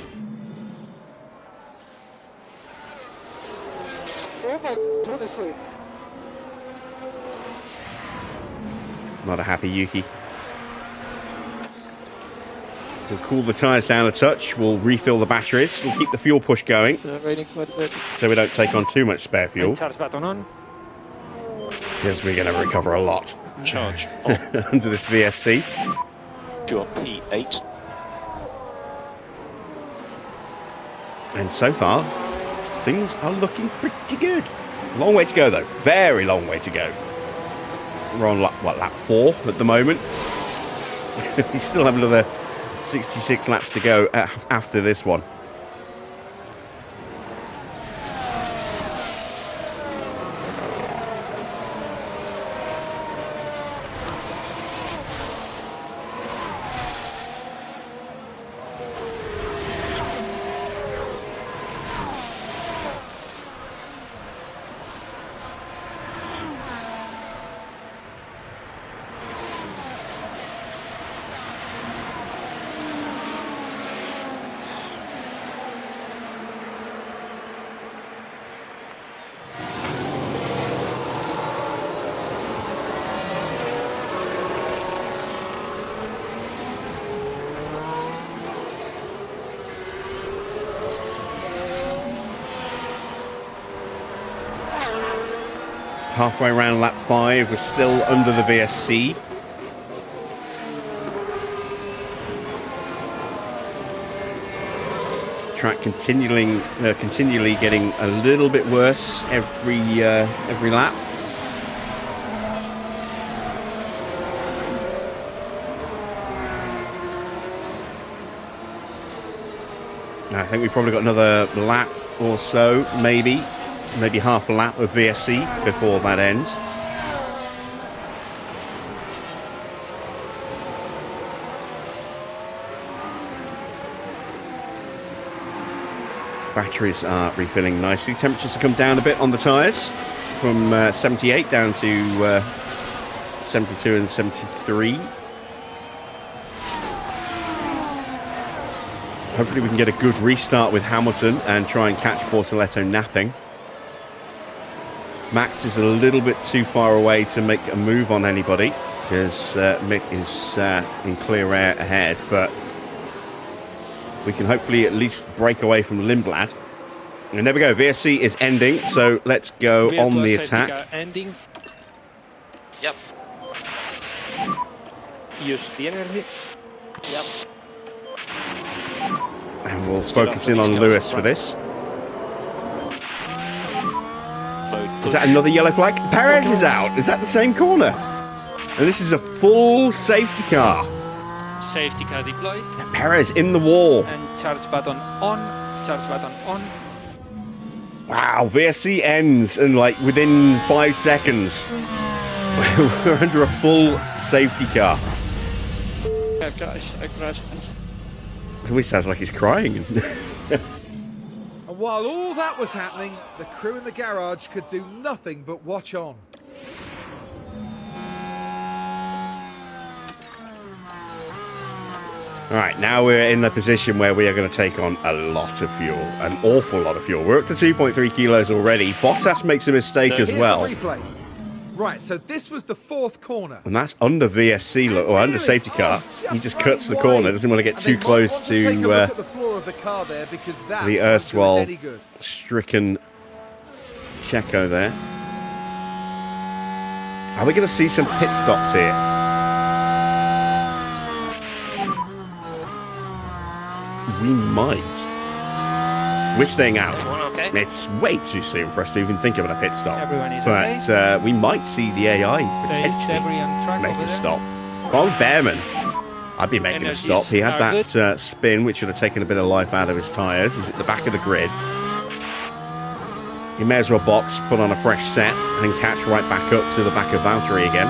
Oh my, honestly. Not a happy Yuki. We'll cool the tyres down a touch. We'll refill the batteries. We'll keep the fuel push going It's raining quite a bit. so we don't take on too much spare fuel. And charge button on. Because we're going to recover a lot Charge on. under this VSC. You are P8. And so far, things are looking pretty good. Long way to go, though. Very long way to go. We're on, lap 4 at the moment. We still have another 66 laps to go after this one. Halfway around lap 5, we're still under the VSC. Track continually getting a little bit worse every lap. I think we've probably got another lap or so, maybe half a lap of VSC before that ends. Batteries are refilling nicely. Temperatures have come down a bit on the tyres, from 78 down to 72 and 73. Hopefully we can get a good restart with Hamilton and try and catch Bortoletto napping. Max is a little bit too far away to make a move on anybody, because Mick is in clear air ahead, but we can hopefully at least break away from Lindblad. And there we go, VSC is ending, so let's go on the attack. Ending. Yep. Use the energy. Yep. And we'll focus in on Lewis for this. Is that another yellow flag? Perez is out. Is that the same corner? And this is a full safety car. Safety car deployed. Perez in the wall. And charge button on. Charge button on. Wow, VSC ends and like within 5 seconds. We're under a full safety car. I crashed. It always sounds like he's crying. And while all that was happening, the crew in the garage could do nothing but watch on. All right, now we're in the position where we are going to take on a lot of fuel, an awful lot of fuel. We're up to 2.3 kilos already. Bottas makes a mistake as Here's well. the replay. Right, so this was the 4th corner. And that's under VSC, or under safety car. He just cuts the corner, doesn't want to get too close to take a look at the floor of the car there, because that the won't do it erstwhile any good. stricken Checo there. Are we going to see some pit stops here? We might. We're staying out. Okay. It's way too soon for us to even think about a pit stop. Everyone is But we might see the AI potentially make a stop. Well, Bearman, I'd be making a stop. He had that spin, which would have taken a bit of life out of his tyres. He's at the back of the grid. He may as well box, put on a fresh set, and catch right back up to the back of Valtteri again.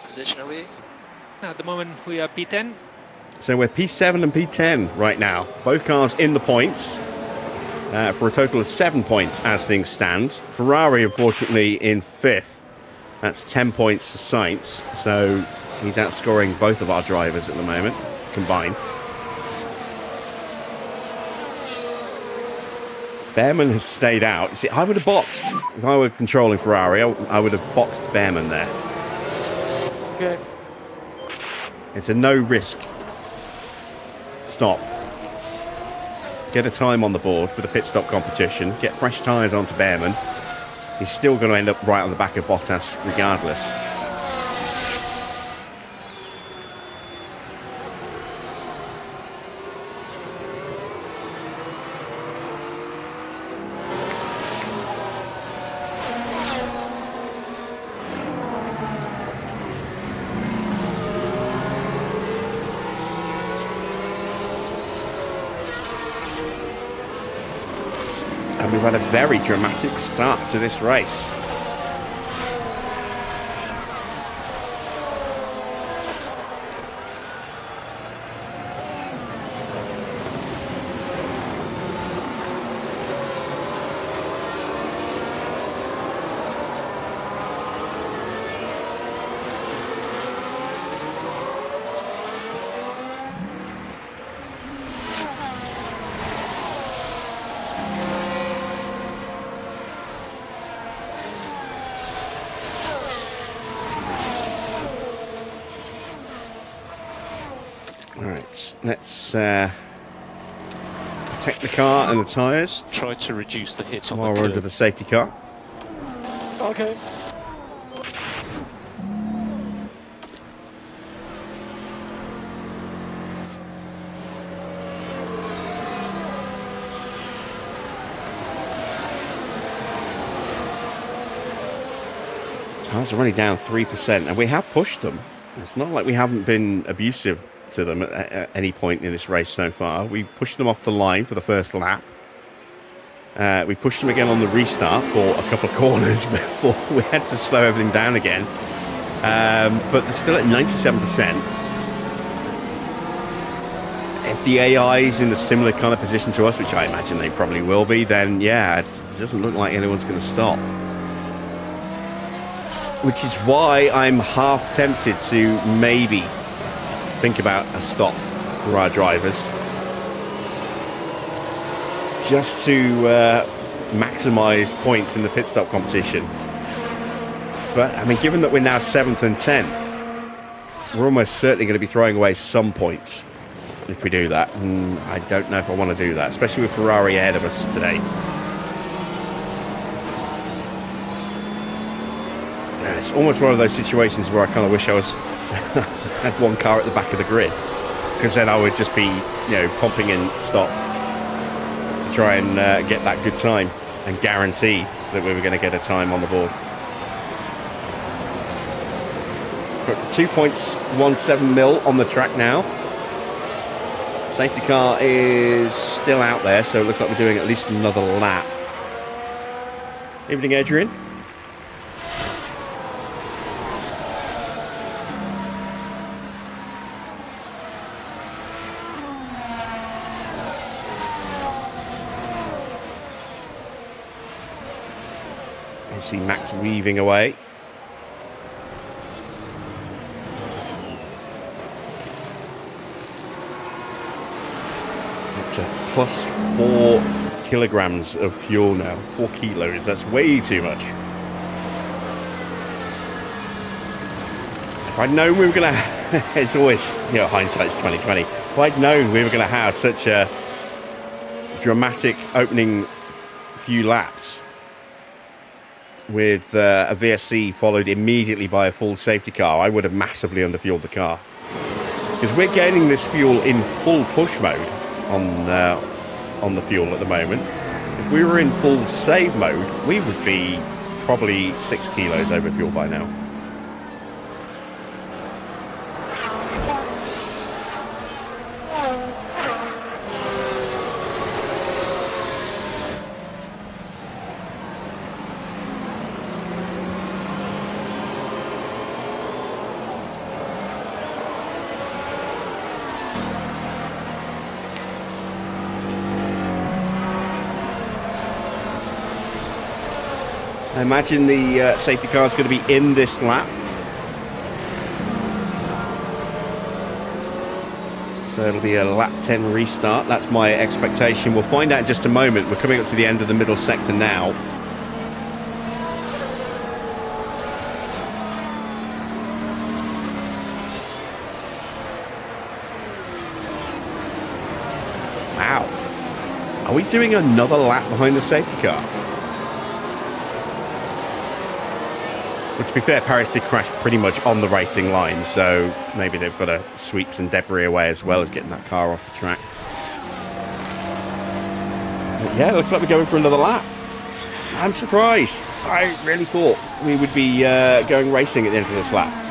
Position are we? At the moment we are P10. So we're P7 and P10 right now. Both cars in the points for a total of 7 points as things stand. Ferrari, unfortunately, in 5th. That's 10 points for Sainz. So he's outscoring both of our drivers at the moment, combined. Bearman has stayed out. You see, I would have boxed. If I were controlling Ferrari, I would have boxed Bearman there. Okay. It's a no-risk stop. Get a time on the board for the pit stop competition. Get fresh tyres onto Bearman. He's still going to end up right on the back of Bottas regardless. And we've had a very dramatic start to this race. Alright, let's protect the car and the tyres. Try to reduce the hits on while the we're under curb. the safety car. Okay. Tyres are only down 3%, and we have pushed them. It's not like we haven't been abusive to them at any point in this race so far. We pushed them off the line for the first lap. We pushed them again on the restart for a couple of corners before we had to slow everything down again. But they're still at 97%. If the AI is in a similar kind of position to us, which I imagine they probably will be, then yeah, it doesn't look like anyone's going to stop. Which is why I'm half tempted to maybe think about a stop for our drivers. Just to maximise points in the pit stop competition. But, I mean, given that we're now 7th and 10th, we're almost certainly going to be throwing away some points if we do that. And I don't know if I want to do that, especially with Ferrari ahead of us today. It's almost one of those situations where I kind of wish I was had one car at the back of the grid, because then I would just be, you know, pumping in stop to try and get that good time and guarantee that we were going to get a time on the board. We're up to 2.17 mil on the track now. Safety car is still out there, so it looks like we're doing at least another lap. Evening, Adrian. You see Max weaving away. Up to plus 4 kilograms of fuel now. 4 kilos, that's way too much. If I'd known we were going to, it's always, you know, hindsight's 2020. If I'd known we were going to have such a dramatic opening few laps with a VSC followed immediately by a full safety car, I would have massively underfueled the car. Because we're gaining this fuel in full push mode on the fuel at the moment. If we were in full save mode, we would be probably 6 kilos over fuel by now. I imagine the safety car is going to be in this lap. So it'll be a lap 10 restart. That's my expectation. We'll find out in just a moment. We're coming up to the end of the middle sector now. Wow. Are we doing another lap behind the safety car? Well, to be fair, Paris did crash pretty much on the racing line, so maybe they've got to sweep some debris away as well as getting that car off the track. But yeah, it looks like we're going for another lap. I'm surprised. I really thought we would be going racing at the end of this lap.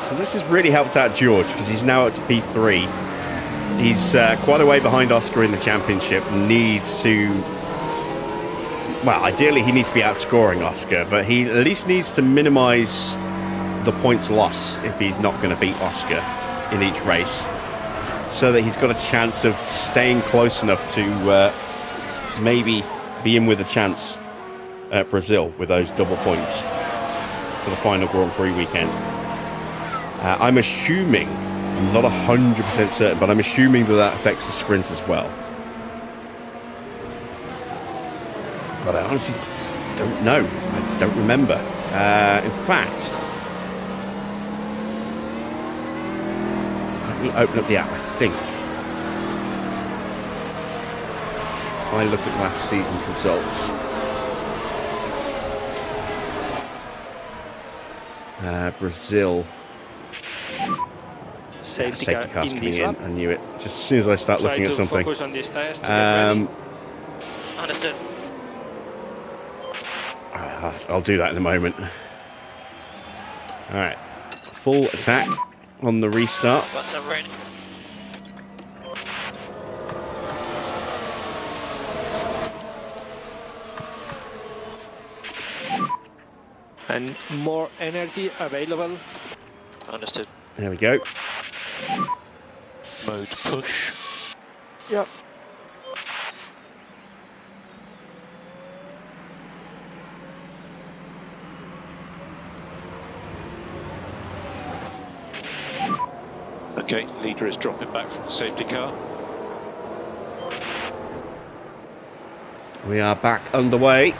So this has really helped out George because he's now up to P3. He's quite a way behind Oscar in the championship. Needs to, well, ideally he needs to be outscoring Oscar, but he at least needs to minimise the points loss if he's not going to beat Oscar in each race, so that he's got a chance of staying close enough to maybe be in with a chance at Brazil with those double points for the final Grand Prix weekend. I'm assuming I'm not 100% certain, but I'm assuming that affects the sprint as well. But I honestly don't know. I don't remember. In fact, let me open up the app, I think. If I look at last season's results. Brazil. Safety car's coming in. I knew it. Just as soon as I start looking at something. Focus on these tires to get ready. Understood. I'll do that in a moment. Alright. Full attack on the restart. What's up, ready? And more energy available. Understood. There we go. Mode push. Yep. Okay, leader is dropping back from the safety car. We are back underway.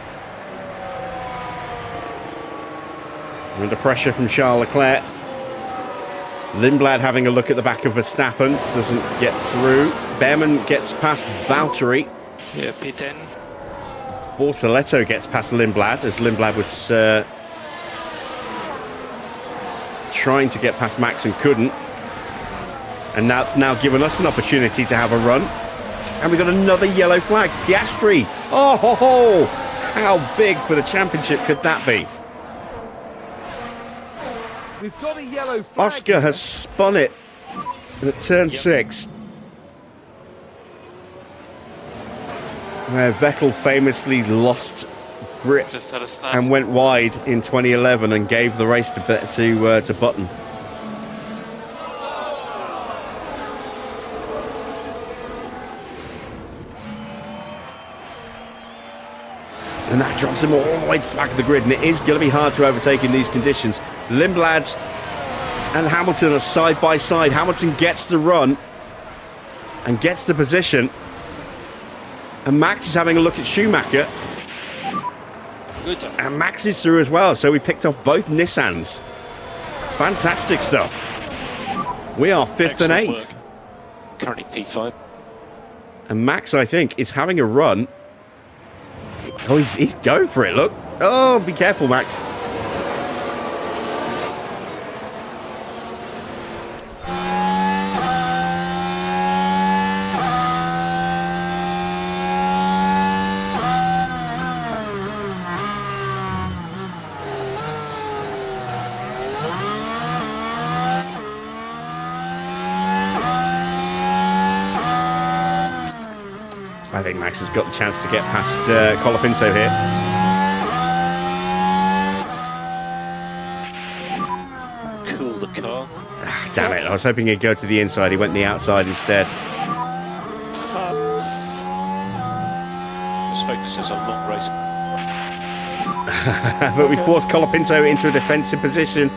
We're under pressure from Charles Leclerc. Lindblad having a look at the back of Verstappen. Doesn't get through. Bearman gets past Valtteri. Yeah, P10. Bortoletto gets past Lindblad as Lindblad was trying to get past Max and couldn't. And now it's now given us an opportunity to have a run. And we got another yellow flag. Piastri. Oh, ho, ho. How big for the championship could that be? We've got a yellow flag. Oscar here. has spun it at turn 6. Where Vettel famously lost grip Just had a snap. and went wide in 2011 and gave the race to Button. And that drops him all the way back of the grid, and it is going to be hard to overtake in these conditions. Lindblad and Hamilton are side by side. Hamilton gets the run and gets the position. And Max is having a look at Schumacher. Good job. And Max is through as well, so we picked off both Nissans. Fantastic stuff. We are 5th and Excellent 8th. work. Currently P5. And Max, I think, is having a run. Oh, he's going for it, look. Oh, be careful, Max. I think Max has got the chance to get past Colapinto here. Cool the car. Ah, damn it, I was hoping he'd go to the inside. He went the outside instead. Let's focus this on long race. But we forced Colapinto into a defensive position.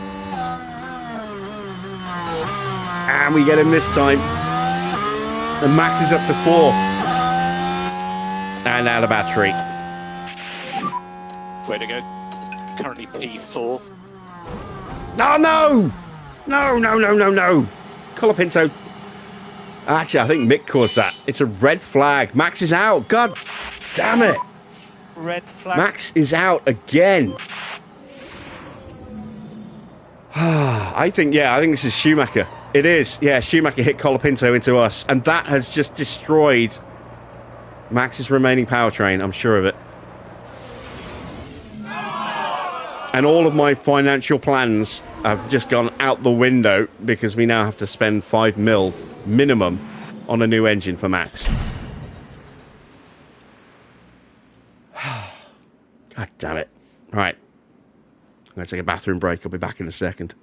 And we get him this time. And Max is up to 4th. And out of battery. Way to go. Currently P4. Oh, no! No. Colapinto. Actually, I think Mick caused that. It's a red flag. Max is out. God damn it. Red flag. Max is out again. I think this is Schumacher. It is. Yeah, Schumacher hit Colapinto into us. And that has just destroyed Max's remaining powertrain. I'm sure of it. And all of my financial plans have just gone out the window because we now have to spend 5 mil minimum on a new engine for Max. God damn it. Right. I'm going to take a bathroom break. I'll be back in a second.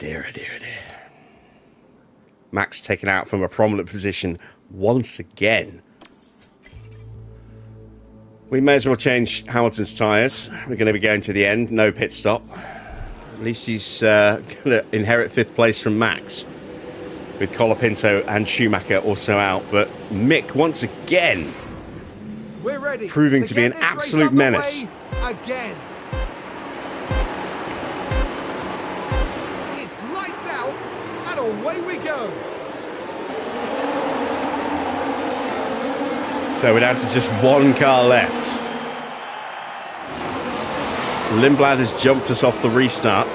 dear, oh dear, oh dear. Max taken out from a prominent position once again. We may as well change Hamilton's tyres. We're going to be going to the end. No pit stop. At least he's going to inherit 5th place from Max, with Colapinto and Schumacher also out. But Mick, once again, We're ready proving to be get an this race absolute underway menace. Again. It's lights out and away we go. So we're down to just one car left. Lindblad has jumped us off the restart.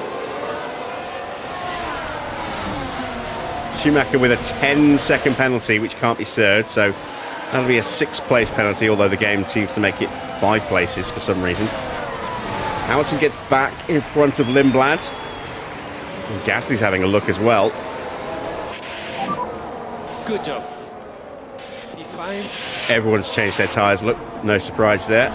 Schumacher with a 10-second penalty, which can't be served, so that'll be a 6th place penalty, although the game seems to make it 5 places for some reason. Hamilton gets back in front of Lindblad. And Gasly's having a look as well. Good job. P5. Everyone's changed their tyres. Look, no surprise there.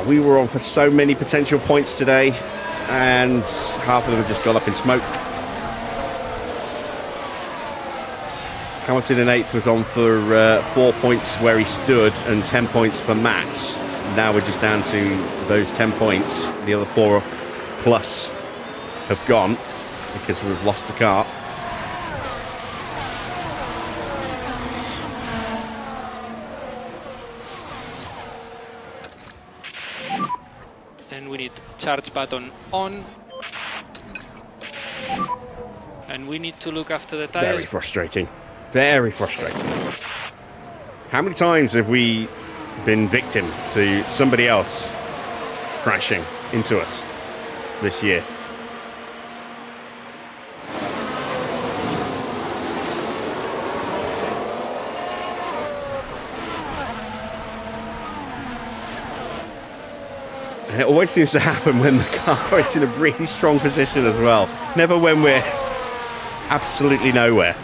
We were on for so many potential points today, and half of them have just gone up in smoke. Hamilton in 8th was on for 4 points where he stood and 10 points for Max. Now we're just down to those 10 points. The other 4 plus have gone because we've lost the car. And we need charge button on. And we need to look after the tires. Very frustrating. Very frustrating. How many times have we been victim to somebody else crashing into us this year? And it always seems to happen when the car is in a really strong position as well. Never when we're absolutely nowhere.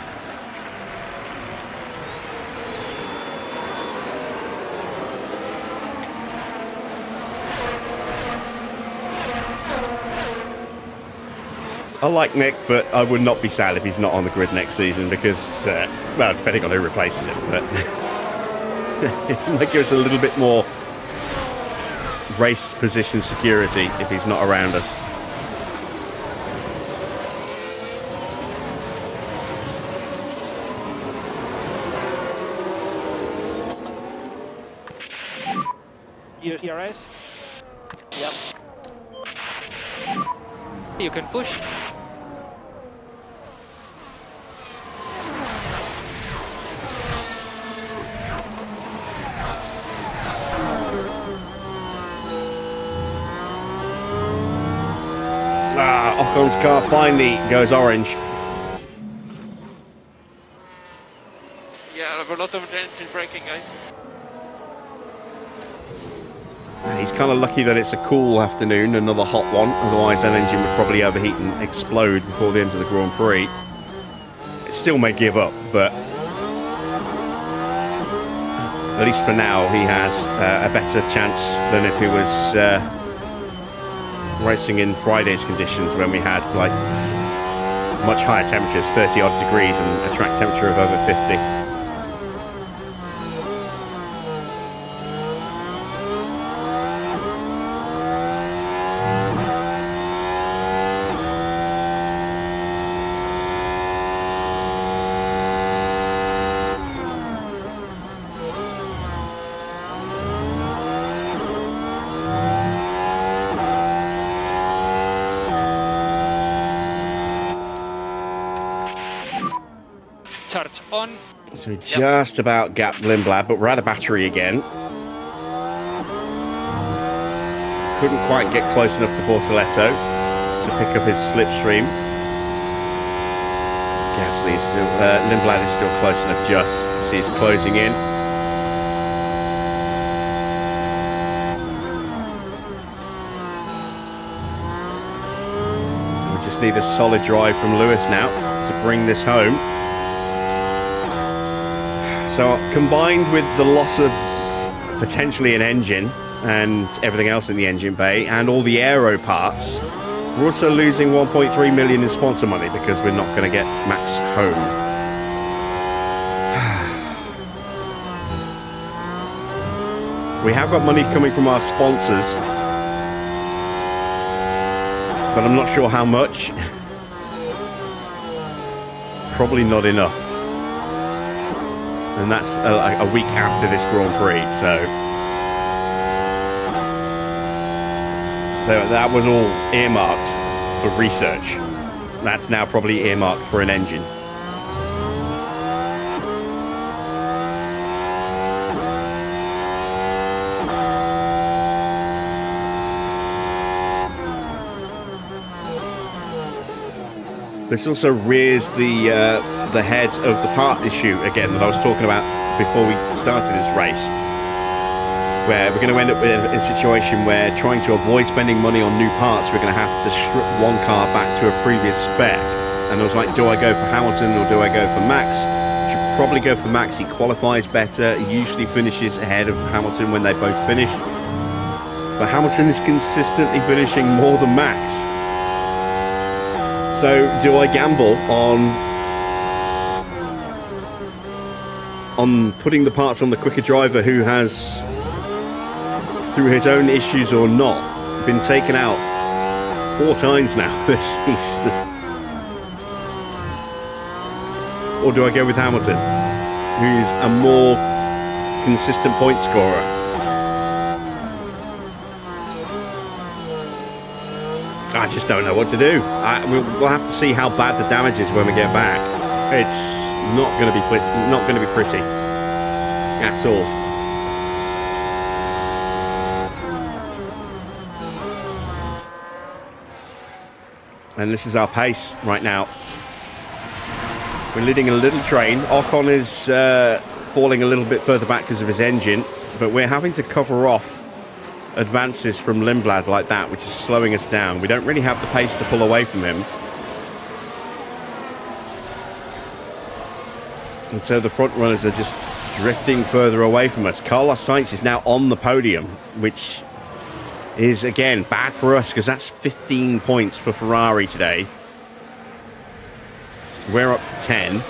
I like Nick, but I would not be sad if he's not on the grid next season because, well, depending on who replaces him, but it might give us a little bit more race position security if he's not around us. DRS. Yep. You can push. Ocon's car finally goes orange. Yeah, I have a lot of engine braking, guys. He's kind of lucky that it's a cool afternoon, another hot one. Otherwise, that engine would probably overheat and explode before the end of the Grand Prix. It still may give up, but at least for now, he has a better chance than if he was racing in Friday's conditions when we had like much higher temperatures, 30 odd degrees, and a track temperature of over 50. Charge on. So we just about gapped Lindblad, but we're out of battery again. Couldn't quite get close enough to Bortoletto to pick up his slipstream. Gasly is still, Lindblad is still close enough just as he's closing in. We just need a solid drive from Lewis now to bring this home. So combined with the loss of potentially an engine and everything else in the engine bay and all the aero parts. We're also losing 1.3 million in sponsor money because we're not going to get Max home. We have got money coming from our sponsors, but I'm not sure how much. Probably not enough. And that's a week after this Grand Prix, so that was all earmarked for research. That's now probably earmarked for an engine. This also rears the head of the part issue again that I was talking about before we started this race, where we're going to end up in a situation where, trying to avoid spending money on new parts, we're going to have to strip one car back to a previous spec. And I was like, do I go for Hamilton or do I go for Max? I should probably go for Max. He qualifies better. He usually finishes ahead of Hamilton when they both finish. But Hamilton is consistently finishing more than Max. So do I gamble on putting the parts on the quicker driver who has, through his own issues or not, been taken out 4 times now this season? Or do I go with Hamilton, who's a more consistent point scorer? I just don't know what to do. We'll have to see how bad the damage is when we get back. It's not going to be pretty at all. And this is our pace right now. We're leading a little train. Ocon is falling a little bit further back because of his engine, but we're having to cover off advances from Lindblad like that, which is slowing us down. We don't really have the pace to pull away from him. And so the front runners are just drifting further away from us. Carlos Sainz is now on the podium, which is, again, bad for us because that's 15 points for Ferrari today. We're up to 10.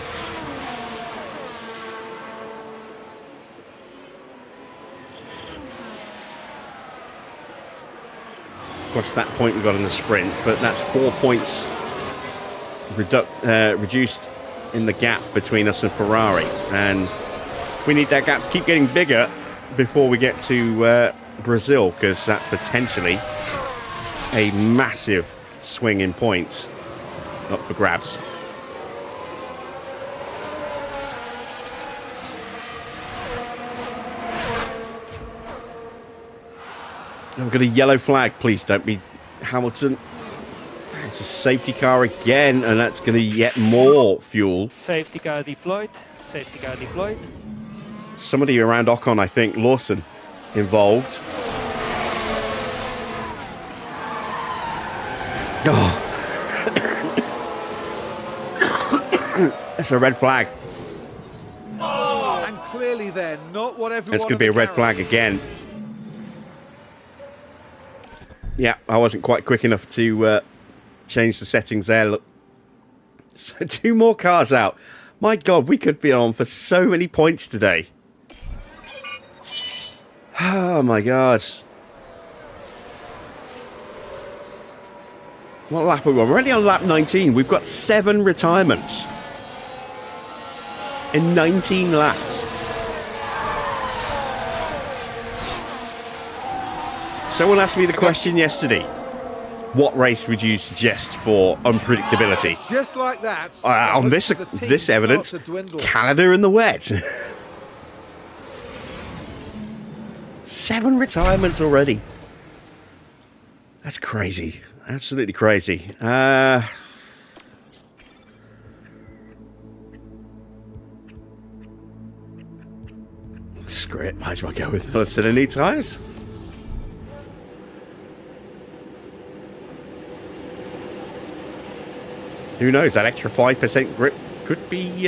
Plus that point we got in the sprint, but that's 4 points reduced in the gap between us and Ferrari, and we need that gap to keep getting bigger before we get to Brazil, because that's potentially a massive swing in points up for grabs. We've got a yellow flag. Please don't be Hamilton. It's a safety car again, and that's going to get more fuel. Safety car deployed. Safety car deployed. Somebody around Ocon, I think, Lawson, involved. Oh. That's a red flag. And clearly they're not what everyone. It's going to be a red flag again. Yeah, I wasn't quite quick enough to change the settings there. Look, so 2 more cars out. My God, we could be on for so many points today. Oh my God. What lap are we on? We're already on lap 19. We've got 7 retirements in 19 laps. Someone asked me the question yesterday. What race would you suggest for unpredictability? Just like that. On this evidence, Canada in the wet. 7 retirements already. That's crazy. Absolutely crazy. Screw it. Might as well go with a set of new tyres. Who knows, that extra 5% grip could be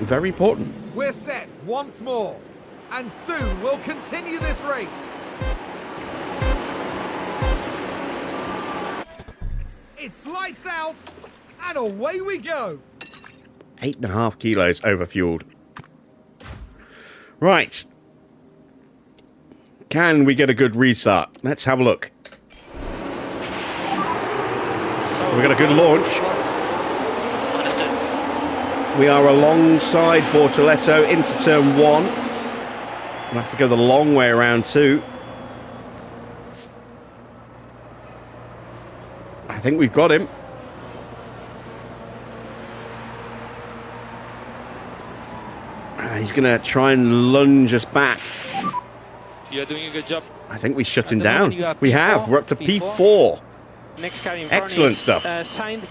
very important. We're set once more, and soon we'll continue this race. It's lights out, and away we go. 8.5 kilos overfueled. Right. Can we get a good restart? Let's have a look. We got a good launch. Understood. We are alongside Bortoletto into turn 1. We'll have to go the long way around too. I think we've got him. He's going to try and lunge us back. You're doing a good job. I think we shut him At the moment down. you are We P4, have. We're up to P4. P4. Next car in front Excellent is, stuff. Signed.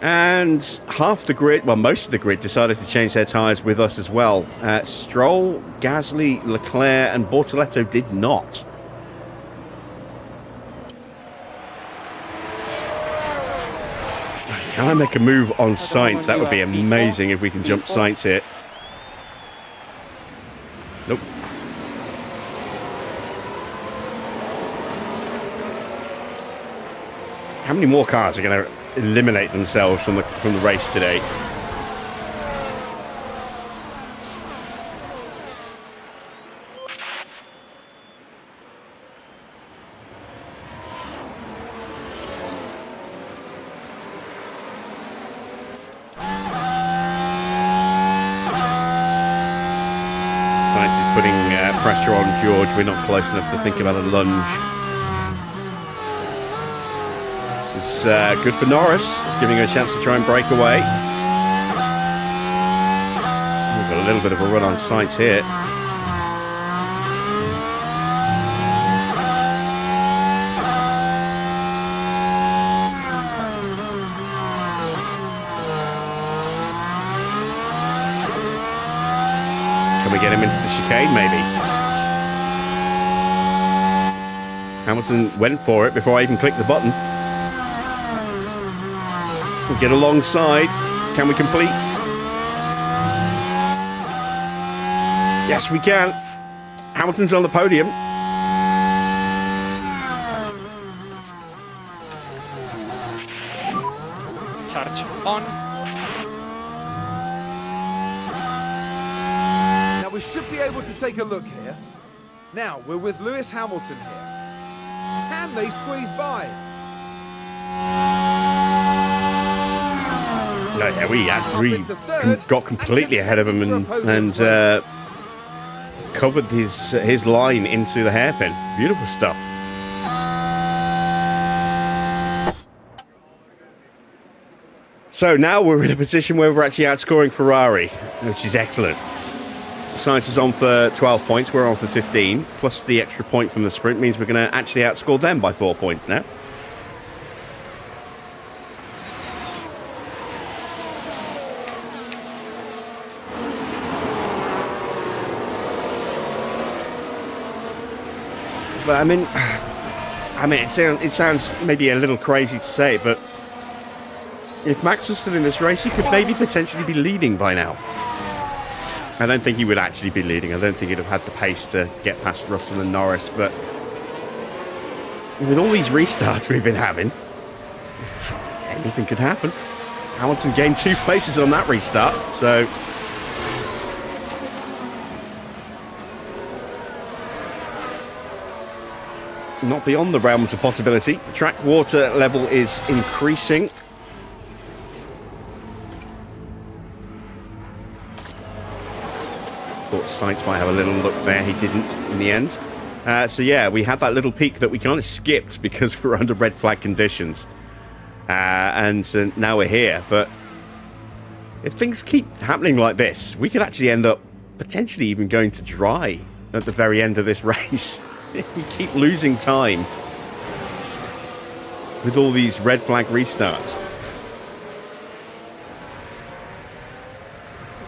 And half the grid, well, most of the grid decided to change their tyres with us as well. Stroll, Gasly, Leclerc, and Bortoletto did not. Can I make a move on Sainz? That would be amazing if we can jump Sainz here. Nope. How many more cars are going to eliminate themselves from the race today? Sainz is putting pressure on George. We're not close enough to think about a lunge. It's good for Norris, giving her a chance to try and break away. We've got a little bit of a run on Sainz here. Can we get him into the chicane, maybe? Hamilton went for it before I even clicked the button. We'll get alongside. Can we complete? Yes, we can. Hamilton's on the podium. Charge on. Now we should be able to take a look here. Now we're with Lewis Hamilton here. Can they squeeze by? No, yeah, we got completely ahead of him and covered his line into the hairpin. Beautiful stuff. So now we're in a position where we're actually outscoring Ferrari, which is excellent. Sainz is on for 12 points, we're on for 15, plus the extra point from the sprint means we're going to actually outscore them by 4 points now. But I mean, it sounds maybe a little crazy to say, but if Max was still in this race, he could maybe potentially be leading by now. I don't think he would actually be leading. I don't think he'd have had the pace to get past Russell and Norris. But with all these restarts we've been having, anything could happen. Hamilton gained 2 places on that restart, so not beyond the realms of possibility. Track water level is increasing. Thought Sainz might have a little look there. He didn't in the end. So yeah, we had that little peak that we kind of skipped because we were under red flag conditions. And now we're here. But if things keep happening like this, we could actually end up potentially even going to dry at the very end of this race. If we keep losing time with all these red flag restarts.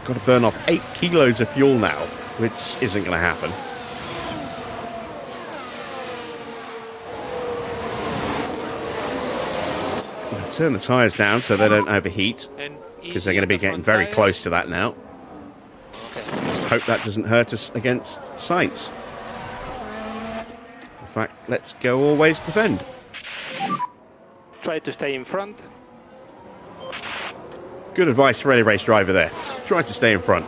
Got to burn off 8 kilos of fuel now, which isn't going to happen. I'll turn the tyres down so they don't overheat, because they're going to be getting very close to that now. Just hope that doesn't hurt us against Sainz. In fact, let's go always defend. Try to stay in front. Good advice for any race driver there. Try to stay in front.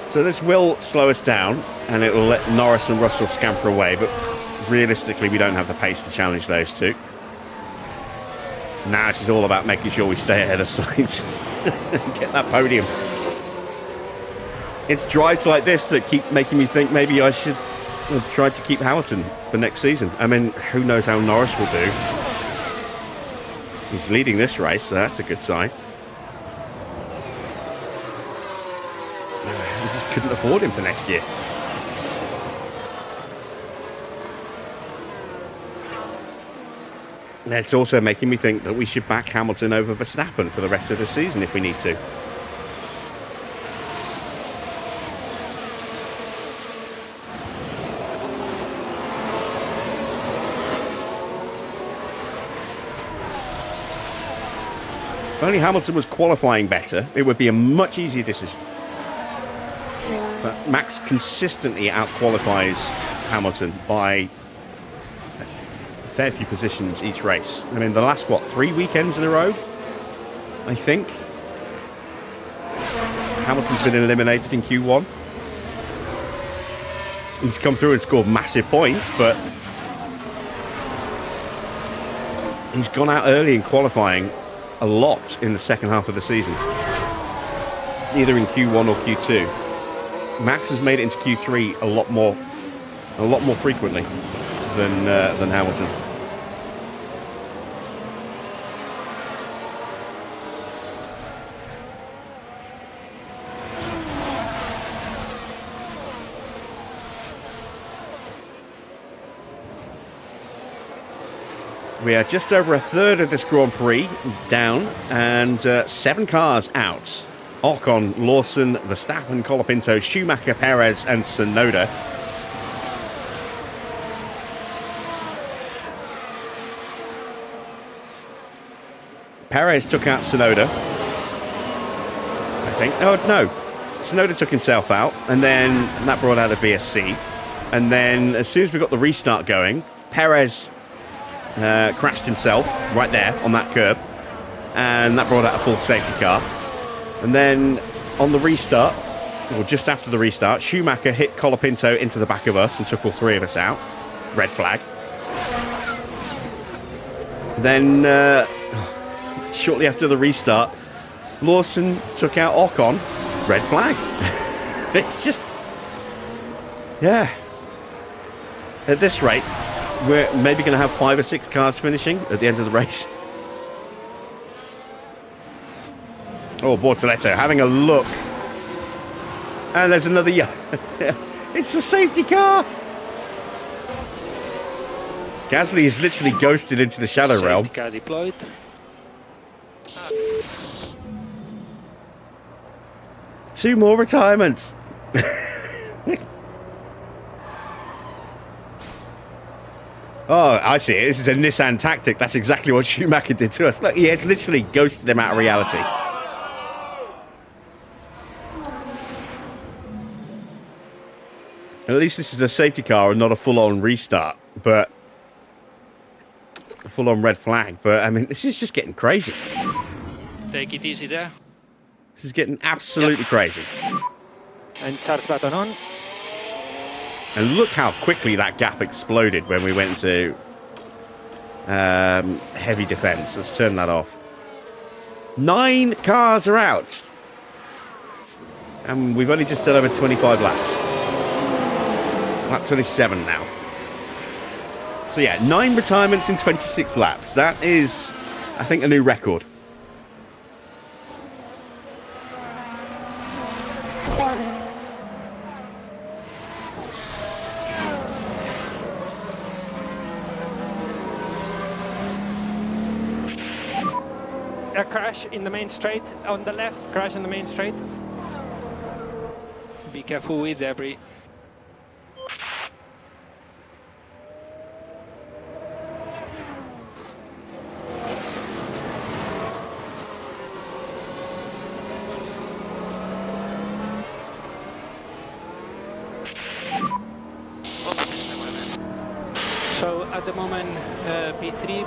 So this will slow us down, and it will let Norris and Russell scamper away, but realistically we don't have the pace to challenge those two. Now this is all about making sure we stay ahead of Sainz and get that podium. It's drives like this that keep making me think maybe I should try to keep Hamilton for next season. I mean, who knows how Norris will do. He's leading this race, so that's a good sign. We just couldn't afford him for next year. And it's also making me think that we should back Hamilton over Verstappen for the rest of the season if we need to. If only Hamilton was qualifying better, it would be a much easier decision. But Max consistently out-qualifies Hamilton by a fair few positions each race. I mean, the last, what, 3 weekends in a row, I think? Hamilton's been eliminated in Q1. He's come through and scored massive points, but he's gone out early in qualifying a lot in the second half of the season, either in Q1 or Q2. Max has made it into Q3 a lot more frequently than Hamilton. We are just over a third of this Grand Prix down, and 7 cars out. Ocon, Lawson, Verstappen, Colapinto, Schumacher, Perez, and Tsunoda. Perez took out Tsunoda, I think. Oh, no. Tsunoda took himself out, and then that brought out a VSC. And then as soon as we got the restart going, Perez crashed himself right there on that curb, and that brought out a full safety car. And then on the restart, or just after the restart, Schumacher hit Colapinto into the back of us and took all 3 of us out. Red flag. Then shortly after the restart, Lawson took out Ocon. Red flag. It's just, yeah. At this rate, we're maybe going to have 5 or 6 cars finishing at the end of the race. Oh, Bortoletto having a look. And there's another yellow. It's a safety car. Gasly is literally ghosted into the shadow realm. Safety car deployed. 2 more retirements. Oh, I see it. This is a Nissan tactic. That's exactly what Schumacher did to us. Look, he has literally ghosted him out of reality. At least this is a safety car and not a full-on restart, but a full-on red flag. But, I mean, this is just getting crazy. Take it easy there. This is getting absolutely crazy. And charge button on. And look how quickly that gap exploded when we went to heavy defense. Let's turn that off. 9 cars are out. And we've only just done over 25 laps. Lap 27 now. So yeah, 9 retirements in 26 laps. That is, I think, a new record. A crash in the main straight, on the left, crash in the main straight. Be careful with debris. at the moment P3.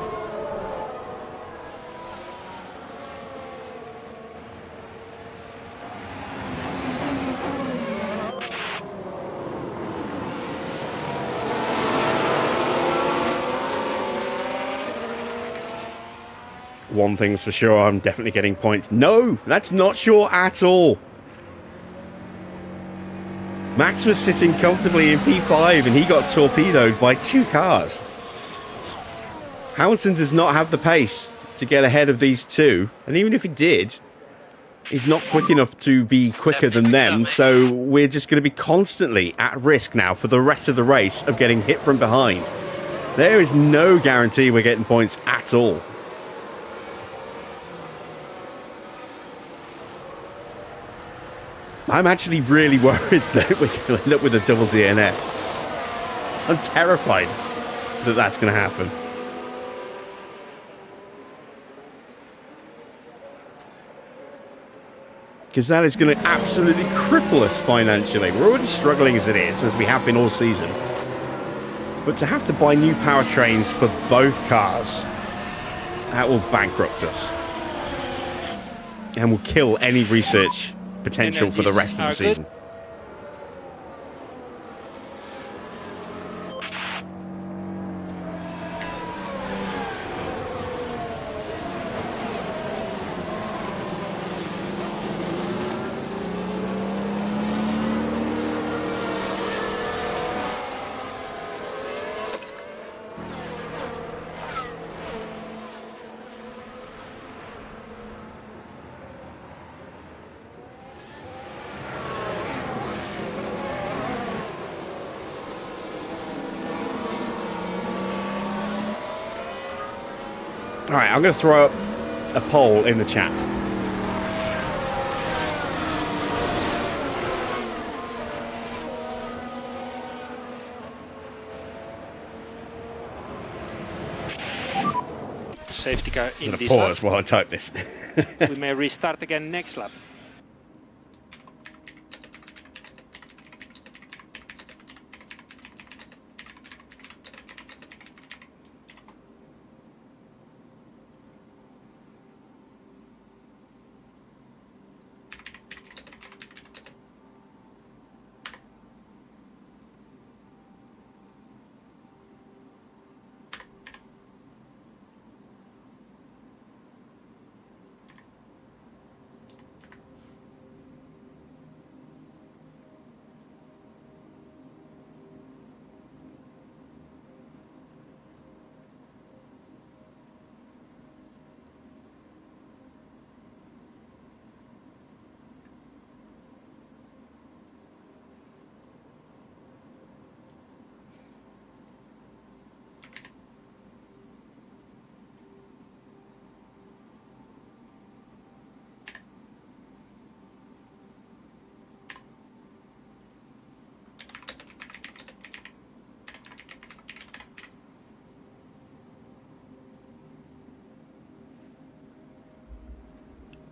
One thing's for sure, I'm definitely getting points. No, that's not sure at all. Max was sitting comfortably in P5 and he got torpedoed by 2 cars. Hamilton does not have the pace to get ahead of these 2. And even if he did, he's not quick enough to be quicker than them. So we're just going to be constantly at risk now for the rest of the race of getting hit from behind. There is no guarantee we're getting points at all. I'm actually really worried that we're going to end up with a double DNF. I'm terrified that that's going to happen. Because that is going to absolutely cripple us financially. We're already struggling as it is, as we have been all season. But to have to buy new powertrains for both cars, that will bankrupt us. And will kill any research potential for the rest of the season. All right, I'm going to throw up a poll in the chat. Safety car in I'm going this to pause while I type this. We may restart again next lap.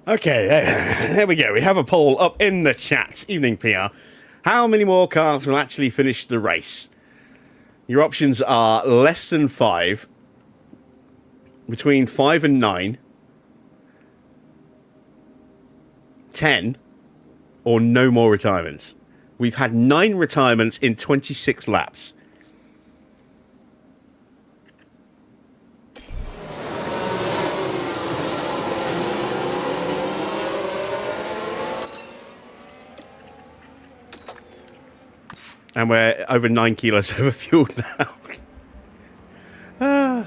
Okay, there we go. We have a poll up in the chat. Evening PR. How many more cars will actually finish the race? Your options are less than 5, between 5 and 9, 10, or no more retirements. We've had 9 retirements in 26 laps. And we're over 9 kilos overfueled now.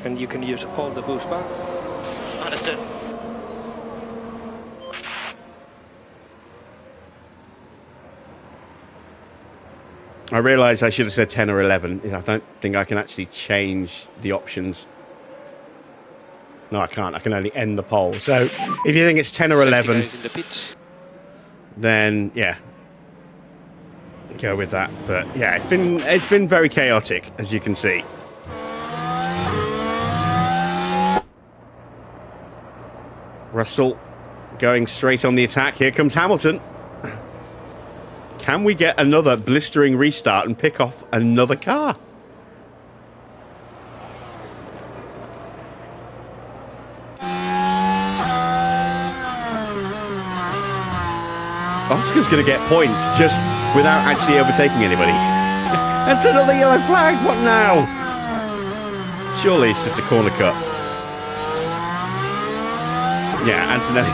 And you can use all the boost bar. Understood. I realise I should have said 10 or 11. I don't think I can actually change the options. No, I can't. I can only end the poll. So if you think it's 10 or 11... then yeah, go with that. But yeah, it's been very chaotic, as you can see. Russell going straight on the attack. Here comes Hamilton. Can we get another blistering restart and pick off another car? Oscar's going to get points just without actually overtaking anybody. That's another yellow flag. What now? Surely it's just a corner cut. Yeah, Antonelli.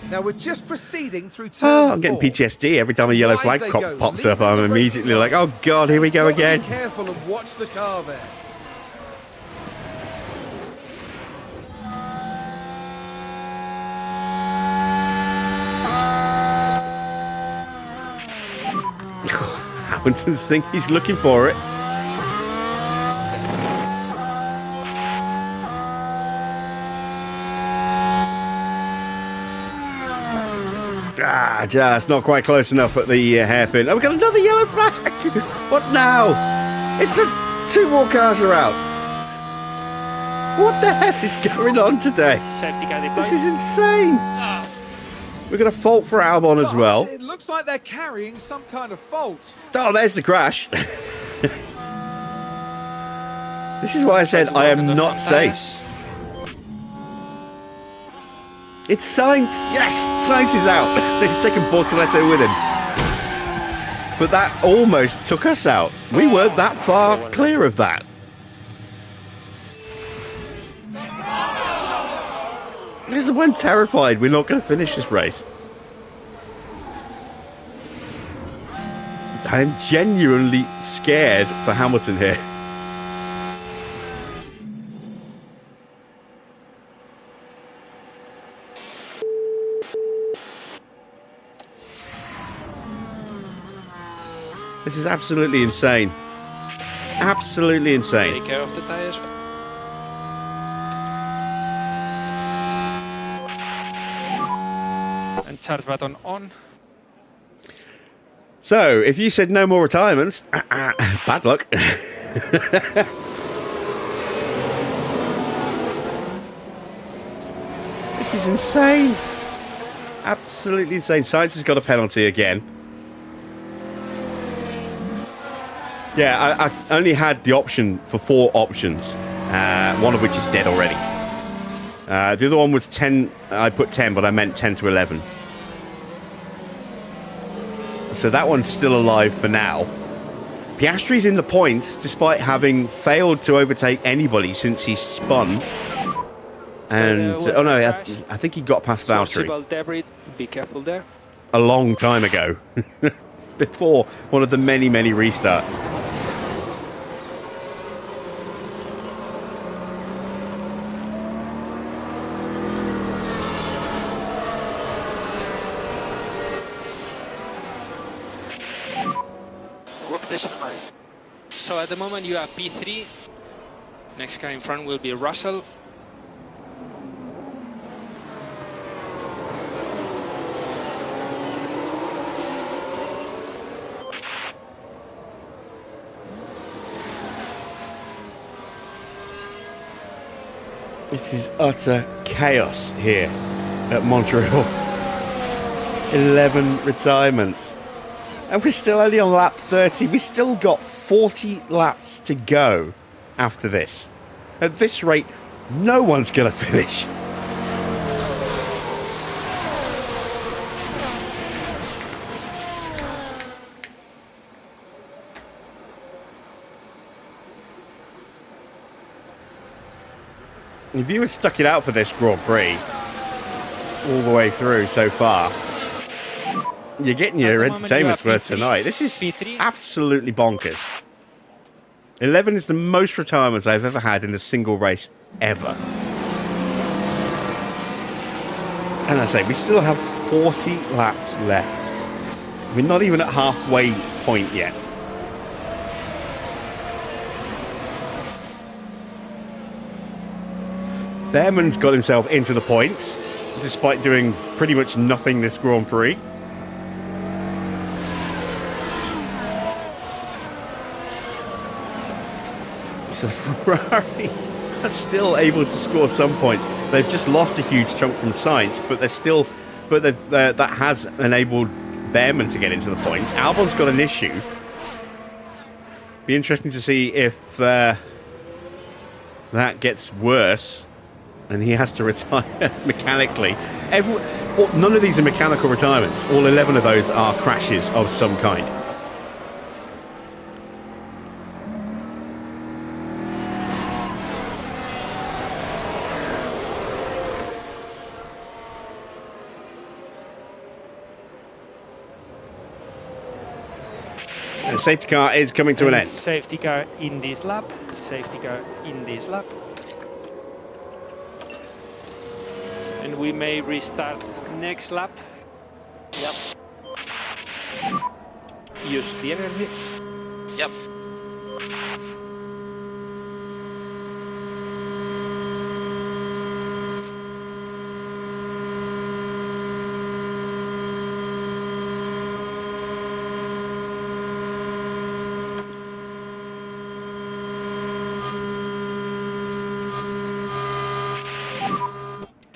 Now we're just proceeding through turn Oh, I'm getting 4. PTSD every time a yellow Wide flag they go, pops leaving up. I'm the racing immediately line. like, oh God, here we go Gotta be again. careful and watch the car there. Hamilton's think he's looking for it. Just not quite close enough at the hairpin. Oh, we've got another yellow flag. What now? It's two more cars are out. What the hell is going on today? This is insane. We're going to fault for Albon as well. It looks like they're carrying some kind of fault. Oh, there's the crash. This is why I said I am not safe. It's Sainz. Yes, Sainz is out. He's taking Bortoletto with him. But that almost took us out. We weren't that far clear of that. This is when terrified we're not going to finish this race. I'm genuinely scared for Hamilton here. This is absolutely insane. Absolutely insane. Take care of the tires. And charge button on. So, if you said no more retirements, bad luck. This is insane. Absolutely insane. Sainz has got a penalty again. Yeah, I only had the option for 4 options, one of which is dead already. The other one was 10. I put 10, but I meant 10 to 11. So that one's still alive for now. Piastri's in the points, despite having failed to overtake anybody since he spun. And, oh no, I think he got past Valtteri Debris, be careful there. a long time ago. Before one of the many, many restarts. What position am I? So at the moment you are P3. Next car in front will be Russell. This is utter chaos here at Montreal. 11 retirements. And we're still only on lap 30. We still got 40 laps to go after this. At this rate, no one's going to finish. If you had stuck it out for this Grand Prix all the way through so far, you're getting your entertainment's worth tonight. This is absolutely bonkers. 11 is the most retirements I've ever had in a single race, ever. And I say, we still have 40 laps left. We're not even at halfway point yet. Bearman's got himself into the points, despite doing pretty much nothing this Grand Prix. So Ferrari are still able to score some points. They've just lost a huge chunk from Sainz, but they're still but that has enabled Bearman to get into the points. Albon's got an issue. Be interesting to see if that gets worse and he has to retire mechanically. None of these are mechanical retirements. All 11 of those are crashes of some kind. The safety car is coming to an end. Safety car in this lap. Safety car in this lap. And we may restart next lap. Yep. Use the energy. Yep.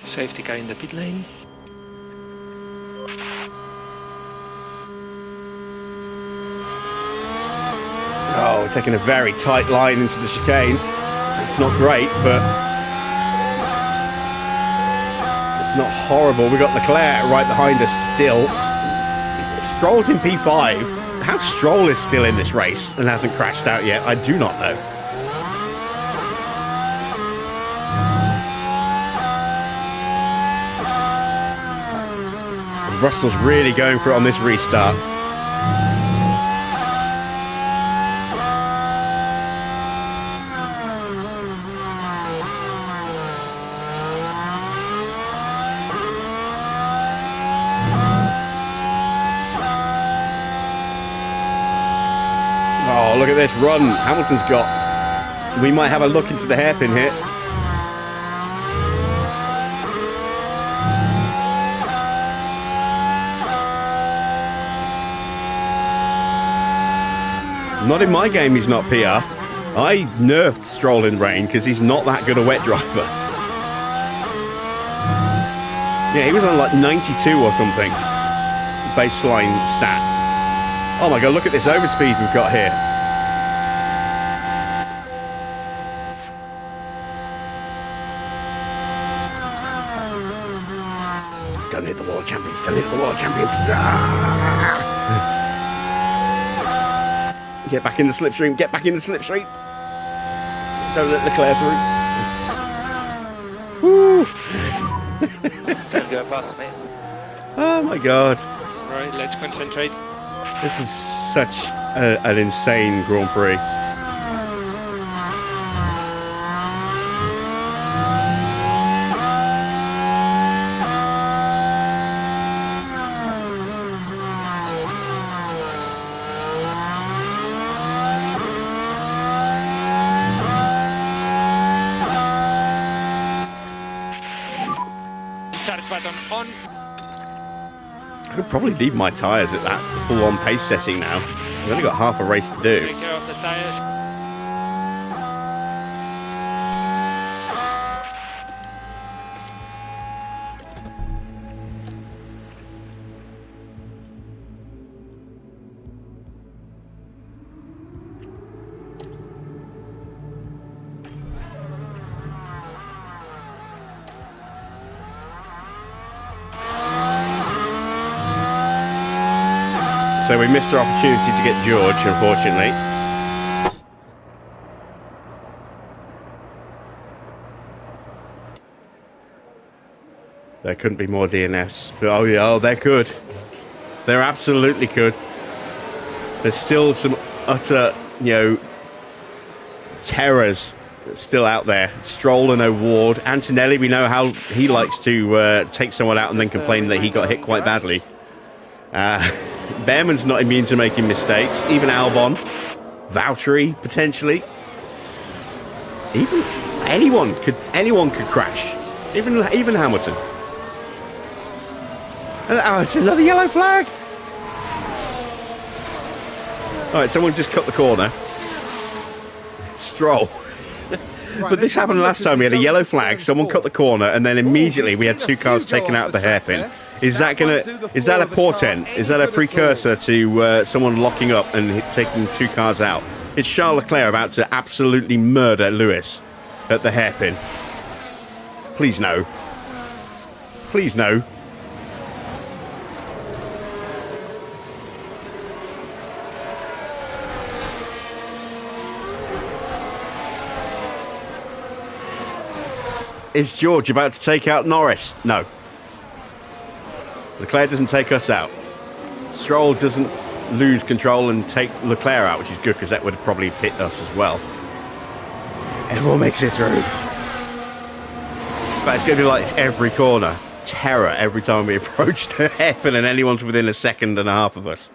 Safety car in the pit lane. Oh, we're taking a very tight line into the chicane. It's not great, but it's not horrible. We've got Leclerc right behind us still. Stroll's in P5. How Stroll is still in this race and hasn't crashed out yet, I do not know. Russell's really going for it on this restart. Oh, look at this run Hamilton's got. We might have a look into the hairpin here. Not in my game, he's not PR. I nerfed Stroll in rain because he's not that good a wet driver. Yeah, he was on like 92 or something. Baseline stat. Oh my god, look at this overspeed we've got here. Don't hit the world champions, don't hit the world champions. Ah! Get back in the slipstream, get back in the slipstream. Don't let Leclerc through. Woo! Don't go fast, mate. Oh my god. Right, let's concentrate. This is such an insane Grand Prix. Charge button on. I could probably leave my tyres at that full-on pace setting now. We've only got half a race to do. Take care of the tires. So we missed our opportunity to get George, unfortunately. There couldn't be more DNFs. Oh yeah, oh, they're good. They're absolutely good. There's still some utter, terrors still out there. Stroll and O'Ward. Antonelli, we know how he likes to take someone out and then complain that he got hit quite badly. Bearman's not immune to making mistakes. Even Albon. Valtteri, potentially. Even anyone could crash. Even Hamilton. Oh, it's another yellow flag. Alright, someone just cut the corner. Stroll. But this happened last time. We had a yellow flag, someone cut the corner, and then immediately we had two cars taken out of the hairpin. Is that a portent? Is that a precursor to someone locking up and taking 2 cars out? Is Charles Leclerc about to absolutely murder Lewis at the hairpin? Please no. Please no. Is George about to take out Norris? No. Leclerc doesn't take us out. Stroll doesn't lose control and take Leclerc out, which is good because that would have probably hit us as well. Everyone makes it through. But it's going to be like this every corner. Terror every time we approach the hairpin and anyone's within a second and a half of us.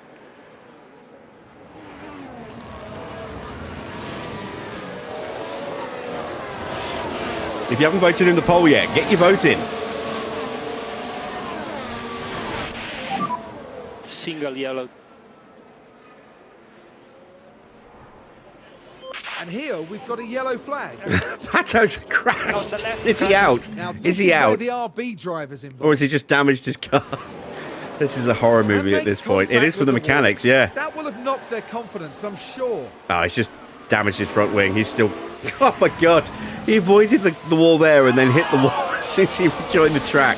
If you haven't voted in the poll yet, get your vote in. Single yellow. And here we've got a yellow flag. Pato's crashed. Is he out? Now, Is he out? The RB drivers involved. Or has he just damaged his car? This is a horror movie at this point. It is for the mechanics, yeah. That will have knocked their confidence, I'm sure. Oh, he's just damaged his front wing. He's still... Oh, my God. He avoided the wall there and then hit the wall as soon as he joined the track.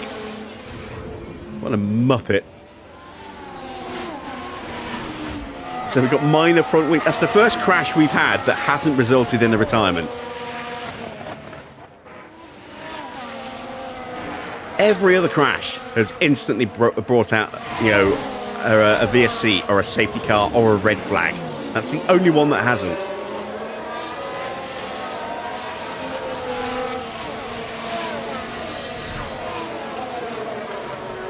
What a muppet. So we've got minor front wing. That's the first crash we've had that hasn't resulted in a retirement. Every other crash has instantly brought out, you know, a VSC or a safety car or a red flag. That's the only one that hasn't.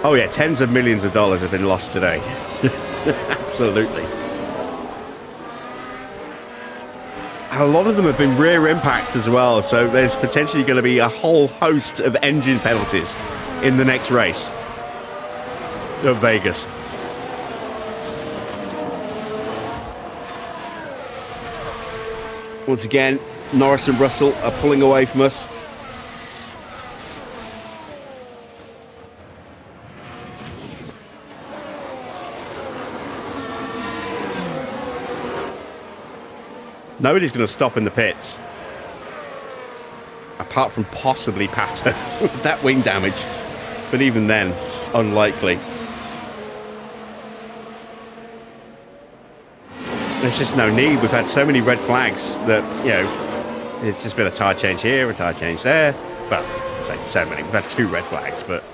Oh yeah, tens of millions of dollars have been lost today. Absolutely. And a lot of them have been rear impacts as well, so there's potentially going to be a whole host of engine penalties in the next race of Vegas. Once again, Norris and Russell are pulling away from us. Nobody's going to stop in the pits. Apart from possibly Pato with that wing damage. But even then, unlikely. There's just no need. We've had so many red flags that, you know, it's just been a tyre change here, a tyre change there. Well, I say so many. We've had 2 red flags, but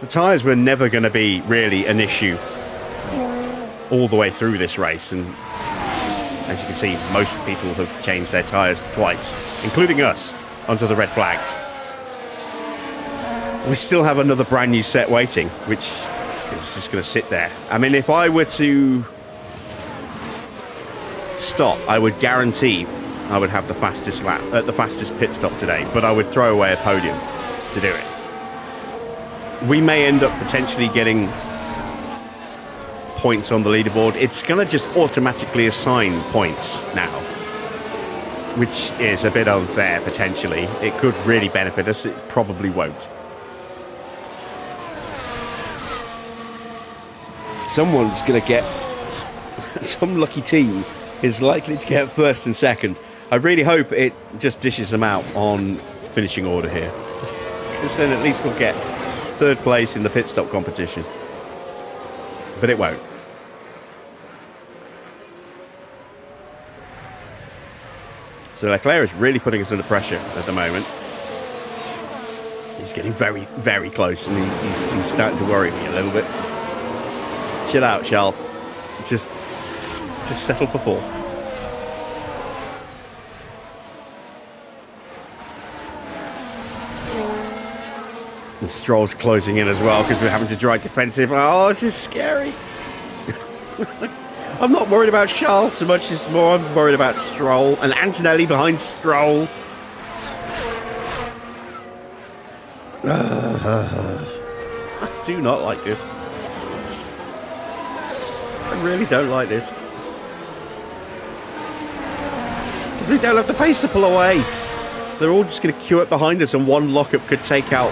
the tyres were never going to be really an issue all the way through this race. And as you can see, most people have changed their tyres twice, including us, onto the red flags. We still have another brand new set waiting, which is just going to sit there. I mean, if I were to stop, I would guarantee I would have the fastest lap, the fastest pit stop today, but I would throw away a podium to do it. We may end up potentially getting points on the leaderboard. It's going to just automatically assign points now, which is a bit unfair potentially. It could really benefit us. It probably won't. Someone's going to get... some lucky team is likely to get first and second. I really hope it just dishes them out on finishing order here, because then at least we'll get 3rd place in the pit stop competition. But it won't. So Leclerc is really putting us under pressure at the moment. He's getting very, very close, and he's starting to worry me a little bit. Chill out, Charles. Just settle for 4th. And Stroll's closing in as well because we're having to drive defensive. Oh, this is scary. I'm not worried about Charles so much as more I'm worried about Stroll and Antonelli behind Stroll. I do not like this. I really don't like this. Because we don't have the pace to pull away. They're all just going to queue up behind us, and one lockup could take out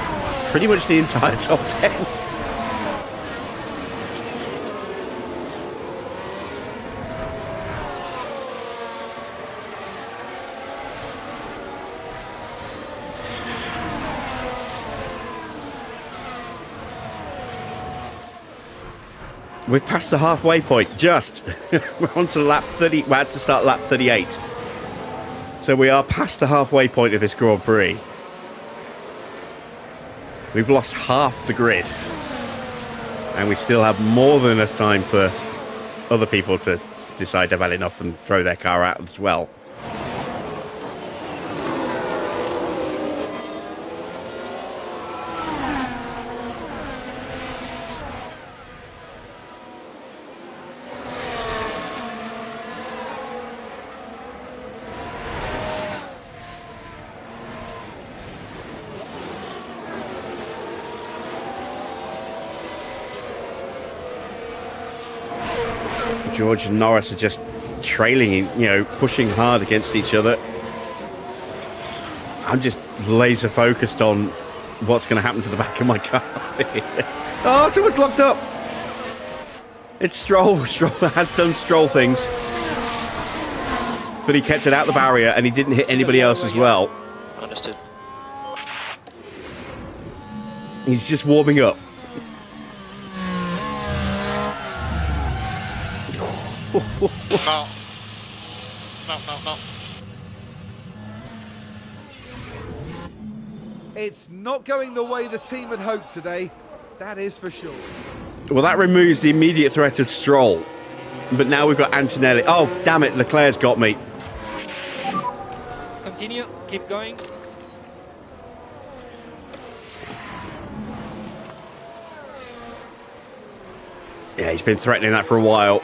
pretty much the entire top 10. We've passed the halfway point, just. We're on to lap 30. We had to start lap 38. So we are past the halfway point of this Grand Prix. We've lost half the grid. And we still have more than enough time for other people to decide they've had enough and throw their car out as well. George and Norris are just trailing, you know, pushing hard against each other. I'm just laser focused on what's going to happen to the back of my car. Oh, someone's locked up. It's Stroll. Stroll has done Stroll things. But he kept it out the barrier and he didn't hit anybody else as well. Understood. He's just warming up. No. No. It's not going the way the team had hoped today. That is for sure. Well, that removes the immediate threat of Stroll. But now we've got Antonelli. Oh, damn it. Leclerc's got me. Continue, keep going. Yeah, he's been threatening that for a while.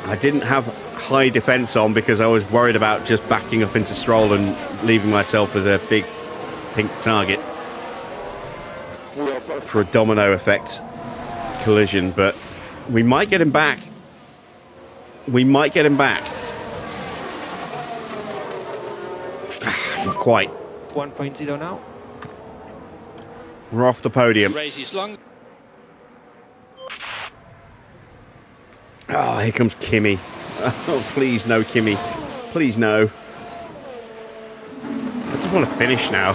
I didn't have high defense on because I was worried about just backing up into Stroll and leaving myself with a big pink target for a domino effect collision, but we might get him back. Not quite. 1.0 now. We're off the podium. Race is long. Oh, here comes Kimi. Oh, please no, Kimi. Please no. I just want to finish now.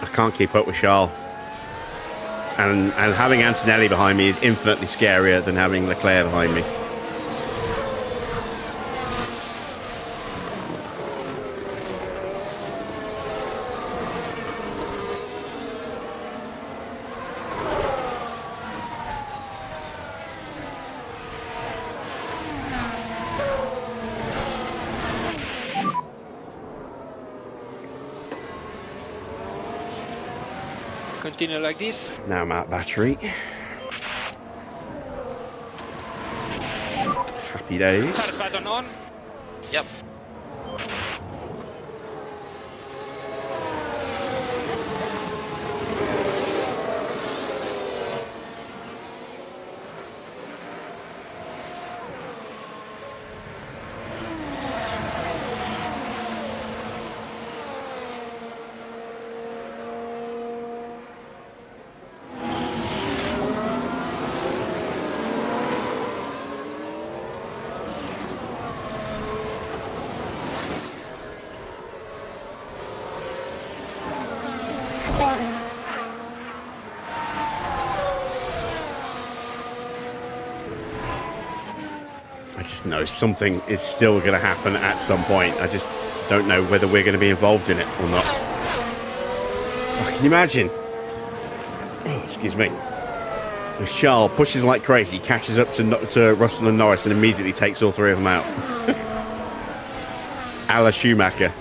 I can't keep up with Charles. And having Antonelli behind me is infinitely scarier than having Leclerc behind me. Continue like this. Now I'm out of battery. Happy days. Start button on. Yep. I just know something is still going to happen at some point. I just don't know whether we're going to be involved in it or not. Oh, can you imagine? Oh, excuse me. If Charles pushes like crazy, catches up to Russell and Norris and immediately takes all three of them out. A la Schumacher.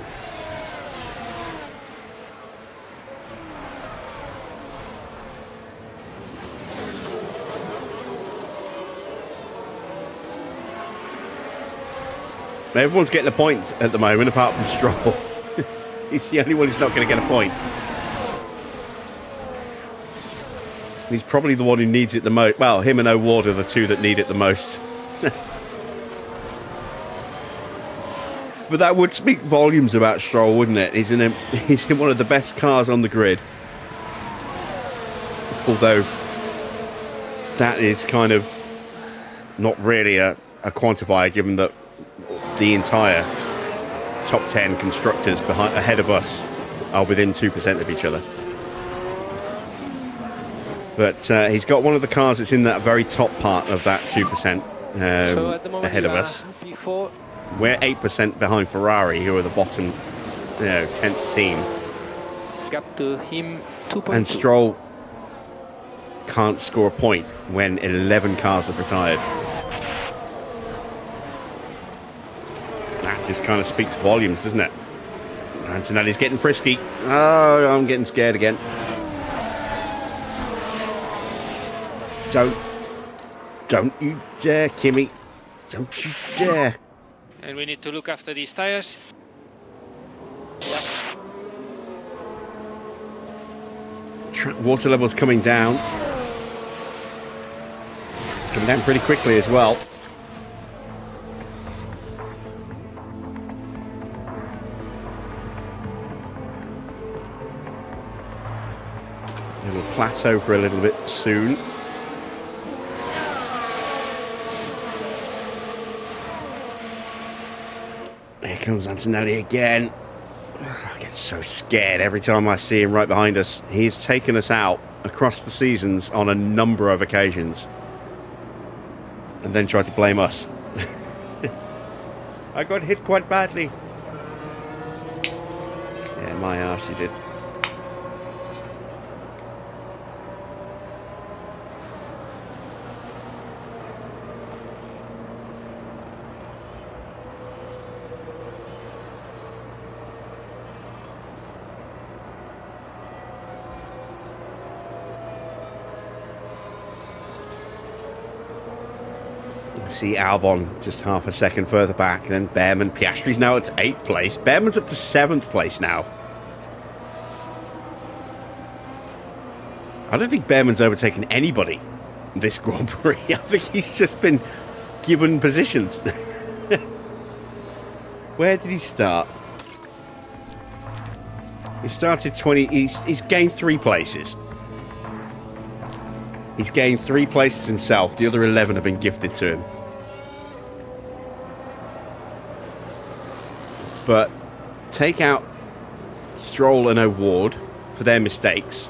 Everyone's getting a point at the moment, apart from Stroll. He's the only one who's not going to get a point. He's probably the one who needs it the most. Well, him and O'Ward are the two that need it the most. But that would speak volumes about Stroll, wouldn't it? He's in one of the best cars on the grid. Although that is kind of not really a quantifier, given that the entire top 10 constructors ahead of us are within 2% of each other. But he's got one of the cars that's in that very top part of that 2% So at the moment ahead of us. We're 8% behind Ferrari, who are the bottom 10th team. Gap to him 2.2. And Stroll can't score a point when 11 cars have retired. That just kind of speaks volumes, doesn't it? Antonelli's getting frisky. Oh, I'm getting scared again. Don't you dare, Kimmy. Don't you dare. And we need to look after these tires. Water level's coming down. It's coming down pretty quickly as well. It'll plateau for a little bit soon. Here comes Antonelli again. I get so scared every time I see him right behind us. He's taken us out across the seasons on a number of occasions. And then tried to blame us. I got hit quite badly. Yeah, my arse, you did. See Albon just half a second further back, then Bearman. Piastri's now at 8th place. Bearman's up to 7th place now. I don't think Bearman's overtaken anybody this Grand Prix. I think he's just been given positions. Where did he start? He started 20. He's gained 3 places. He's gained 3 places himself. The other 11 have been gifted to him. But take out Stroll and O'Ward for their mistakes.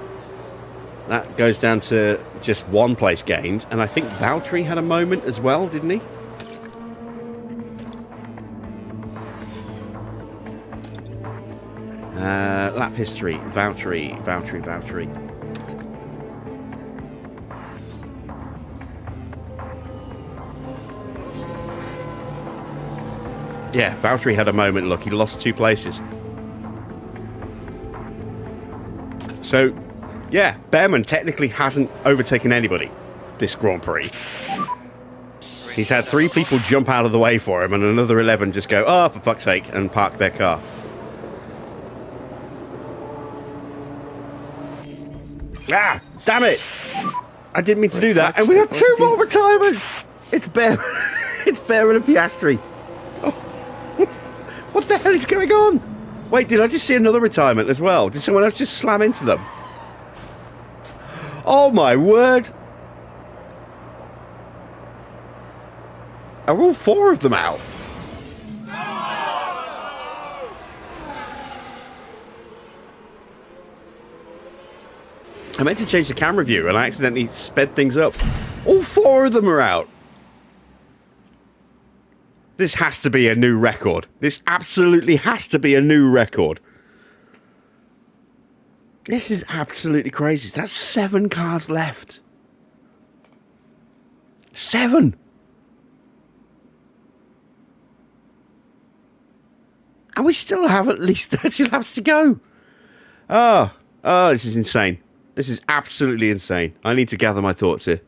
That goes down to just 1 place gained. And I think Valtteri had a moment as well, didn't he? Lap history. Valtteri. Yeah, Valtteri had a moment. Look, he lost 2 places. So, yeah, Bearman technically hasn't overtaken anybody this Grand Prix. He's had 3 people jump out of the way for him, and another 11 just go, oh, for fuck's sake, and park their car. Ah, damn it! I didn't mean to do that, and we have 2 more retirements! It's Bearman. It's Bearman and Piastri. What the hell is going on? Wait, did I just see another retirement as well? Did someone else just slam into them? Oh my word! Are all 4 of them out? I meant to change the camera view and I accidentally sped things up. All 4 of them are out. This has to be a new record. This absolutely has to be a new record. This is absolutely crazy. That's 7 cars left. 7! And we still have at least 30 laps to go. Oh, this is insane. This is absolutely insane. I need to gather my thoughts here.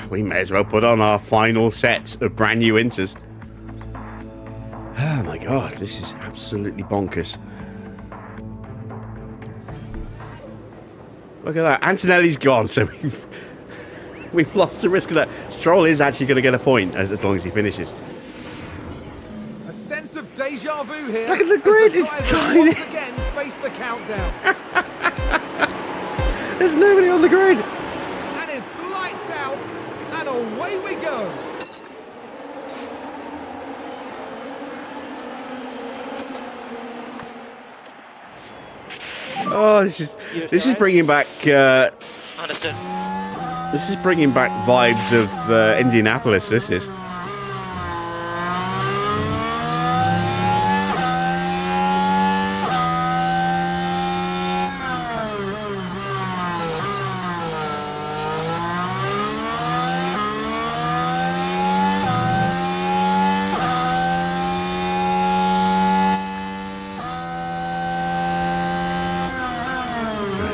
we may as well put on our final set of brand new Inters. Oh my god, this is absolutely bonkers. Look at that. Antonelli's gone, so we've lost the risk of that. Stroll is actually going to get a point as long as he finishes. A sense of deja vu here. Look at the grid, as it's the drivers tiny. once again face the countdown. There's nobody on the grid. And it's lights out, and away we go. Oh, this is bringing back Understood. this is bringing back vibes of Indianapolis. This is.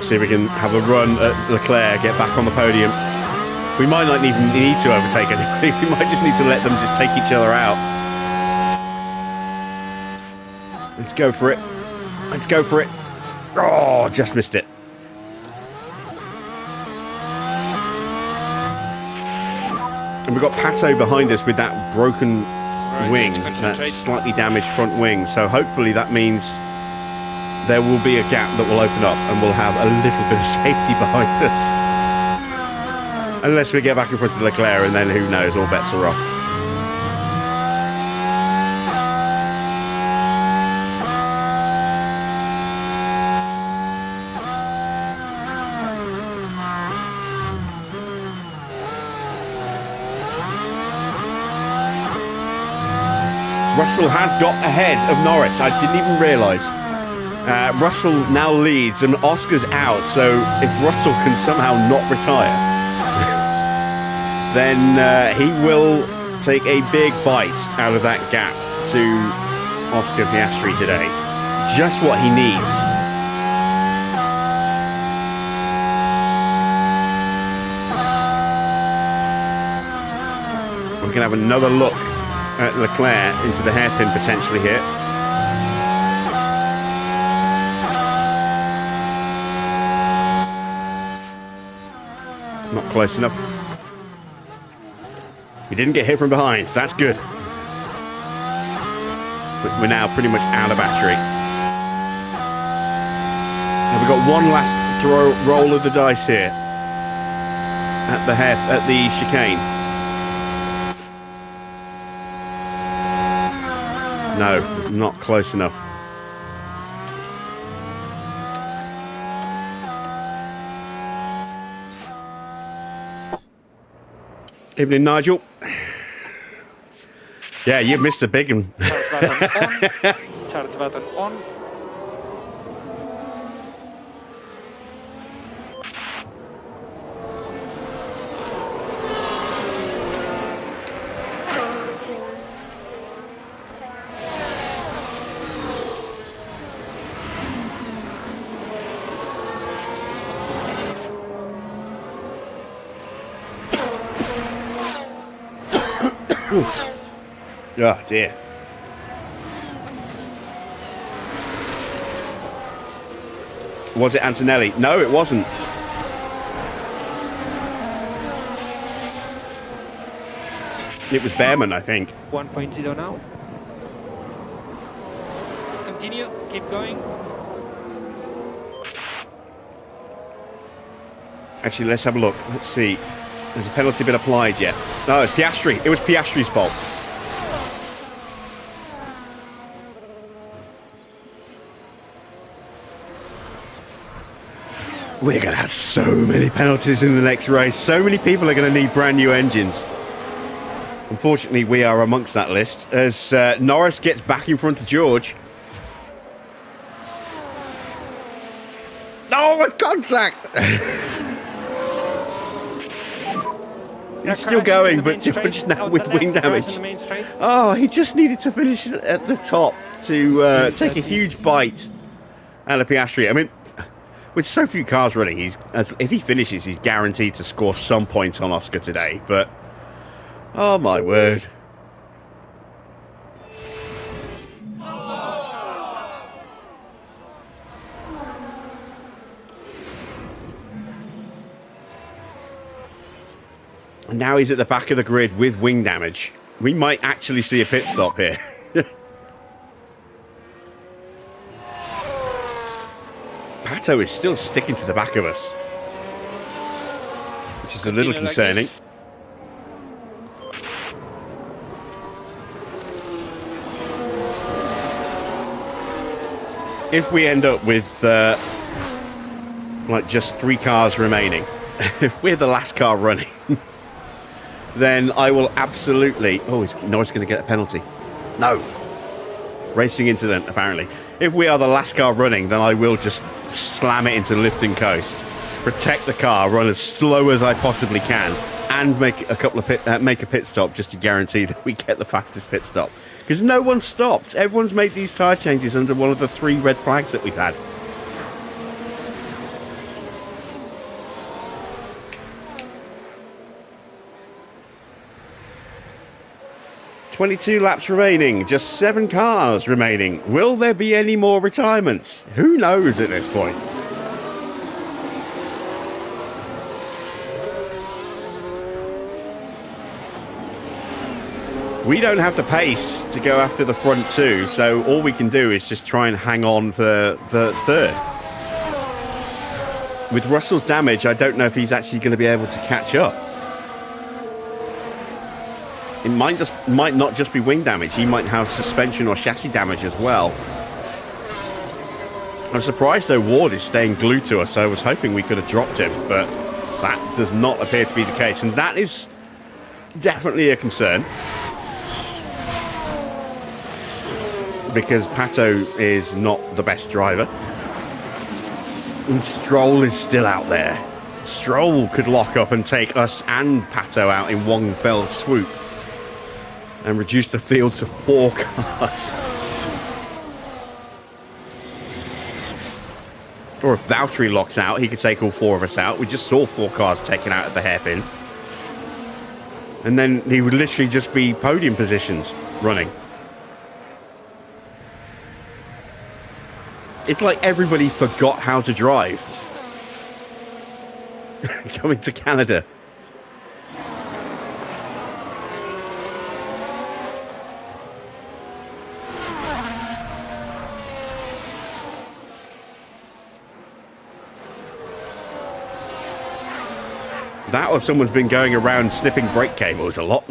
See if we can have a run at Leclerc, get back on the podium. We might not even need to overtake anybody. We might just need to let them just take each other out. Let's go for it. Let's go for it. Oh, just missed it. And we've got Pato behind us with that broken wing, that slightly damaged front wing. So hopefully that means there will be a gap that will open up and we'll have a little bit of safety behind us. Unless we get back in front of Leclerc, and then who knows, all bets are off. Russell has got ahead of Norris. I didn't even realise. Russell now leads and Oscar's out, so if Russell can somehow not retire, then he will take a big bite out of that gap to Oscar Piastri today. Just what he needs. We can have another look at Leclerc into the hairpin potentially here. Not close enough. We didn't get hit from behind. That's good. But we're now pretty much out of battery. And we've got one last roll of the dice here at the chicane. No, not close enough. Evening, Nigel. Yeah, you've missed a big one. Charge button on. Oh dear. Was it Antonelli? No, it wasn't. It was Bearman, I think. 1.0 now. Continue, keep going. Actually, let's have a look. Let's see. Has a penalty been applied yet? No, it's Piastri. It was Piastri's fault. We're going to have so many penalties in the next race. So many people are going to need brand new engines. Unfortunately, we are amongst that list as Norris gets back in front of George. Oh, it's contact! He's still going, but George now with wing damage. Oh, he just needed to finish at the top to take a huge bite out of Piastri. I mean, with so few cars running, if he finishes, he's guaranteed to score some points on Oscar today. But, oh my word. And now he's at the back of the grid with wing damage. We might actually see a pit stop here. Pato is still sticking to the back of us, which is a little concerning. If we end up with like just 3 cars remaining, if we're the last car running, then I will absolutely... Oh, is Norris going to get a penalty? No. Racing incident, apparently. If we are the last car running, then I will just slam it into lifting coast, protect the car, run as slow as I possibly can, and make a couple of make a pit stop just to guarantee that we get the fastest pit stop. Because no one stopped. Everyone's made these tyre changes under one of the 3 red flags that we've had. "22 laps remaining, just 7 cars remaining. Will there be any more retirements? Who knows at this point?" We don't have the pace to go after the front 2, so all we can do is just try and hang on for the 3rd. With Russell's damage, I don't know if he's actually going to be able to catch up. It might not just be wing damage. He might have suspension or chassis damage as well. I'm surprised though Ward is staying glued to us. I was hoping we could have dropped him, but that does not appear to be the case, and that is definitely a concern, because Pato is not the best driver, and Stroll is still out there. Stroll could lock up and take us and Pato out in one fell swoop and reduce the field to 4 cars. Or if Valtteri locks out, he could take all 4 of us out. We just saw 4 cars taken out at the hairpin. And then he would literally just be podium positions running. It's like everybody forgot how to drive. Coming to Canada. That or someone's been going around snipping brake cables a lot.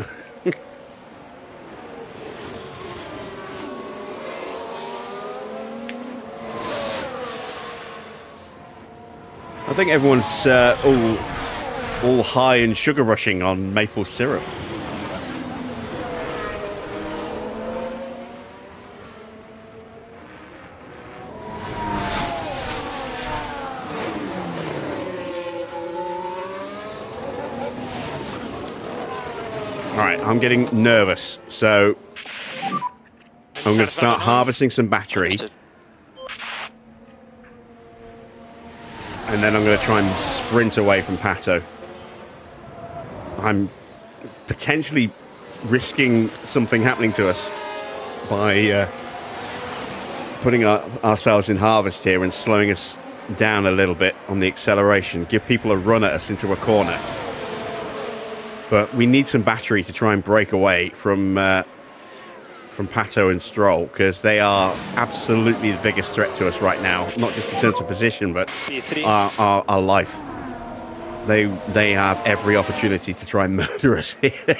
I think everyone's all high and sugar rushing on maple syrup. Alright, I'm getting nervous, so I'm going to start harvesting some battery. And then I'm going to try and sprint away from Pato. I'm potentially risking something happening to us by putting ourselves in harvest here and slowing us down a little bit on the acceleration. Give people a run at us into a corner. But we need some battery to try and break away from Pato and Stroll, because they are absolutely the biggest threat to us right now, not just in terms of position, but our life. They have every opportunity to try and murder us here.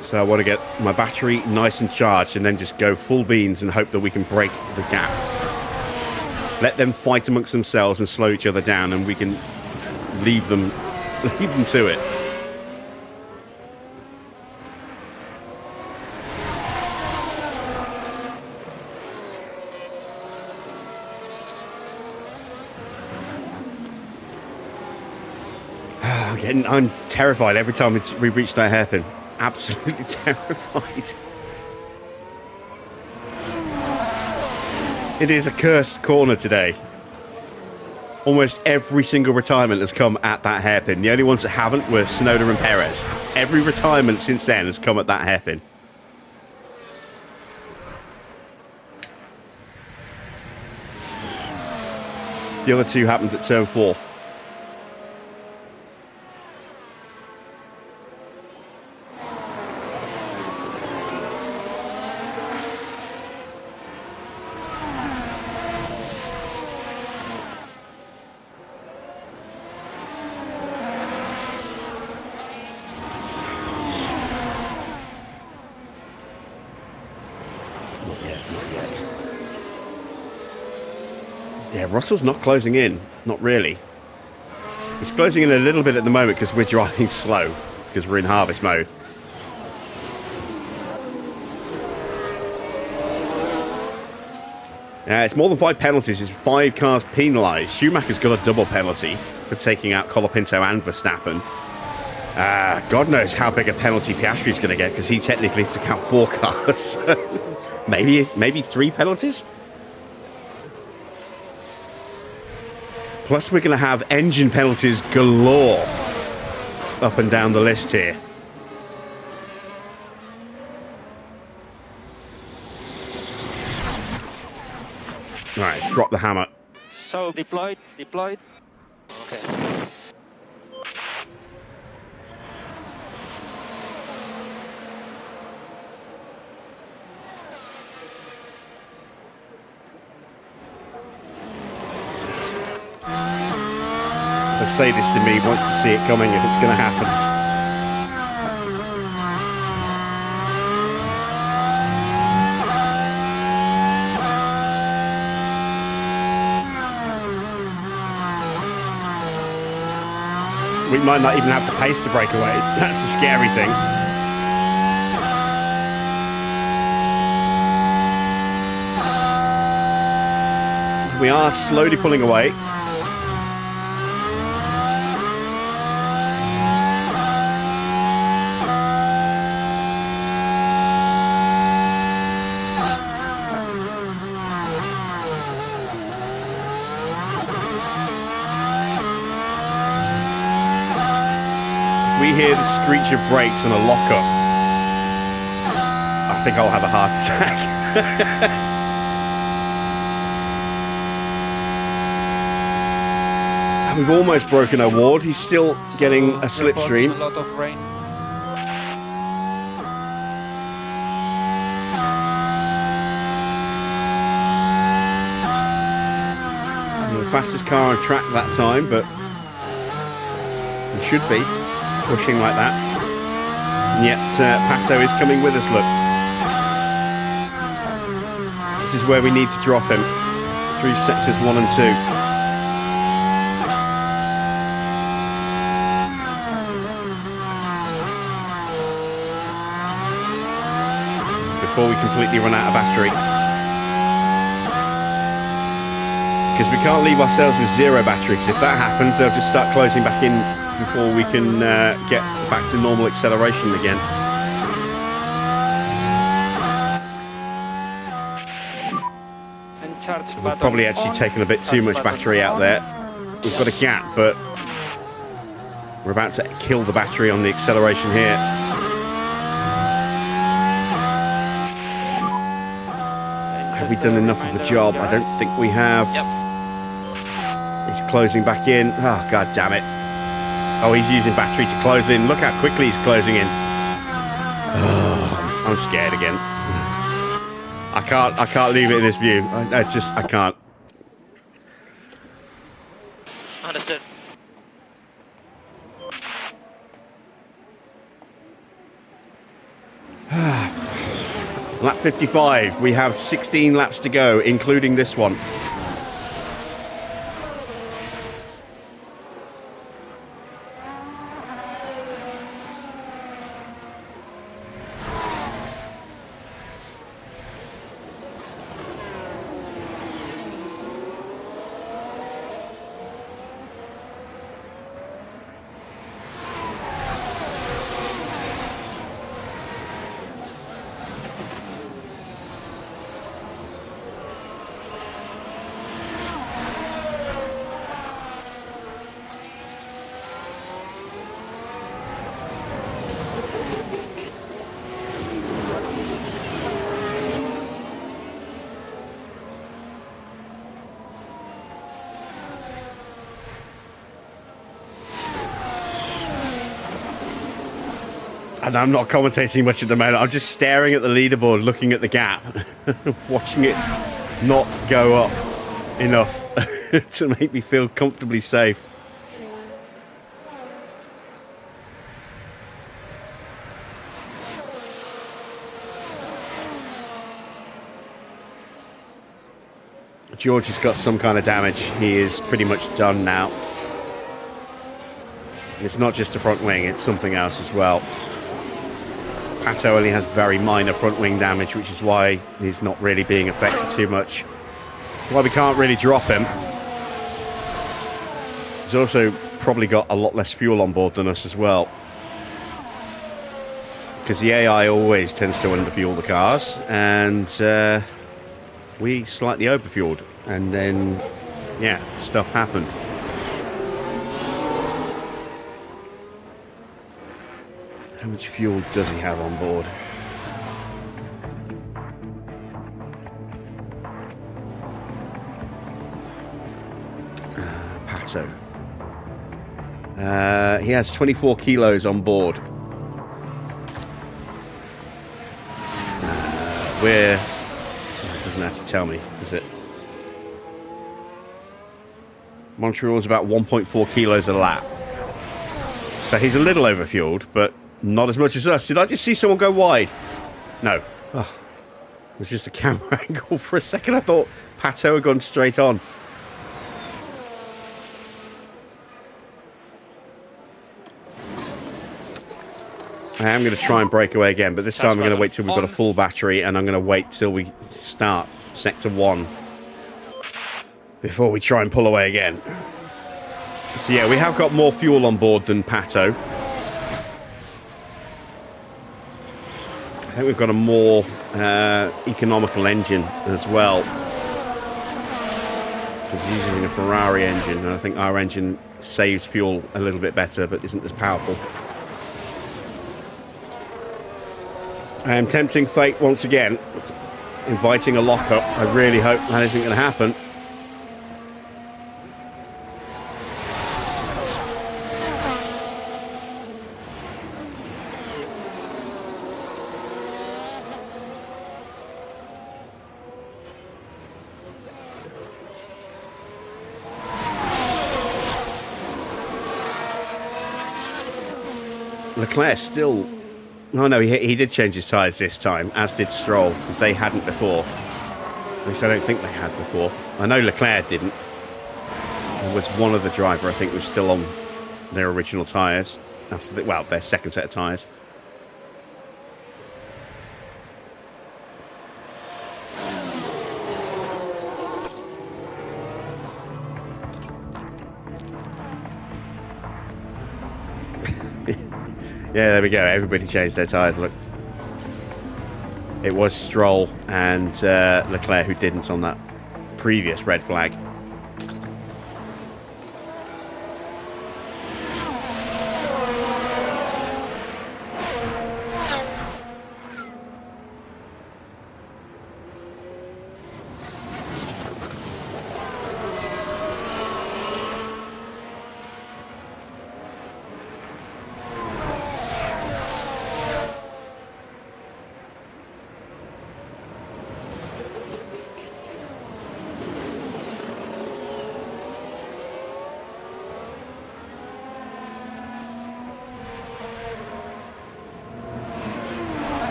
So I want to get my battery nice and charged and then just go full beans and hope that we can break the gap. Let them fight amongst themselves and slow each other down, and we can leave them to it. I'm terrified every time we reach that hairpin. Absolutely terrified. It is a cursed corner today. Almost every single retirement has come at that hairpin. The only ones that haven't were Tsunoda and Perez. Every retirement since then has come at that hairpin. The other two happened at turn 4. Yeah, Russell's not closing in. Not really. He's closing in a little bit at the moment because we're driving slow, because we're in harvest mode. It's more than 5 penalties. It's 5 cars penalised. Schumacher's got a double penalty for taking out Colapinto and Verstappen. God knows how big a penalty Piastri's going to get, because he technically took out 4 cars. maybe 3 penalties? Plus, we're going to have engine penalties galore up and down the list here. All right, let's drop the hammer. So, deployed. Okay. The sadist in me wants to see it coming if it's going to happen. We might not even have the pace to break away. That's the scary thing. We are slowly pulling away. We hear the screech of brakes and a lockup. I think I'll have a heart attack. We've almost broken our ward. He's still getting a slipstream. A lot of rain. The fastest car on track that time, but he should be pushing like that. And yet Pato is coming with us, look. This is where we need to drop him. Through sectors 1 and 2. Before we completely run out of battery. Because we can't leave ourselves with 0 battery, because if that happens, they'll just start closing back in before we can get back to normal acceleration again. We've probably actually taken a bit too much battery out there. We've got a gap, but we're about to kill the battery on the acceleration here. Have we done enough of the job? I don't think we have. Yep. He's closing back in. Oh, god damn it. Oh, he's using battery to close in. Look how quickly he's closing in. Oh, I'm scared again. I can't leave it in this view. I can't. Understood. Lap 55. We have 16 laps to go, including this one. And I'm not commentating much at the moment. I'm just staring at the leaderboard, looking at the gap, watching it not go up enough to make me feel comfortably safe. George has got some kind of damage. He is pretty much done now. It's not just the front wing, it's something else as well. Pato only has very minor front wing damage, which is why he's not really being affected too much. Why we can't really drop him. He's also probably got a lot less fuel on board than us as well. Because the AI always tends to underfuel the cars, and we slightly overfueled, and then, yeah, stuff happened. How much fuel does he have on board? Pato. He has 24 kilos on board. It doesn't have to tell me, does it? Montreal's about 1.4 kilos a lap. So he's a little overfueled, but not as much as us. Did I just see someone go wide? No. Oh, it was just a camera angle. For a second, I thought Pato had gone straight on. I am going to try and break away again, but this time I'm going to wait till we've got a full battery, and I'm going to wait till we start Sector 1 before we try and pull away again. So yeah, we have got more fuel on board than Pato. I think we've got a more economical engine as well, because he's using a Ferrari engine, and I think our engine saves fuel a little bit better but isn't as powerful. I am tempting fate once again, inviting a lockup. I really hope that isn't going to happen. Leclerc still... Oh no, he did change his tyres this time, as did Stroll, because they hadn't before. At least I don't think they had before. I know Leclerc didn't. There was one other driver, I think, was still on their original tyres, after their second set of tyres. Yeah, there we go. Everybody changed their tyres. Look, it was Stroll and Leclerc who didn't on that previous red flag.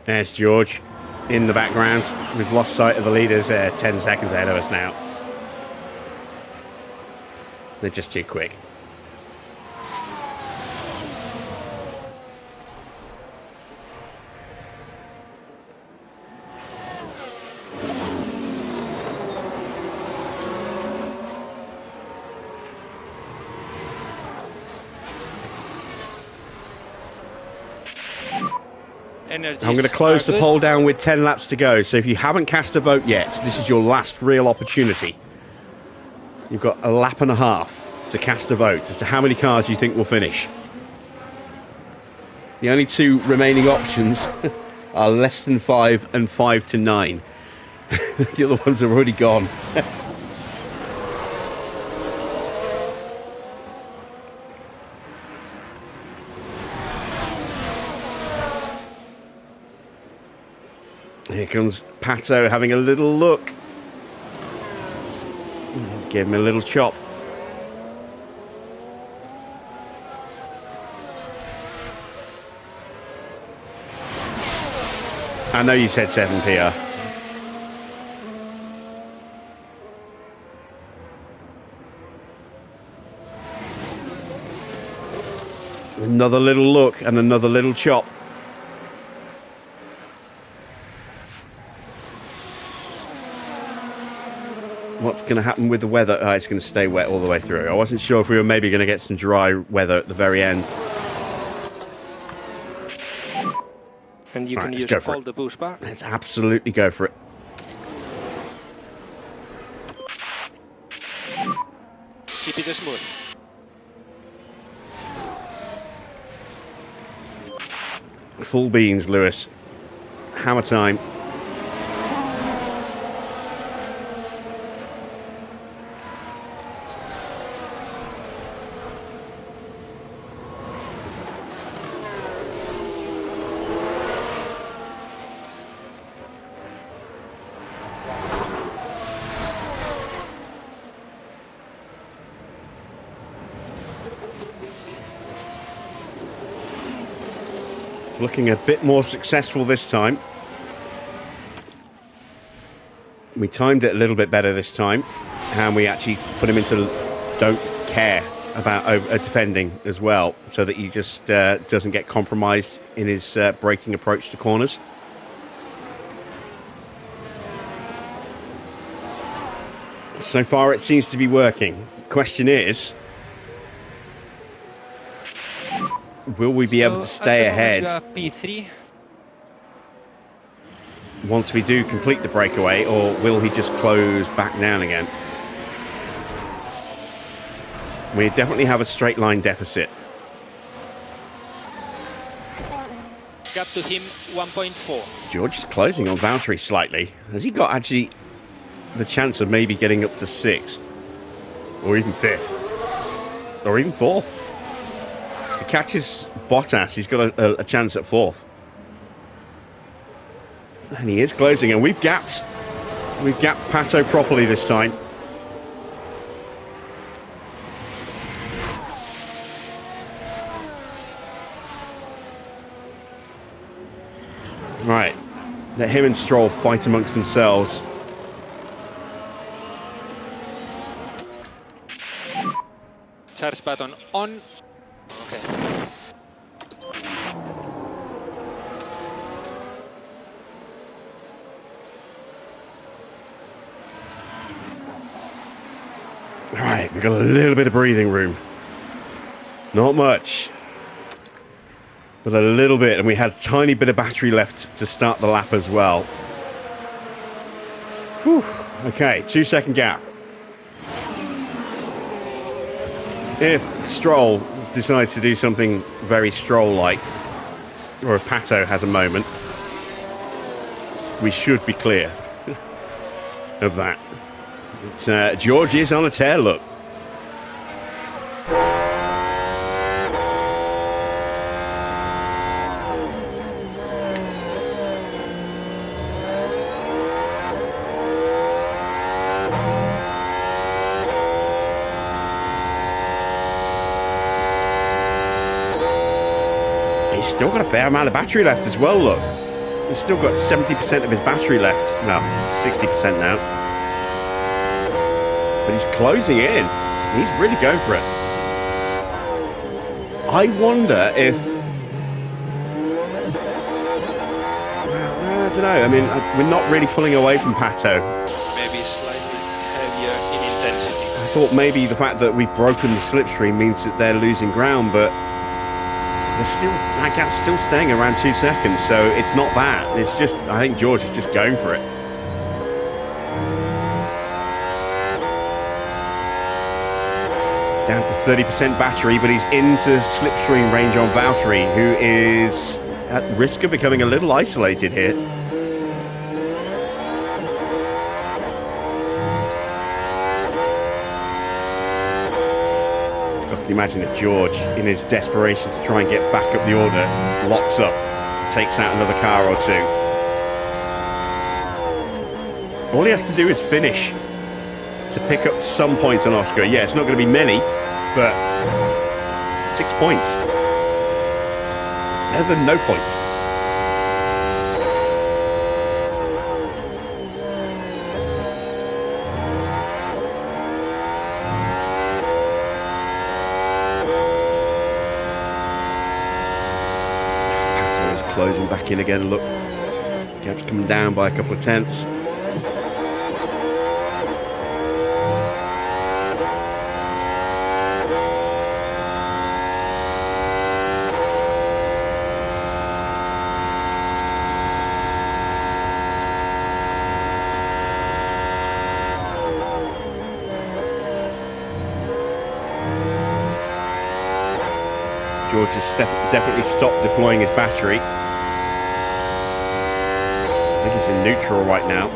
There's George in the background. We've lost sight of the leaders. 10 seconds ahead of us now. They're just too quick. I'm going to close the poll down with 10 laps to go. So if you haven't cast a vote yet, this is your last real opportunity. You've got a lap and a half to cast a vote as to how many cars you think will finish. The only two remaining options are less than 5 and 5 to 9. The other ones are already gone. comes Pato having a little look. Give him a little chop. I know you said 7 PR. Another little look and another little chop. What's going to happen with the weather? Oh, it's going to stay wet all the way through. I wasn't sure if we were maybe going to get some dry weather at the very end. And you can use all the boost bar. Let's absolutely go for it. Keep it smooth. Full beans, Lewis. Hammer time. Looking a bit more successful this time. We timed it a little bit better this time, and we actually put him into don't care about defending as well, so that he just doesn't get compromised in his braking approach to corners. So far it seems to be working. Question is, will we be able to stay ahead P3 once we do complete the breakaway, or will he just close back down again? We definitely have a straight line deficit. Gap to him 1.4. George is closing on Valtteri slightly. Has he got actually the chance of maybe getting up to 6th? Or even 5th? Or even 4th? If he catches Bottas, he's got a chance at 4th. And he is closing, and we've gapped Pato properly this time. Right, let him and Stroll fight amongst themselves. Charge button on. Okay. Right, we've got a little bit of breathing room. Not much, but a little bit, and we had a tiny bit of battery left to start the lap as well. Whew. Okay, 2-second gap. If Stroll decides to do something very Stroll-like, or if Pato has a moment, we should be clear of that. But, George is on a tear, look. He's still got a fair amount of battery left as well, look. He's still got 70% of his battery left. No, 60% now. But he's closing in. He's really going for it. I wonder if... I don't know. I mean, we're not really pulling away from Pato. Maybe slightly heavier in intensity. I thought maybe the fact that we've broken the slipstream means that they're losing ground, but that gap's still staying around 2 seconds, so it's not that. It's just, I think George is just going for it. Down to 30% battery, but he's into slipstream range on Valtteri, who is at risk of becoming a little isolated here. Can you imagine if George, in his desperation to try and get back up the order, locks up, takes out another car or two? All he has to do is finish to pick up some points on Oscar. Yeah, it's not going to be many, but 6 points. It's better than no points. Closing back in again. Look, gap's coming down by a couple of tenths. George has definitely stopped deploying his battery. I think he's in neutral right now.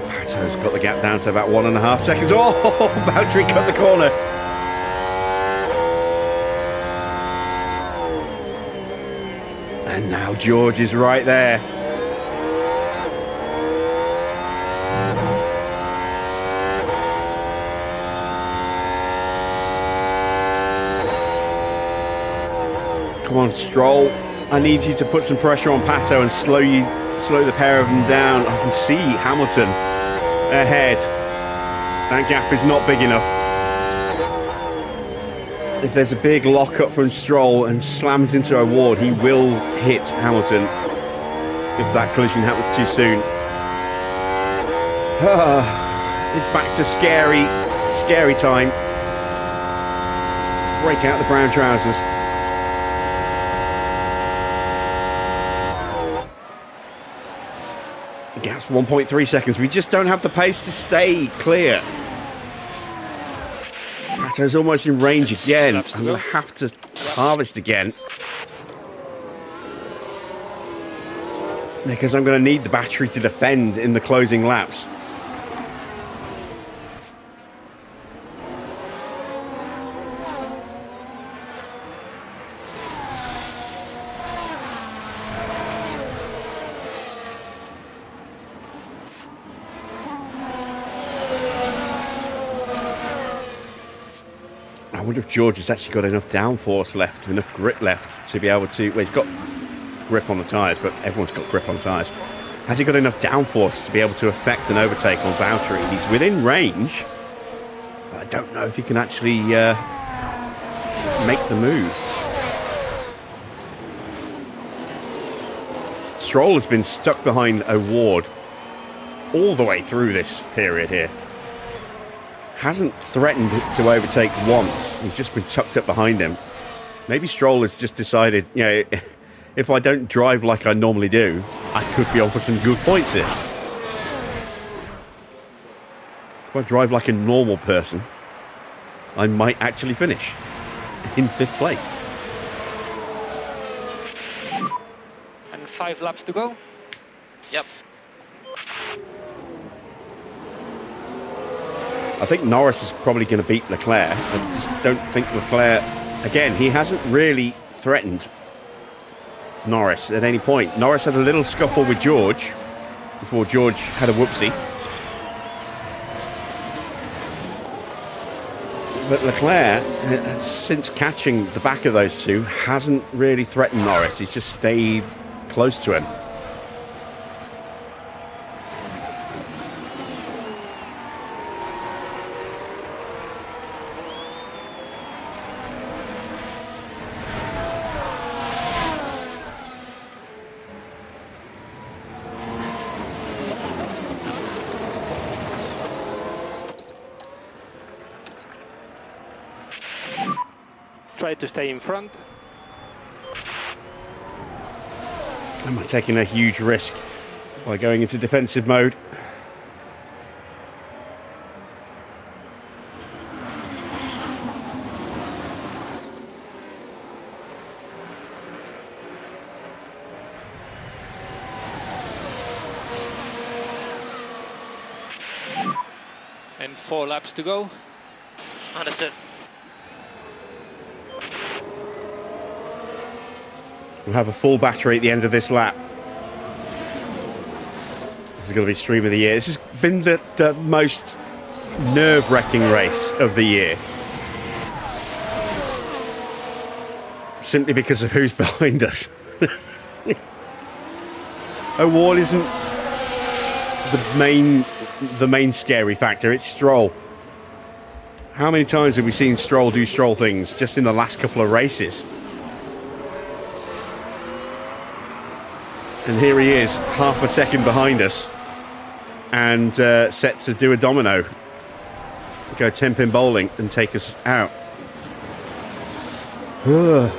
Pato's got the gap down to about 1.5 seconds. Oh, Valtteri cut the corner. And now George is right there. Come on, Stroll. I need you to put some pressure on Pato and slow the pair of them down. I can see Hamilton ahead. That gap is not big enough. If there's a big lock-up from Stroll and slams into a ward, he will hit Hamilton if that collision happens too soon. It's back to scary time. Break out the brown trousers. Gap's 1.3 seconds. We just don't have the pace to stay clear. Pato's almost in range again. I'm going to have to harvest again, because I'm going to need the battery to defend in the closing laps. I wonder if George has actually got enough downforce left, enough grip left to be able to... Well, he's got grip on the tyres, but everyone's got grip on the tyres. Has he got enough downforce to be able to affect an overtake on Valtteri? He's within range, but I don't know if he can actually make the move. Stroll has been stuck behind a ward all the way through this period here. Hasn't threatened to overtake once. He's just been tucked up behind him. Maybe Stroll has just decided, you know, if I don't drive like I normally do, I could be on for some good points here. If I drive like a normal person, I might actually finish in 5th place. And 5 laps to go. Yep. I think Norris is probably going to beat Leclerc. I just don't think Leclerc... Again, he hasn't really threatened Norris at any point. Norris had a little scuffle with George before George had a whoopsie. But Leclerc, since catching the back of those two, hasn't really threatened Norris. He's just stayed close to him. Try to stay in front. Am I taking a huge risk by going into defensive mode? And 4 laps to go. Understood. We'll have a full battery at the end of this lap. This is going to be stream of the year. This has been the most nerve-wracking race of the year. Simply because of who's behind us. Award isn't the main scary factor, it's Stroll. How many times have we seen Stroll do Stroll things just in the last couple of races? And here he is, half a second behind us, and set to do a domino, go 10-pin bowling and take us out. Ugh.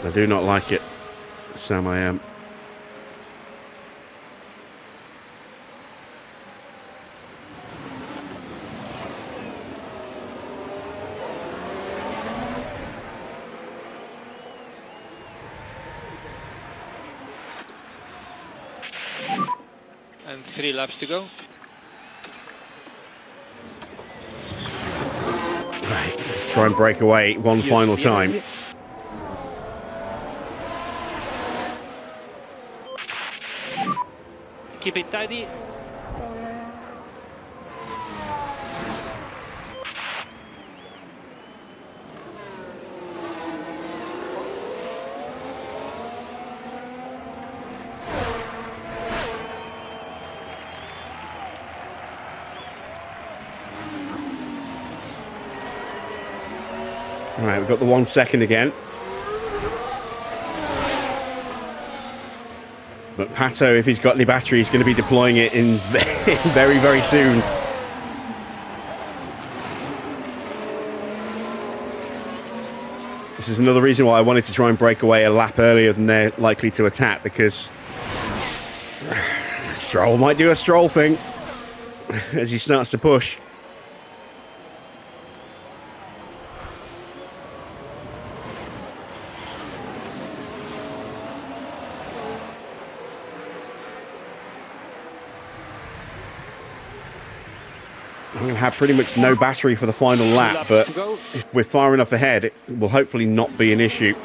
I do not like it, Sam. I am. And 3 laps to go. Right, let's try and break away one final time. Keep it tidy. All right, we've got the 1 second again. But Pato, if he's got any battery, he's going to be deploying it in very, very soon. This is another reason why I wanted to try and break away a lap earlier than they're likely to attack, because Stroll might do a Stroll thing as he starts to push. I'm going to have pretty much no battery for the final lap, but if we're far enough ahead, it will hopefully not be an issue.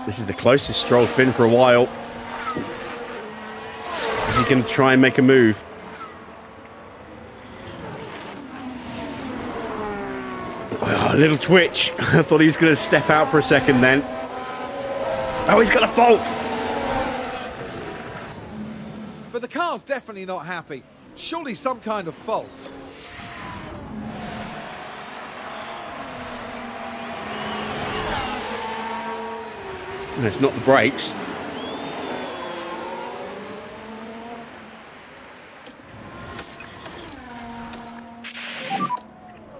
This is the closest Stroll's been for a while. Is he going to try and make a move? Oh, a little twitch. I thought he was going to step out for a second then. Oh, he's got a fault. But the car's definitely not happy. Surely some kind of fault. No, it's not the brakes.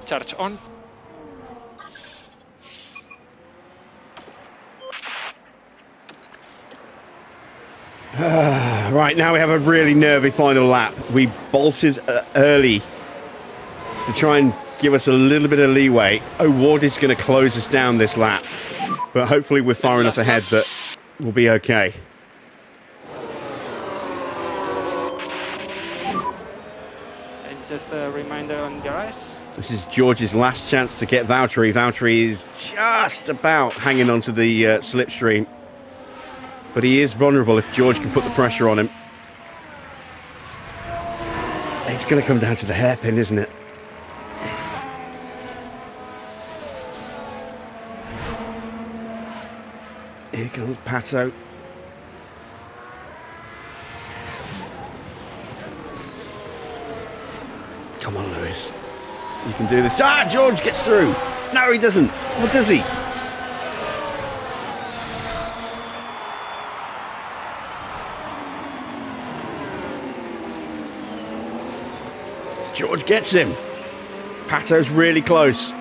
Charge on. Right, now we have a really nervy final lap. We bolted early to try and give us a little bit of leeway. O'Ward is going to close us down this lap, but hopefully we're far enough ahead that we'll be okay. And just a reminder on your eyes. This is George's last chance to get Valtteri. Valtteri is just about hanging onto the slipstream, but he is vulnerable if George can put the pressure on him. It's going to come down to the hairpin, isn't it? Here comes Pato. Come on, Lewis. You can do this. Ah, George gets through. No, he doesn't. What does he? George gets him. Pato's really close.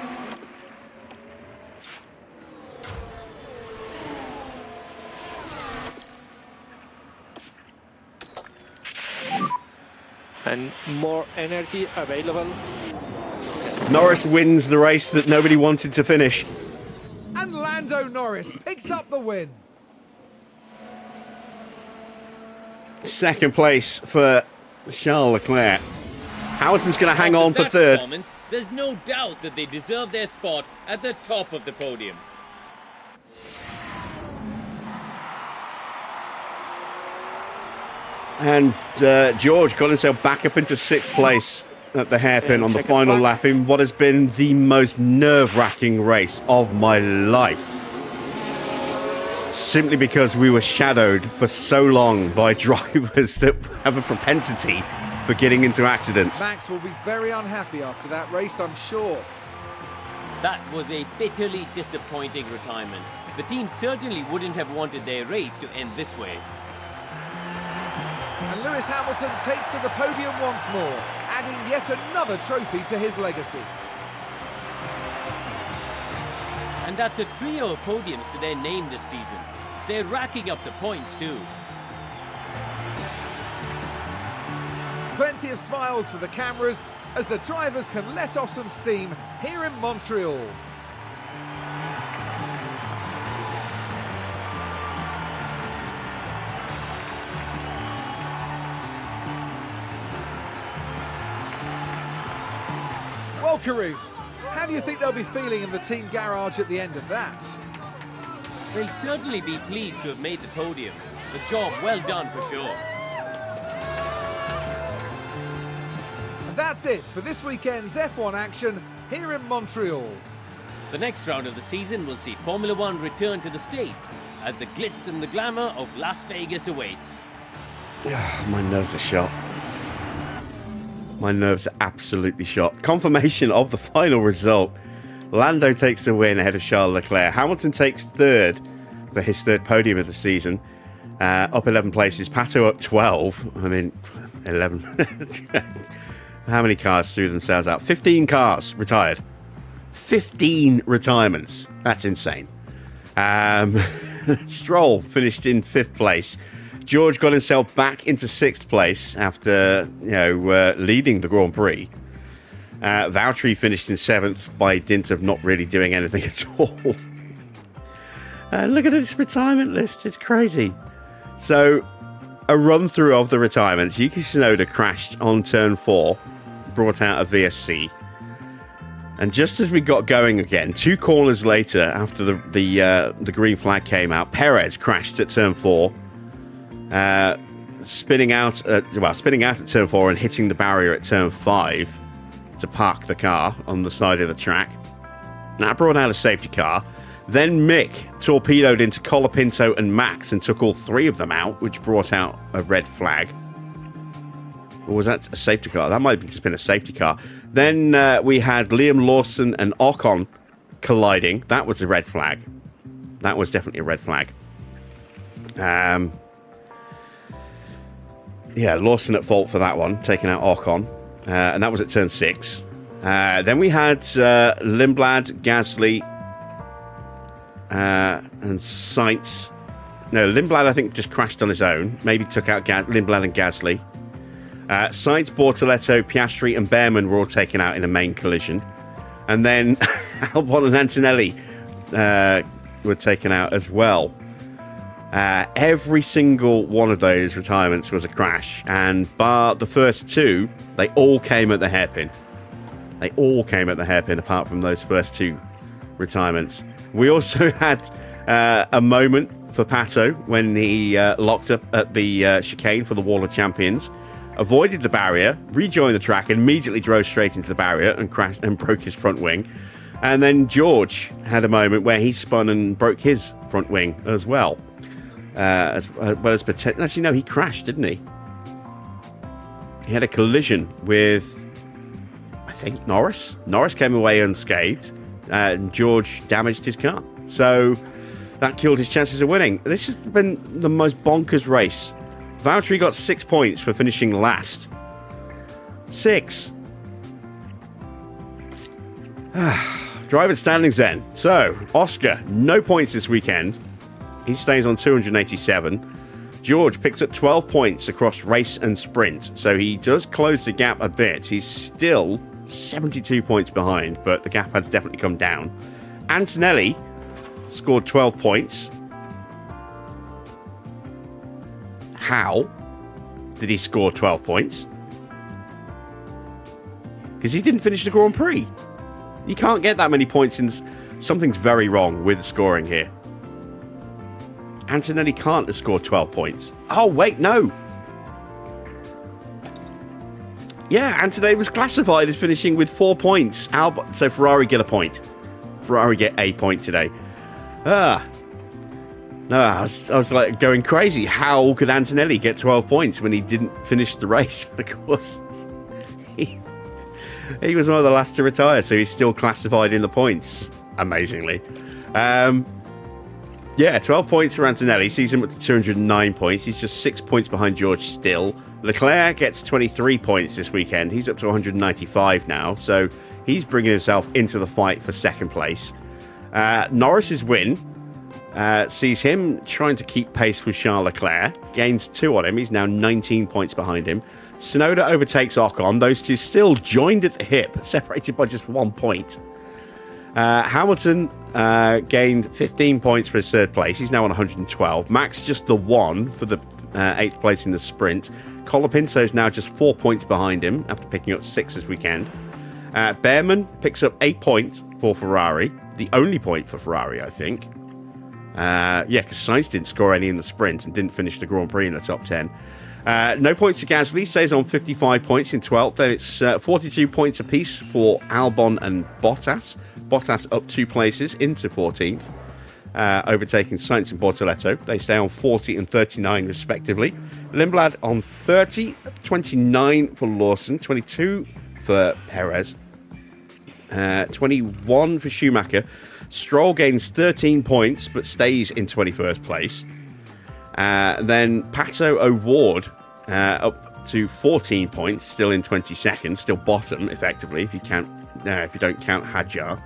and more energy available. Norris wins the race that nobody wanted to finish. And Lando Norris picks up the win. Second place for Charles Leclerc. Hamilton's going to hang on for third. There's no doubt that they deserve their spot at the top of the podium. And George got himself back up into sixth place at the hairpin on the final lap in what has been the most nerve-wracking race of my life. Simply because we were shadowed for so long by drivers that have a propensity for getting into accidents. Max will be very unhappy after that race, I'm sure. That was a bitterly disappointing retirement. The team certainly wouldn't have wanted their race to end this way. And Lewis Hamilton takes to the podium once more, adding yet another trophy to his legacy. And that's a trio of podiums to their name this season. They're racking up the points too. Plenty of smiles for the cameras as the drivers can let off some steam here in Montreal. Well, Karoon, how do you think they'll be feeling in the team garage at the end of that? They'll certainly be pleased to have made the podium. The job well done for sure. And that's it for this weekend's F1 action here in Montreal. The next round of the season will see Formula One return to the States as the glitz and the glamour of Las Vegas awaits. My nerves are shot. My nerves are absolutely shot. Confirmation of the final result. Lando takes the win ahead of Charles Leclerc. Hamilton takes third for his third podium of the season. Up 11 places. Pato up 12. I mean, 11. How many cars threw themselves out? 15 cars retired. 15 retirements. That's insane. Stroll finished in 5th place. George got himself back into 6th place after, leading the Grand Prix. Valtteri finished in 7th by dint of not really doing anything at all. Look at this retirement list. It's crazy. So, a run-through of the retirements. Yuki Tsunoda crashed on turn 4, brought out a VSC. And just as we got going again, 2 corners later, after the green flag came out, Perez crashed at turn 4. Spinning out at turn 4 and hitting the barrier at turn 5 to park the car on the side of the track. That brought out a safety car. Then Mick torpedoed into Colapinto and Max and took all 3 of them out, which brought out a red flag. Or was that a safety car? That might have just been a safety car. Then we had Liam Lawson and Ocon colliding. That was a red flag. That was definitely a red flag. Lawson at fault for that one, taking out Ocon. And that was at turn 6. Then we had Lindblad, Gasly, and Sainz. No, Lindblad, I think, just crashed on his own. Maybe took out Lindblad and Gasly. Sainz, Bortoletto, Piastri, and Bearman were all taken out in a main collision. And then Albon and Antonelli were taken out as well. Every single one of those retirements was a crash, and bar the first 2, they all came at the hairpin. They all came at the hairpin, apart from those first 2 retirements. We also had a moment for Pato when he locked up at the chicane for the Wall of Champions, avoided the barrier, rejoined the track, and immediately drove straight into the barrier and crashed and broke his front wing. And then George had a moment where he spun and broke his front wing as well. As well as actually, no, he crashed, didn't he? He had a collision with, I think, Norris. Norris came away unscathed, and George damaged his car. So that killed his chances of winning. This has been the most bonkers race. Valtteri got 6 points for finishing last. 6. Driver standings then. So, Oscar, no points this weekend. He stays on 287. George picks up 12 points across race and sprint, so he does close the gap a bit. He's still 72 points behind, but the gap has definitely come down. Antonelli scored 12 points. How did he score 12 points? Because he didn't finish the Grand Prix. You can't get that many points in... Something's very wrong with the scoring here. Antonelli can't have scored 12 points. Oh, wait, no. Yeah, Antonelli was classified as finishing with 4 points. So Ferrari get a point. Ferrari get a point today. No, I was like going crazy. How could Antonelli get 12 points when he didn't finish the race? Of course, he was one of the last to retire, so he's still classified in the points, amazingly. Yeah, 12 points for Antonelli, sees him up to 209 points. He's just 6 points behind George still. Leclerc gets 23 points this weekend. He's up to 195 now, so he's bringing himself into the fight for second place. Norris's win sees him trying to keep pace with Charles Leclerc. Gains 2 on him. He's now 19 points behind him. Tsunoda overtakes Ocon. Those two still joined at the hip, separated by just 1 point. Hamilton gained 15 points for his third place. He's now on 112. Max just the 1 for the 8th place in the sprint. Colapinto's now just 4 points behind him after picking up 6 this weekend. Bearman picks up 8 points for Ferrari. The only point for Ferrari, I think. Because Sainz didn't score any in the sprint and didn't finish the Grand Prix in the top 10. No points to Gasly, stays on 55 points in 12th. Then it's 42 points apiece for Albon and Bottas. Bottas up 2 places into 14th, overtaking Sainz and Bortoletto. They stay on 40 and 39 respectively. Lindblad on 30, 29 for Lawson, 22 for Perez, 21 for Schumacher. Stroll gains 13 points but stays in 21st place. Then Pato O'Ward up to 14 points, still in 22nd, still bottom effectively if you don't count Hadjar.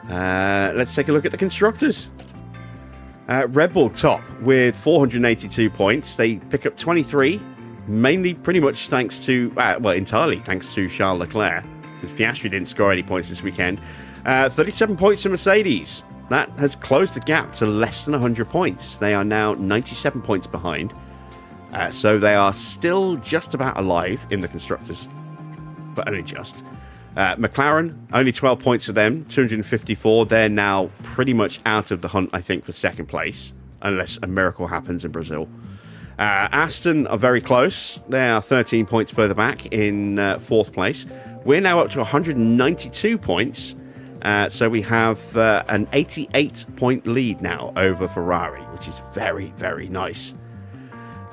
Let's take a look at the constructors. RedBull top with 482 points. They pick up 23, mainly pretty much thanks to, entirely thanks to Charles Leclerc, because Piastri didn't score any points this weekend. 37 points for Mercedes. That has closed the gap to less than 100 points. They are now 97 points behind. So they are still just about alive in the constructors, but only just. McLaren, only 12 points for them, 254. They're now pretty much out of the hunt, I think, for second place, unless a miracle happens in Brazil. Aston are very close. They are 13 points further back in 4th place. We're now up to 192 points. So we have an 88-point lead now over Ferrari, which is very, very nice.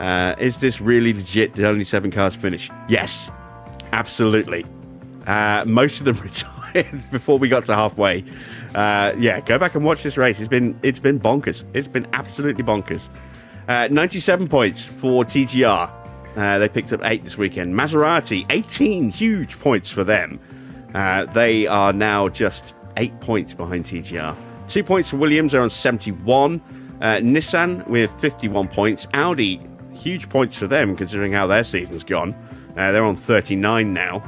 Is this really legit? Did only 7 cars finish? Yes, absolutely. Most of them retired before we got to halfway. Go back and watch this race. It's been bonkers. It's been absolutely bonkers. 97 points for TGR. They picked up 8 this weekend. Maserati, 18 huge points for them. They are now just 8 points behind TGR. 2 points for Williams. They're on 71. Nissan with 51 points. Audi, huge points for them considering how their season's gone. They're on 39 now.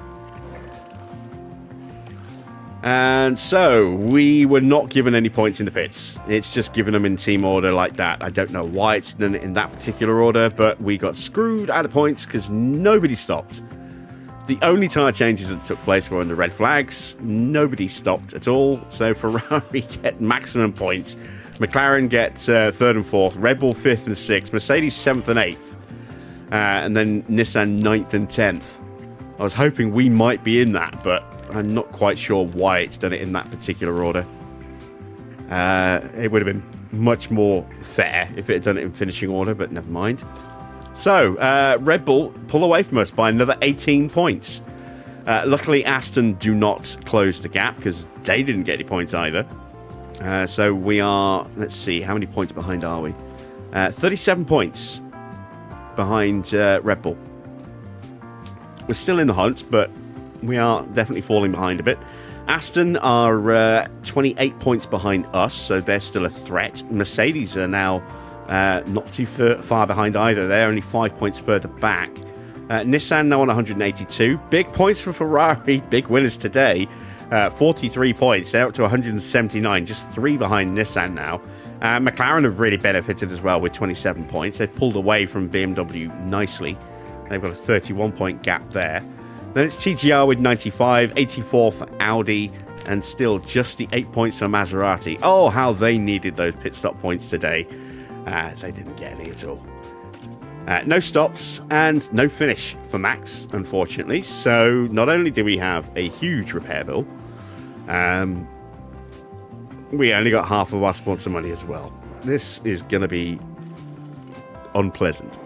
And so we were not given any points in the pits. It's just given them in team order like that. I don't know why it's done in that particular order, but we got screwed out of points because nobody stopped. The only tyre changes that took place were on the red flags. Nobody stopped at all. So Ferrari get maximum points. McLaren get 3rd and 4th. Red Bull 5th and 6th. Mercedes 7th and 8th. And then Nissan 9th and 10th. I was hoping we might be in that, but I'm not quite sure why it's done it in that particular order. It would have been much more fair if it had done it in finishing order, but never mind. So, Red Bull pull away from us by another 18 points. Luckily, Aston do not close the gap because they didn't get any points either. So we are, let's see, how many points behind are we? 37 points behind Red Bull. We're still in the hunt, but we are definitely falling behind a bit. Aston are 28 points behind us, so they're still a threat. Mercedes are now Not too far behind either. They're only 5 points further back. Nissan now on 182. Big points for Ferrari. Big winners today. 43 points. They're up to 179. Just 3 behind Nissan now. McLaren have really benefited as well with 27 points. They've pulled away from BMW nicely. They've got a 31-point gap there. Then it's TGR with 95, 84 for Audi, and still just the 8 points for Maserati. Oh, how they needed those pit stop points today. They didn't get any at all. No stops and no finish for Max, unfortunately. So not only do we have a huge repair bill, we only got half of our sponsor money as well. This is going to be unpleasant.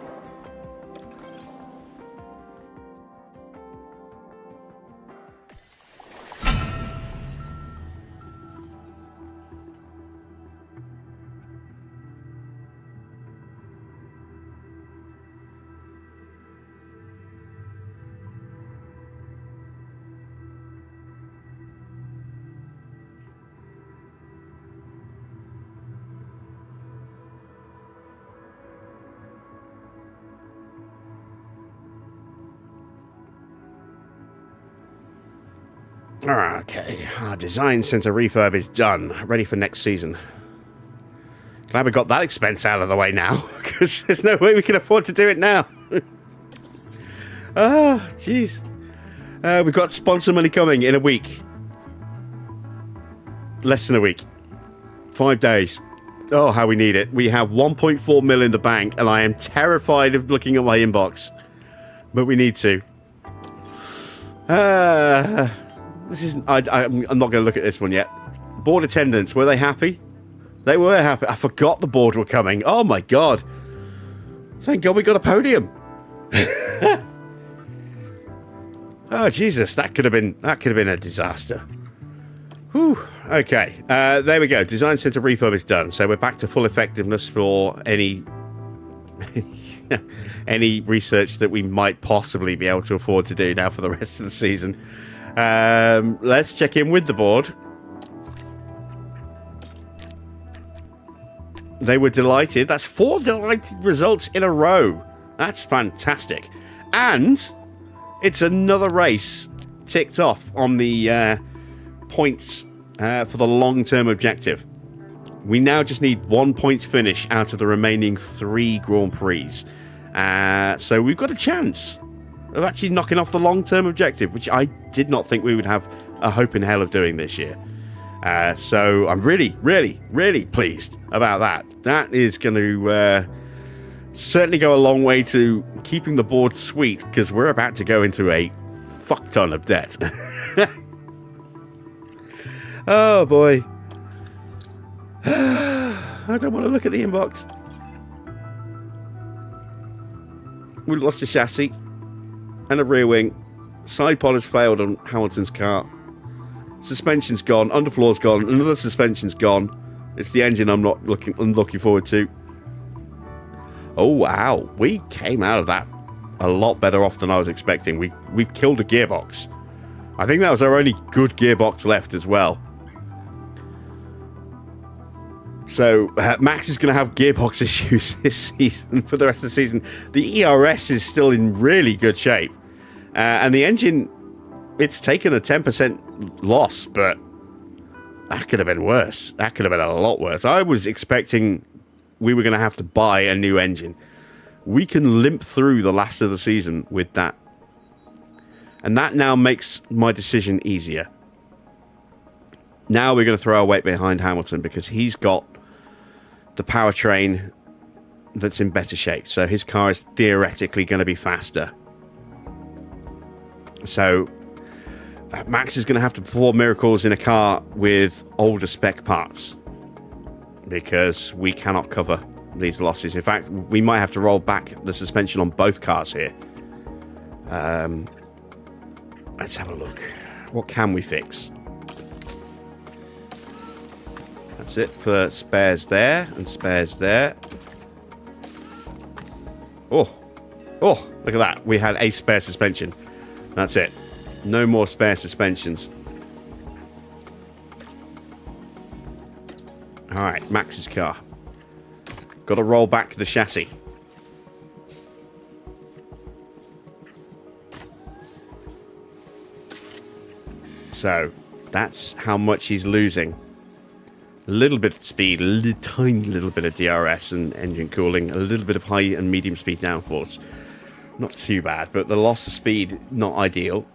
Okay, our design center refurb is done, ready for next season. Glad we got that expense out of the way now, because there's no way we can afford to do it now. Oh, jeez. We've got sponsor money coming in a week. Less than a week. 5 days. Oh, how we need it. We have 1.4 mil in the bank, and I am terrified of looking at my inbox. But we need to. This isn't. I'm not going to look at this one yet. Board attendance, were they happy? They were happy. I forgot the board were coming. Oh my god! Thank God we got a podium. Oh Jesus, that could have been a disaster. Whew. Okay, there we go. Design center refurb is done, so we're back to full effectiveness for any research that we might possibly be able to afford to do now for the rest of the season. Let's check in with the board. They were delighted. That's 4 delighted results in a row. That's fantastic. And it's another race ticked off on the points for the long-term objective. We now just need 1 point finish out of the remaining 3 Grand Prix. So we've got a chance of actually knocking off the long-term objective, which I did not think we would have a hope in hell of doing this year. So I'm really, really, really pleased about that. That is going to certainly go a long way to keeping the board sweet, because we're about to go into a fuck ton of debt. Oh boy. I don't want to look at the inbox. We lost a chassis and a rear wing. Side pod has failed on Hamilton's car. Suspension's gone. Underfloor's gone. Another suspension's gone. It's the engine I'm looking forward to. Oh wow, we came out of that a lot better off than I was expecting. We've killed a gearbox. I think that was our only good gearbox left as well. So Max is going to have gearbox issues this season for the rest of the season. The ERS is still in really good shape. And the engine, it's taken a 10% loss, but that could have been worse. That could have been a lot worse. I was expecting we were going to have to buy a new engine. We can limp through the last of the season with that. And that now makes my decision easier. Now we're going to throw our weight behind Hamilton, because he's got the powertrain that's in better shape. So his car is theoretically going to be faster. So Max is going to have to perform miracles in a car with older spec parts, because we cannot cover these losses. In fact, we might have to roll back the suspension on both cars here. Let's have a look. What can we fix? That's it for spares there and spares there. Oh, look at that. We had a spare suspension. That's it. No more spare suspensions. All right, Max's car. Got to roll back the chassis. So, that's how much he's losing. A little bit of speed, a tiny little bit of DRS and engine cooling, a little bit of high and medium speed downforce. Not too bad, but the loss of speed, not ideal.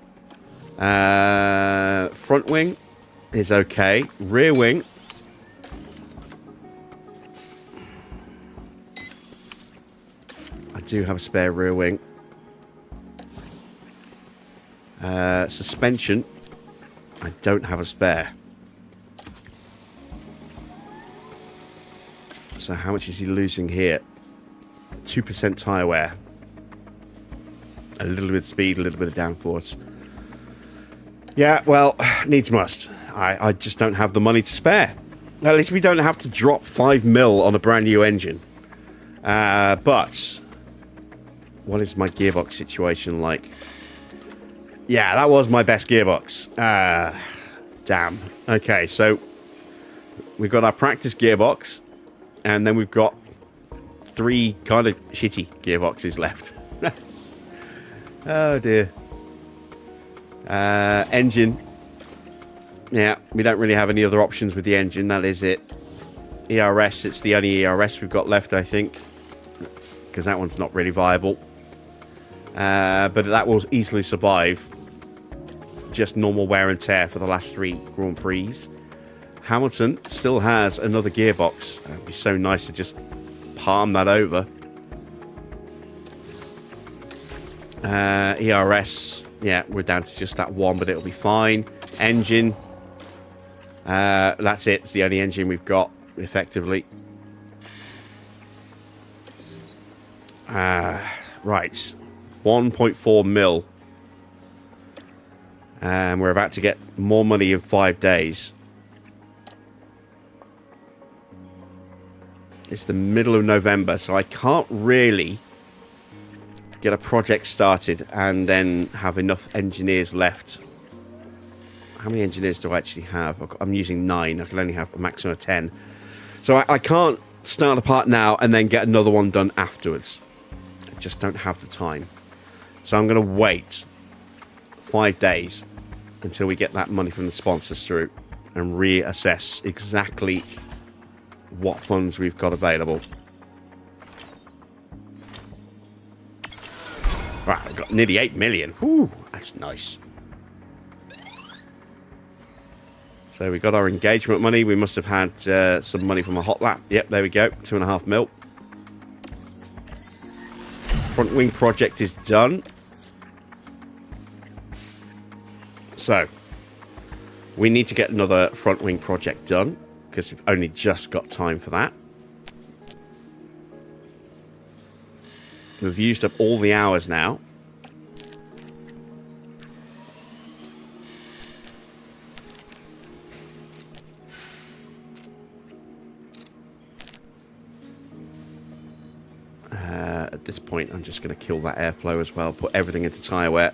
Front wing is okay. Rear wing. I do have a spare rear wing. Suspension. I don't have a spare. So how much is he losing here? 2% tyre wear. A little bit of speed, a little bit of downforce. Yeah, well, needs must. I just don't have the money to spare. At least we don't have to drop 5 mil on a brand new engine. But what is my gearbox situation like? Yeah, that was my best gearbox. Damn. Okay, so we've got our practice gearbox, and then we've got 3 kind of shitty gearboxes left. Oh dear. Engine. Yeah, we don't really have any other options with the engine. That is it. ERS, it's the only ERS we've got left, I think, because that one's not really viable. But that will easily survive just normal wear and tear for the last 3 Grand Prix. Hamilton still has another gearbox. It'd be so nice to just palm that over. ERS, yeah, we're down to just that one, but it'll be fine. Engine, that's it. It's the only engine we've got, effectively. Right, 1.4 mil. And we're about to get more money in 5 days. It's the middle of November, so I can't really get a project started and then have enough engineers left. How many engineers do I actually have? I'm using 9. I can only have a maximum of 10. So I can't start a part now and then get another one done afterwards. I just don't have the time. So I'm going to wait 5 days until we get that money from the sponsors through and reassess exactly what funds we've got available. Right, I've got nearly 8 million. Whew, that's nice. So we got our engagement money. We must have had some money from a hot lap. Yep, there we go. 2.5 mil. Front wing project is done. So we need to get another front wing project done because we've only just got time for that. We've used up all the hours now. At this point, I'm just going to kill that airflow as well. Put everything into tyre wear.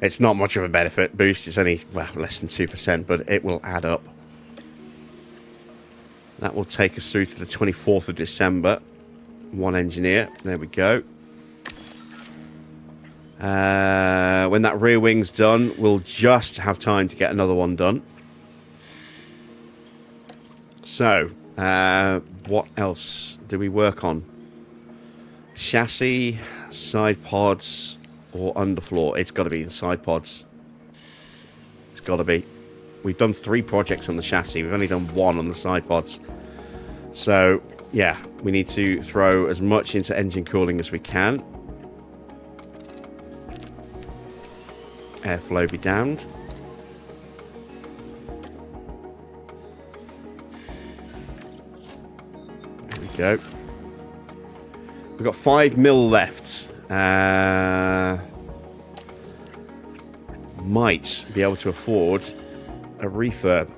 It's not much of a benefit boost. It's only, well, less than 2%, but it will add up. That will take us through to the 24th of December. One engineer. There we go. When that rear wing's done, we'll just have time to get another one done. So, what else do we work on? Chassis, side pods, or underfloor? It's got to be the side pods. It's got to be. We've done 3 projects on the chassis. We've only done 1 on the side pods. So, yeah, we need to throw as much into engine cooling as we can. Airflow be damned. There we go. We've got 5 mil left. Might be able to afford a refurb.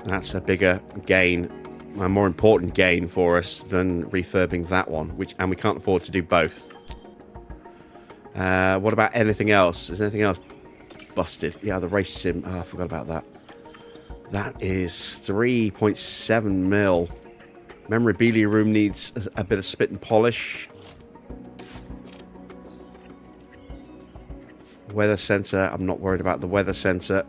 That's a bigger gain, a more important gain for us than refurbing that one, and we can't afford to do both. What about anything else? Is there anything else busted. Yeah, the race sim. Oh, I forgot about that. That is 3.7 mil. Memorabilia room needs a bit of spit and polish. Weather sensor. I'm not worried about the weather sensor.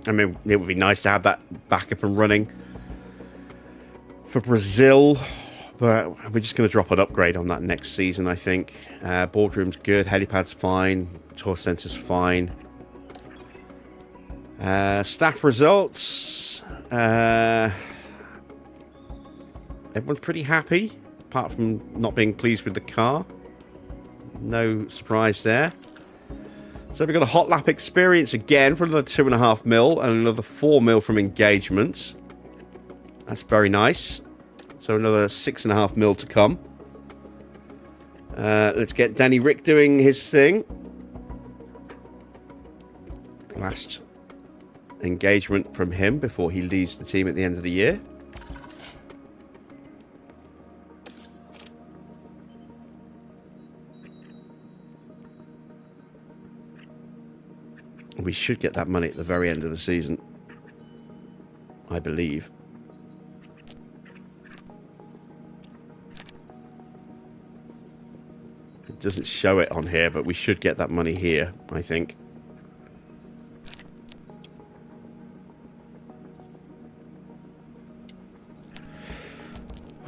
I mean, it would be nice to have that back up and running for Brazil. But we're just going to drop an upgrade on that next season, I think. Boardroom's good. Helipad's fine. Tour center's fine. Staff results. Everyone's pretty happy, apart from not being pleased with the car. No surprise there. So we've got a hot lap experience again for another 2.5 mil and another 4 mil from engagement. That's very nice. So another 6.5 mil to come. Let's get Danny Rick doing his thing. Last engagement from him before he leaves the team at the end of the year. We should get that money at the very end of the season, I believe. It doesn't show it on here, but we should get that money here, I think.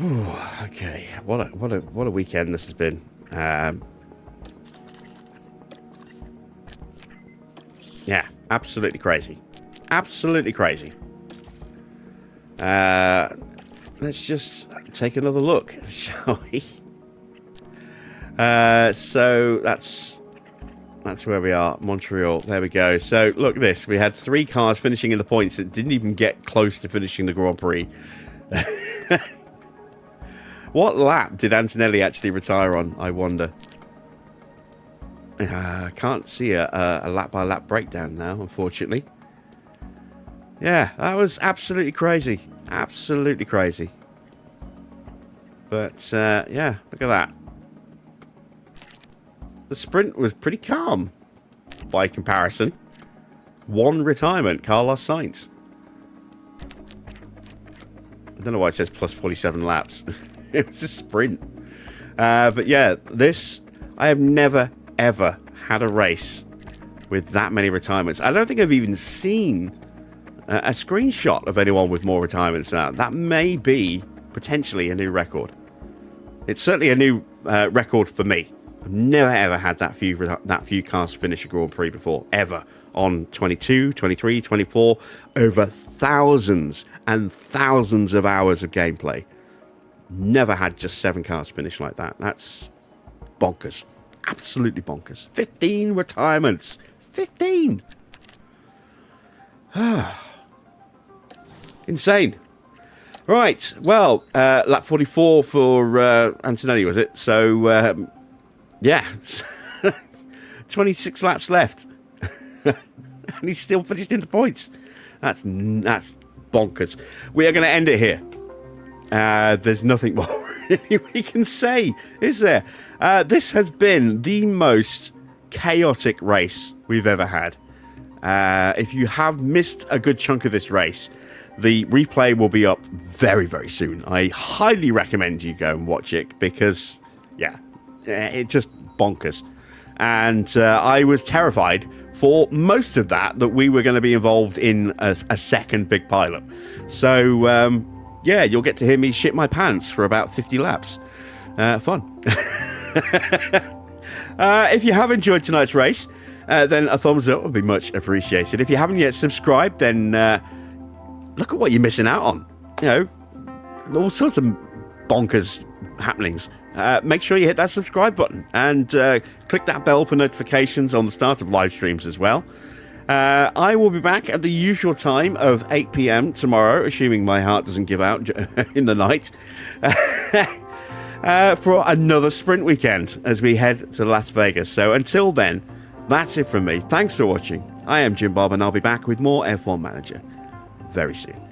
Ooh, okay, what a weekend this has been. Yeah, absolutely crazy. Absolutely crazy. Let's just take another look, shall we? So that's where we are, Montreal. There we go. So look at this. We had 3 cars finishing in the points that didn't even get close to finishing the Grand Prix. What lap did Antonelli actually retire on, I wonder? I can't see a lap-by-lap breakdown now, unfortunately. Yeah, that was absolutely crazy. Absolutely crazy. But, yeah, look at that. The sprint was pretty calm, by comparison. 1 retirement, Carlos Sainz. I don't know why it says plus 47 laps. It was a sprint. But, yeah, this... I have never... ever had a race with that many retirements. I don't think I've even seen a screenshot of anyone with more retirements now. That may be potentially a new record. It's certainly a new record for me. I've never ever had that few cars finish a Grand Prix before, ever. On 22, 23, 24, over thousands and thousands of hours of gameplay. Never had just 7 cars finish like that. That's bonkers. Absolutely bonkers. 15 retirements. 15. Insane. Right. Well, lap 44 for Antonelli, was it? So, yeah. 26 laps left. And he's still finished in the points. That's bonkers. We are going to end it here. There's nothing more we can say, is there? This has been the most chaotic race we've ever had. If you have missed a good chunk of this race, the replay will be up very, very soon. I highly recommend you go and watch it because, yeah, it's just bonkers. And I was terrified for most of that we were going to be involved in a second big pileup. So, yeah, you'll get to hear me shit my pants for about 50 laps. Fun. If you have enjoyed tonight's race, then a thumbs up would be much appreciated. If you haven't yet subscribed, then look at what you're missing out on. You know, all sorts of bonkers happenings. Make sure you hit that subscribe button and click that bell for notifications on the start of live streams as well. I will be back at the usual time of 8 p.m. tomorrow, assuming my heart doesn't give out in the night, for another sprint weekend as we head to Las Vegas. So until then, that's it from me. Thanks for watching. I am Jim Bob, and I'll be back with more F1 Manager very soon.